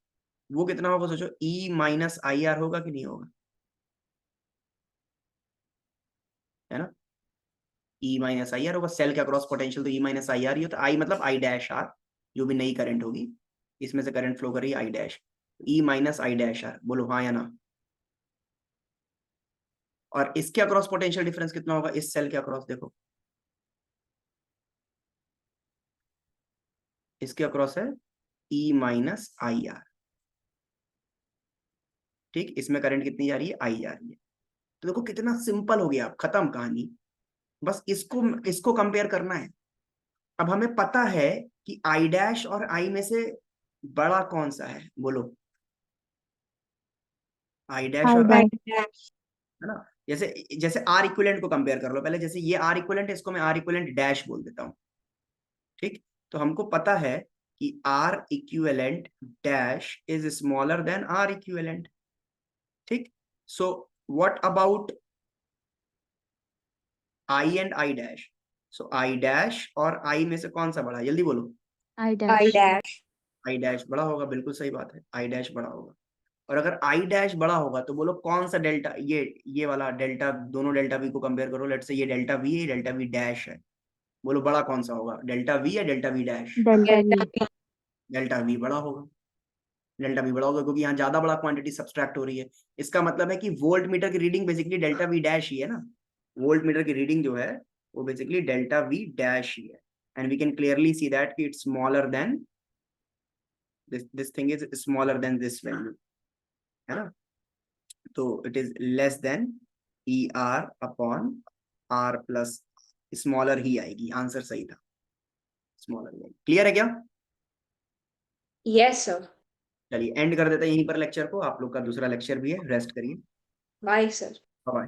वो कितना होगा सोचो, E माइनस आई आर होगा कि नहीं होगा? है ना? E माइनस आई आर होगा। सेल के अक्रॉस पोटेंशियल तो E माइनस आई आर ही होता है। आई मतलब आई डैश आर, जो भी नई करंट होगी इसमें से करंट फ्लो कर रही है I dash, E minus I dash R. बोलो हाँ या ना? और इसके अक्रॉस पोटेंशियल डिफरेंस कितना होगा? इस सेल के अक्रॉस देखो, इसके अक्रॉस है E माइनस आई आर। ठीक? इसमें करंट कितनी जा रही है? आई जा रही है। तो देखो कितना सिंपल हो गया, खत्म कहानी। बस इसको कंपेयर करना है। अब हमें पता है कि आई डैश और आई में से बड़ा कौन सा है? बोलो। आई डैश और आई, है ना? जैसे जैसे आर इक्विवेलेंट को कंपेयर कर लो पहले। जैसे ये आर इक्विवेलेंट है, इसको मैं आर इक्विवेलेंट डैश बोल देता हूं। ठीक? तो हमको पता है कि r equivalent dash is smaller than r equivalent. ठीक? So what about I and I dash? So I dash और आई में से कौन सा बड़ा है? जल्दी बोलो। I I dash. Dash. I dash बड़ा होगा, बिल्कुल सही बात है, आई डैश बड़ा होगा। और अगर आई डैश बड़ा होगा तो बोलो कौन सा डेल्टा, ये वाला डेल्टा, दोनों डेल्टा वी को कंपेयर करो, लेट्स से ये डेल्टा वी है, डेल्टा वी डैश है, बोलो बड़ा कौन सा होगा, डेल्टा वी या delta v dash? Delta V. Delta we बड़ा होगा, डेल्टा वी बड़ा होगा क्योंकि यहाँ ज्यादा बड़ा क्वांटिटी सब्सट्रैक्ट हो रही है। इसका मतलब है कि वोल्ट मीटर की reading basically delta v dash ही है ना, वोल्ट मीटर की रीडिंग जो है वो बेसिकली डेल्टा वी डैश ही है। And we can clearly see that कि it's smaller than this thing is smaller than this value, है ना। तो it is less than e r upon are plus, smaller ही आएगी, आंसर सही था, स्मॉलर ही आएगी। क्लियर है क्या? Yes sir. चलिए एंड कर देते हैं यहीं पर लेक्चर को, आप लोग का दूसरा लेक्चर भी है, रेस्ट करिए, बाय सर। बाय।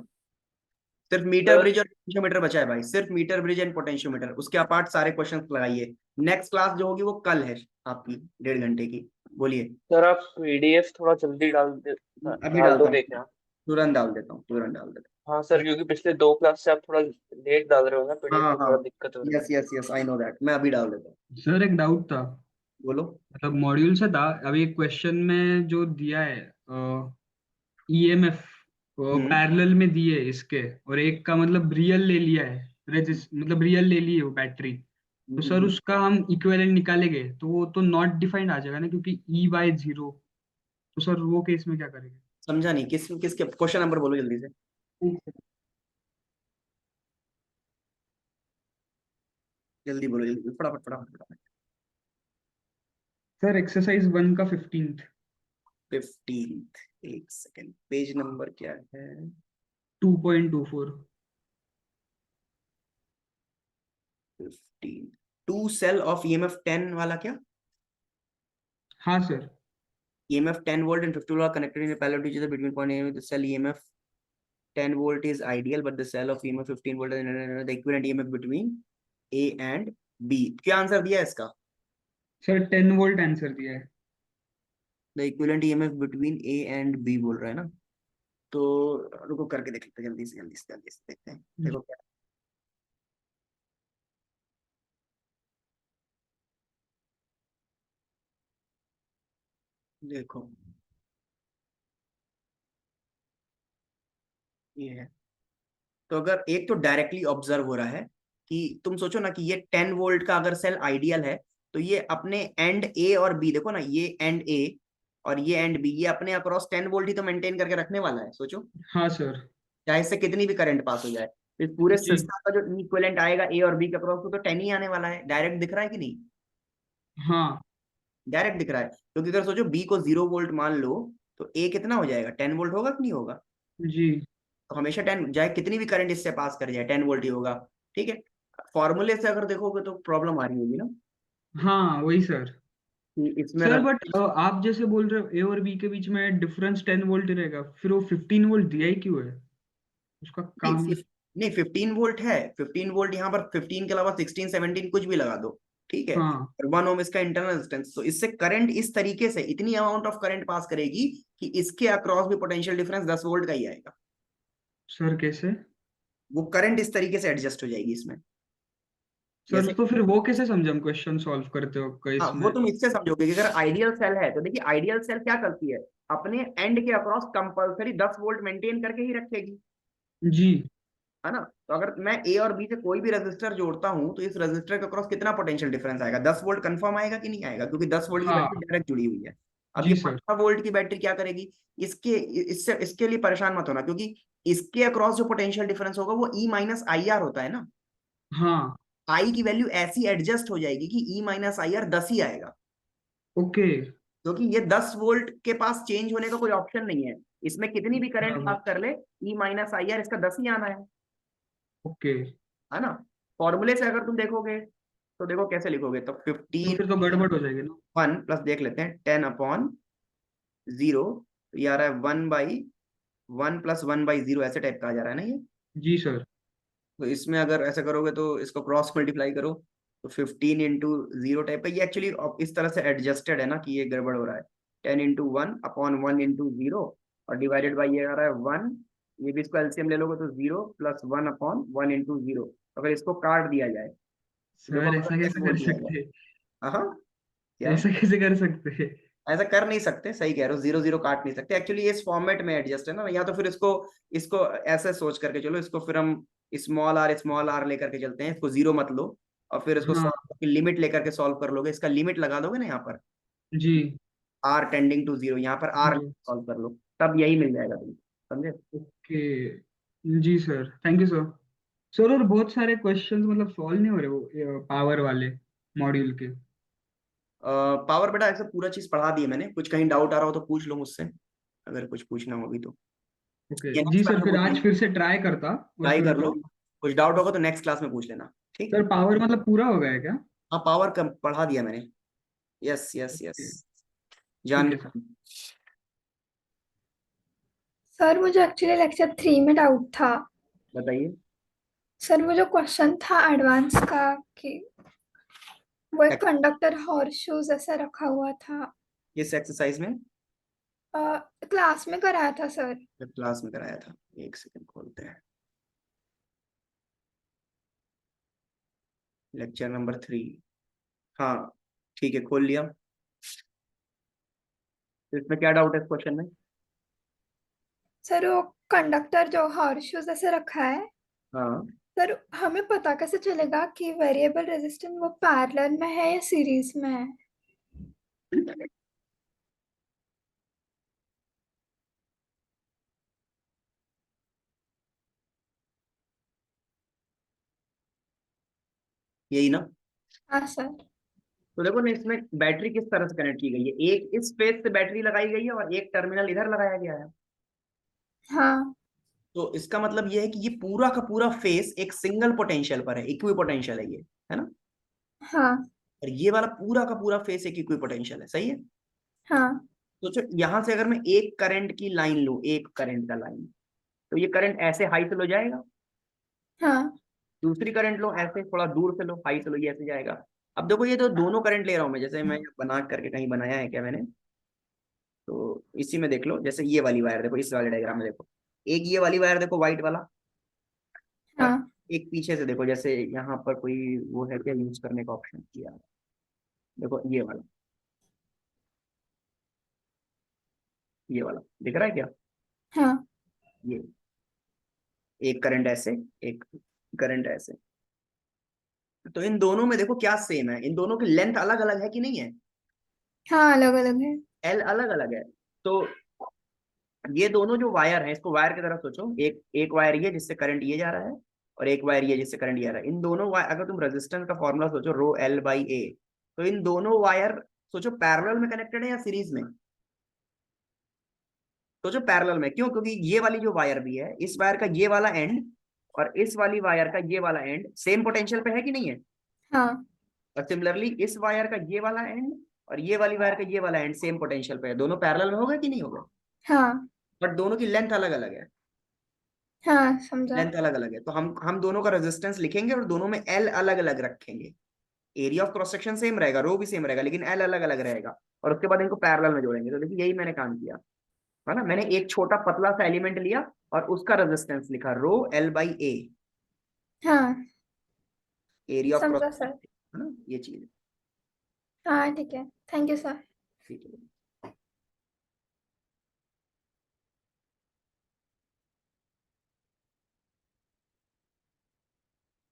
सिर्फ मीटर ब्रिज और पोटेंशियोमीटर बचा है भाई, सिर्फ मीटर ब्रिज एंड पोटेंशियोमीटर, उसके अपार्ट सारे क्वेश्चंस लगाइए। नेक्स्ट क्लास जो होगी वो कल है आपकी 1.5 घंटे की। बोलिए। सर आप पीडीएफ थोड़ा जल्दी अभी डाल डालता दोगे हूँ, क्या? तुरंत डाल देता हूँ, तुरंत डाल देता हाँ सर, क्योंकि पिछले 2 क्लास से आप थोड़ा लेट डाल रहे हो ना हूँ। पीडीएफ, हाँ तो हाँ, थोड़ा दिक्कत हो रही है। Yes yes yes, I know that, मैं अभी डाल देता हूँ। सर एक डाउट था, बोलो। मतलब मॉड्यूल से था, अभी एक क्वेश्चन में जो दिया है ईएमएफ पैरेलल में दिए इसके, और एक का मतलब रियल ले लिया है, मतलब रियल ले ली है वो बैटरी, तो सर उसका हम इक्विवेलेंट निकालेंगे तो वो तो नॉट डिफाइंड आ जाएगा ना, क्योंकि ई बाय 0, तो सर वो केस में क्या करेंगे? समझा नहीं, किसके क्वेश्चन नंबर बोलो जल्दी से। जल्दी बोलो, जल्दी, फटाफट फटाफट फटाफट। सर एक्सरसाइज 1 का 15th 15th, एक सेकंड, पेज नंबर क्या है? 2.24। 15, टू सेल ऑफ ईएमएफ 10 वाला क्या? हाँ sir. EMF 10 volt and 50 volt are connected in a parallel to each other between point A and the cell EMF 10 volt is ideal, but the cell of EMF 15 volt and the equivalent EMF between A and B. क्या answer दिया है इसका? Sir 10 volt answer दिया है। The equivalent EMF between A and B बोल रहा है ना, तो रुको करके देख लेते हैं, जल्दी से जल्दी से जल्दी से देखते हैं। देखो क्या देखो, ये है। तो अगर एक तो डायरेक्टली ऑब्जर्व हो रहा है कि तुम सोचो ना कि ये 10 वोल्ट का अगर सेल आइडियल है तो ये अपने एंड ए और बी, देखो ना ये एंड ए और ये एंड बी, ये अपने अक्रॉस 10 वोल्ट ही तो मेंटेन करके रखने वाला है, सोचो हाँ सर। चाहे इससे कितनी भी करंट पास हो जाए, इस पूरे जी। सिस्टम का जो इक्विवेलेंट आएगा ए और बी के अक्रॉस तो 10 ही आने वाला है। डायरेक्ट दिख रहा है कि नहीं? हाँ डायरेक्ट दिख रहा है, क्योंकि अगर सोचो बी को 0 वोल्ट मान लो तो ए कितना हो जाएगा, 10 वोल्ट होगा कि नहीं होगा? जी। तो हमेशा 10, चाहे कितनी भी करंट इससे पास कर जाए 10 वोल्ट ही होगा। ठीक है, फॉर्मूले से अगर देखोगे तो प्रॉब्लम आ रही होगी ना हाँ वही सर। कि इसमें सर बट आप जैसे बोल रहे हो ए और बी के बीच में डिफरेंस 10 वोल्ट ही रहेगा, फिर वो 15 वोल्ट दिया ही क्यों है? उसका काम। नहीं 15 वोल्ट है, 15 वोल्ट यहाँ पर 15 के अलावा 16 17 कुछ भी लगा दो, ठीक है। हाँ और 1 ओम इसका इंटरनल रेजिस्टेंस, तो इससे करंट इस तरीके से इतनी अमाउंट ऑफ करंट पास करेगी कि इसके अक्रॉस भी पोटेंशियल डिफरेंस 10 वोल्ट का ही आएगा। सर कैसे? वो करंट इस तरीके से एडजस्ट हो जाएगी इसमें, सर जैसे तो फिर वो कैसे समझे हम क्वेश्चन सॉल्व करते हो हाँ इसमें? वो तुम इससे समझोगे कि अगर आइडियल सेल है तो देखिए आइडियल सेल क्या करती है, अपने एंड के अक्रॉस कंपलसरी 10 वोल्ट मेंटेन करके ही रखेगी, जी। है ना। तो अगर मैं ए और बी से कोई भी रेजिस्टर जोड़ता हूं तो इस रेजिस्टर के अक्रॉस कितना पोटेंशियल डिफरेंस आएगा, 10 वोल्ट कंफर्म आएगा कि नहीं आएगा, क्योंकि 10 वोल्ट की हाँ। बैटरी डायरेक्ट जुड़ी हुई है। अब जी ये सर। 15 वोल्ट की बैटरी क्या करेगी, इसके लिए परेशान मत होना, क्योंकि इसके अक्रॉस जो पोटेंशियल डिफरेंस होगा वो ई माइनस आई आर होता है ना, हाँ। आई की वैल्यू ऐसी एडजस्ट हो जाएगी कि ई माइनस आई आर 10 ही आएगा, ओके। क्योंकि ये 10 वोल्ट के पास चेंज होने का कोई ऑप्शन नहीं है, इसमें कितनी भी करंट बराबर। पास कर ले ई माइनस आई आर इसका 10 ही आना ओके। है ना। फॉर्मूले से अगर तुम देखोगे तो देखो कैसे लिखोगे, तो तो 15 फिर तो गड़बड़ हो जाएगी ना। 1 प्लस देख लेते हैं 10 अपॉन 0, तो ये आ रहा है 1 प्लस 1/0, ऐसे टाइप का आ जा रहा है ना ये। जी सर। तो इसमें अगर ऐसा करोगे तो इसको क्रॉस मल्टीप्लाई करो तो 15 इंटू 0 टाइप का, ये एक्चुअली इस तरह से एडजस्टेड है ना कि ये गड़बड़ हो रहा है। 10 इंटू 1 अपॉन 1 इंटू 0 और डिवाइडेड बाई ये आ रहा है 1, ये भी इसको एलसीएम ले लोगे तो 0 प्लस 1 अपॉन 1 इंटू 0, अगर इसको काट दिया जाए, देखो सर ऐसा अगर कैसे बोल कर दिया सकते? जाए, हाँ क्या ऐसा कैसे कर सकते? ऐसा कर नहीं सकते, सही कह रहे हो, 0 0 काट नहीं सकते एक्चुअली, इस फॉर्मेट में एडजस्ट है ना, या तो फिर इसको इसको ऐसे सोच करके चलो, इसको फिर हम स्मॉल आर लेकर के चलते हैं, इसको 0 मत लो, और फिर इसको हाँ सॉल्व करके लिमिट लेकर के सॉल्व कर लोगे, इसका लिमिट लगा दोगे ना यहाँ पर, जी आर टेंडिंग टू 0, यहाँ पर आर जी सॉल्व कर लो, तब यही मिल जाएगा तुमको, समझे? ओके जी sir, thank you sir. Sir और बहुत सारे क्वेश्चंस मतलब सॉल्व नहीं हो रहे वो पावर वाले मॉड्यूल के। पावर बेटा ऐसा पूरा चीज पढ़ा दिया मैंने, कुछ कहीं डाउट आ रहा हो तो पूछ लो मुझसे, अगर कुछ पूछना होगी तो, ओके या जी नेक्स्ट क्लास सर, में फिर पूछ आज लेना, फिर से ट्राई करता और ट्राई फिर कर लो, कुछ डाउट होगा तो नेक्स्ट क्लास में पूछ लेना, ठीक है? सर पावर मतलब पूरा हो गया है क्या? हाँ पावर कम पढ़ा दिया मैंने, यस यस ओके यस, ठीक जान है सर। सर मुझे एक्चुअली लेक्चर 3 में डाउट था। बताइए। सर वो जो क्वेश्चन था एडवांस का कि वो एक कंडक्टर हॉर्स शूज ऐसा रखा हुआ था, किस एक्सरसाइज में? क्लास में कराया था सर। क्लास में कराया था, एक सेकंड खोलते हैं, लेक्चर नंबर 3, हाँ ठीक है खोल लिया, तो इसमें क्या डाउट है इस क्वेश्चन में? सर वो कंडक्टर जो हॉर्स शूज ऐसे रखा है, हाँ सर हमें पता कैसे चलेगा कि वेरिएबल रेजिस्टेंस वो पैरेलल में है या सीरीज में है? यही ना? हाँ सर। तो देखो ना, इसमें बैटरी किस तरह से कनेक्ट की गई है, एक इस फेस से बैटरी लगाई गई है और एक टर्मिनल इधर लगाया गया है, हाँ तो इसका मतलब ये है कि ये पूरा का पूरा फेस एक सिंगल पोटेंशियल पर है, इक्वी पोटेंशियल है ये, है ना? हाँ और ये वाला पूरा का पूरा फेस एक इक्वी पोटेंशियल है, सही है? हाँ सोचो यहां से अगर मैं एक करंट की लाइन लूं, एक करंट का लाइन, तो ये करंट ऐसे हाई से लो जाएगा, हाँ दूसरी करंट लो ऐसे थोड़ा दूर से लो, हाई से लो, ये ऐसे जाएगा। अब देखो ये तो दोनों करंट ले रहा हूं मैं, जैसे मैं बना करके कहीं बनाया है क्या मैंने, तो इसी में देख लो, जैसे ये वाली वायर देखो, इस वाले डायग्राम में देखो, एक ये वाली वायर देखो व्हाइट वाला, और हाँ एक पीछे से देखो, जैसे यहाँ पर कोई वो है क्या यूज करने का ऑप्शन किया, देखो ये वाला दिख रहा है क्या? हाँ ये एक करंट ऐसे, एक करंट ऐसे, तो इन दोनों में देखो क्या सेम है, इन दोनों की लेंथ अलग अलग है कि नहीं है? हाँ अलग अलग है। एल अलग अलग है, तो ये दोनों जो वायर हैं, इसको वायर की तरह सोचो, एक एक वायर ये जिससे करंट ये जा रहा है, और एक वायर ये जिससे करंट ये आ रहा है, इन दोनों वायर, अगर तुम रेजिस्टेंस का फॉर्मूला सोचो रो एल बाई ए, तो इन दोनों वायर सोचो पैरेलल में कनेक्टेड है या सीरीज में? सोचो पैरेलल में, क्यों? क्योंकि ये वाली जो वायर भी है, इस वायर का ये वाला एंड और इस वाली वायर का ये वाला एंड सेम पोटेंशियल पे है कि नहीं है? हाँ और सिमिलरली इस वायर का ये वाला एंड और ये वाली वायर का ये वाला एंड सेम पोटेंशियल पे है, दोनों पैरेलल में होगा कि नहीं होगा? हाँ बट दोनों की लेंथ अलग अलग है, हाँ समझा। लेंथ अलग अलग है, तो हम दोनों का रेजिस्टेंस लिखेंगे और दोनों में एल अलग अलग रखेंगे, area of cross section same रहेगा, रो भी सेम रहेगा, लेकिन एल अलग अलग रहेगा, और उसके बाद इनको पैरेलल में जोड़ेंगे। तो देखिए यही मैंने काम किया है ना, मैंने एक छोटा पतला सा एलिमेंट लिया और उसका रेजिस्टेंस लिखा रो एल बाई ए, हाँ एरिया ऑफ क्रॉस समझा सेक्शन, सर। है ना, ये चीज है, हाँ ठीक है, थैंक यू सर। ठीक है।